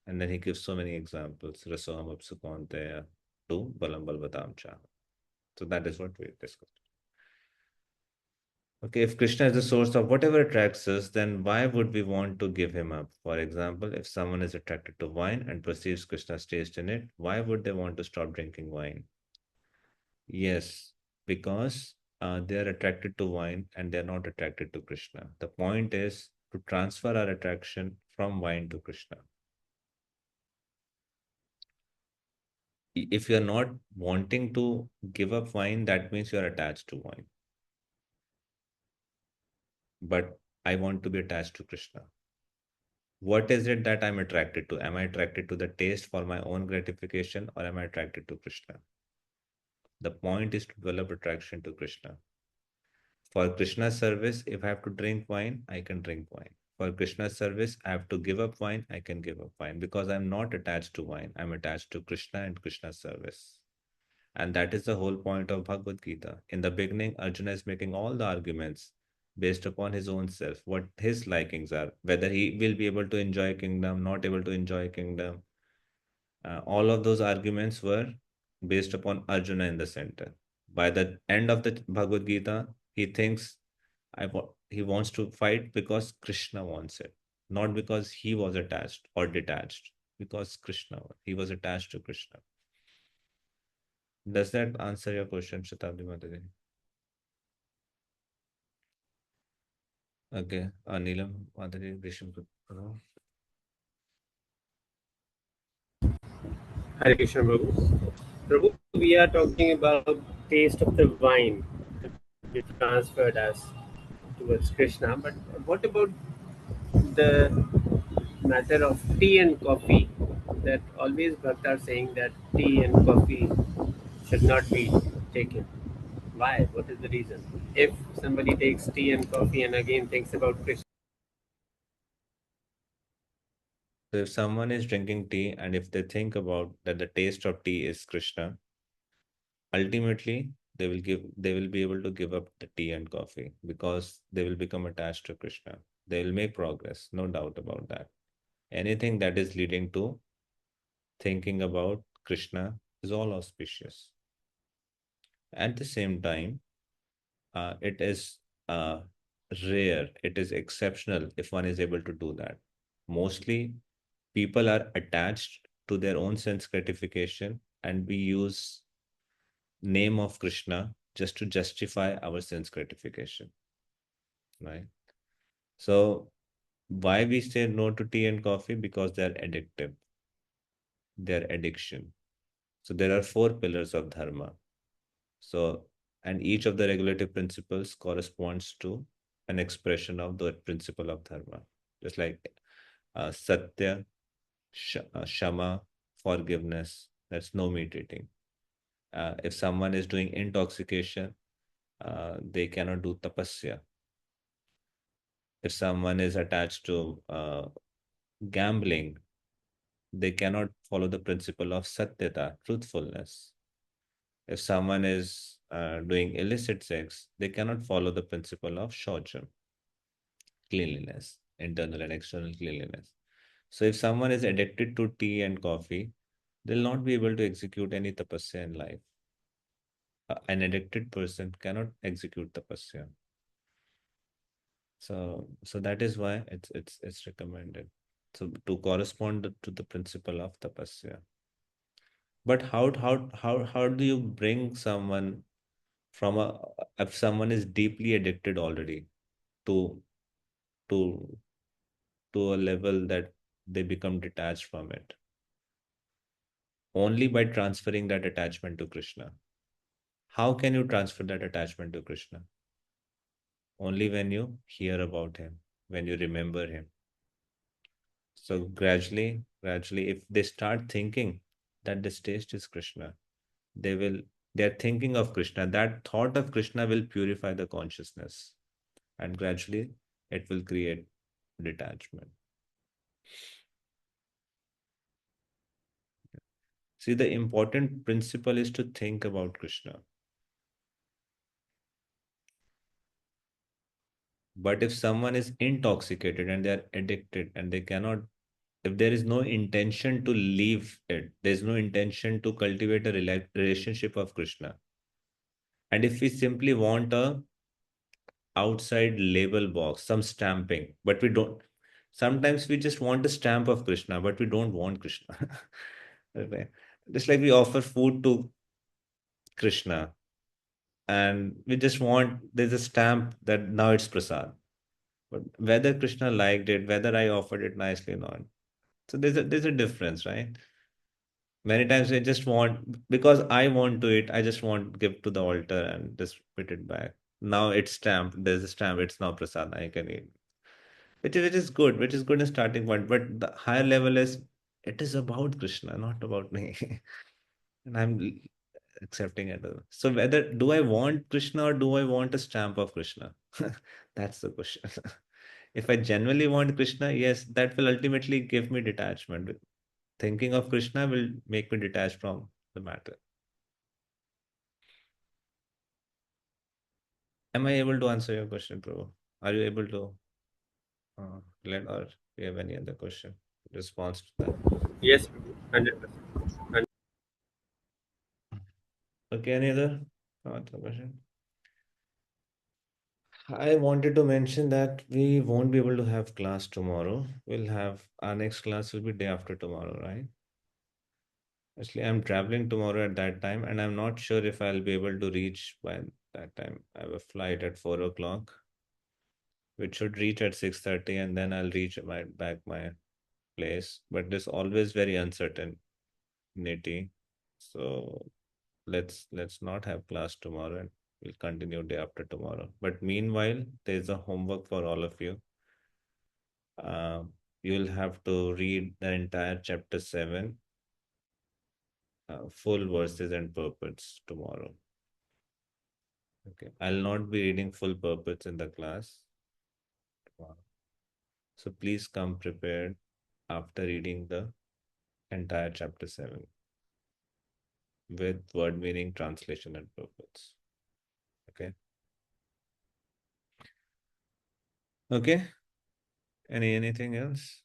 [SPEAKER 1] And then he gives so many examples. Rasoham apsukonteya to balam balvatam cha. So that is what we discussed. Okay, if Krishna is the source of whatever attracts us, then why would we want to give him up? For example, if someone is attracted to wine and perceives Krishna's taste in it, why would they want to stop drinking wine? Yes, because they are attracted to wine and they are not attracted to Krishna. The point is to transfer our attraction from wine to Krishna. If you are not wanting to give up wine, that means you are attached to wine. But I want to be attached to Krishna. What is it that I'm attracted to? Am I attracted to the taste for my own gratification or am I attracted to Krishna? The point is to develop attraction to Krishna. For Krishna's service, if I have to drink wine, I can drink wine. For Krishna's service, I have to give up wine, I can give up wine because I'm not attached to wine. I'm attached to Krishna and Krishna's service. And that is the whole point of Bhagavad Gita. In the beginning, Arjuna is making all the arguments based upon his own self, what his likings are, whether he will be able to enjoy kingdom, not able to enjoy kingdom. All of those arguments were based upon Arjuna in the center. By the end of the Bhagavad Gita, he thinks he wants to fight because Krishna wants it, not because he was attached or detached, because he was attached to Krishna. Does that answer your question, Shatabdi Mataji? Okay, Neelam Mataji, Vishnu.
[SPEAKER 14] Hare Krishna Prabhu. Prabhu, we are talking about taste of the wine that we transferred us towards Krishna, but what about the matter of tea and coffee? That always Bhakt are saying that tea and coffee should not be taken. Why? What is the reason? If somebody takes tea and coffee and again thinks about Krishna.
[SPEAKER 1] So if someone is drinking tea and if they think about that the taste of tea is Krishna, ultimately they will be able to give up the tea and coffee because they will become attached to Krishna. They will make progress, no doubt about that. Anything that is leading to thinking about Krishna is all auspicious. At the same time, it is uh, rare, it is exceptional if one is able to do that. Mostly, people are attached to their own sense gratification, and we use name of Krishna just to justify our sense gratification, right? So, why we say no to tea and coffee? Because they're addictive, they're addiction. So, there are four pillars of dharma. So, and each of the regulative principles corresponds to an expression of the principle of dharma. Just like satya, shama, forgiveness, that's no meat eating. If someone is doing intoxication, they cannot do tapasya. If someone is attached to gambling, they cannot follow the principle of satyata, truthfulness. If someone is doing illicit sex, they cannot follow the principle of shaucham, cleanliness, internal and external cleanliness. So if someone is addicted to tea and coffee, they'll not be able to execute any tapasya in life. An addicted person cannot execute tapasya. So that is why it's recommended. So to correspond to the principle of tapasya. But how do you bring someone from a if someone is deeply addicted already to to to a level that they become detached from it? Only by transferring that attachment to Krishna. How can you transfer that attachment to Krishna? Only when you hear about him, when you remember him. So gradually, if they start thinking that this taste is Krishna, they're thinking of Krishna. That thought of Krishna will purify the consciousness, and gradually it will create detachment. See, the important principle is to think about Krishna. But if someone is intoxicated and they are addicted and they cannot, if there is no intention to leave it, there's no intention to cultivate a relationship of Krishna. And if we simply want a outside label box, some stamping, but we don't, sometimes we just want a stamp of Krishna, but we don't want Krishna. Okay. Just like we offer food to Krishna and we just want, there's a stamp that now it's prasad. But whether Krishna liked it, whether I offered it nicely or not. So there's a difference, right? Many times I just want because I want to eat, I just want give to the altar and just put it back. Now it's stamped. There's a stamp. It's now prasad. I can eat, which is good in starting point. But the higher level is it is about Krishna, not about me, and accepting it. So whether do I want Krishna or do I want a stamp of Krishna? That's the question. If I genuinely want Krishna, yes, that will ultimately give me detachment. Thinking of Krishna will make me detached from the matter. Am I able to answer your question, bro? Are you able to let or do you have any other question response to that?
[SPEAKER 14] Yes, 100%.
[SPEAKER 1] Okay, any other question? I wanted to mention that we won't be able to have class tomorrow. We'll have our next class will be day after tomorrow, right? Actually, I'm traveling tomorrow at that time, and I'm not sure if I'll be able to reach by that time. I have a flight at 4 o'clock, which should reach at 6:30, and then I'll reach my place. But there's always very uncertainty. So let's not have class tomorrow, and we'll continue day after tomorrow. But meanwhile, there's a homework for all of you. You'll have to read the entire chapter 7, full verses and purports tomorrow. Okay, I'll not be reading full purports in the class tomorrow. So please come prepared after reading the entire chapter 7 with word meaning, translation, and purports. Okay. Okay. Anything else?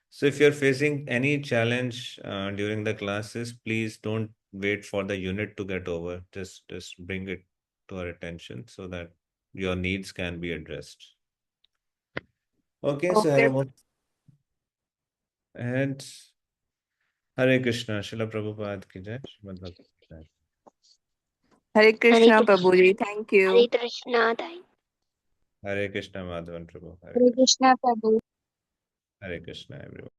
[SPEAKER 1] So if you're facing any challenge during the classes, please don't wait for the unit to get over. Just bring it to our attention so that your needs can be addressed. Okay, so
[SPEAKER 8] Okay.
[SPEAKER 1] and Hare Krishna, Srila Prabhupada ki jai, Srimad Bhagavad Gita.
[SPEAKER 8] Hare
[SPEAKER 5] Hare
[SPEAKER 8] Krishna,
[SPEAKER 5] Krishna.
[SPEAKER 8] Prabhuji. Thank
[SPEAKER 5] Hare
[SPEAKER 8] you.
[SPEAKER 5] Krishna. Thank
[SPEAKER 1] Hare Krishna, Madhavan Prabhu. Hare
[SPEAKER 13] Hare
[SPEAKER 1] Krishna.
[SPEAKER 13] Krishna Prabhu.
[SPEAKER 1] Hare Krishna, everyone.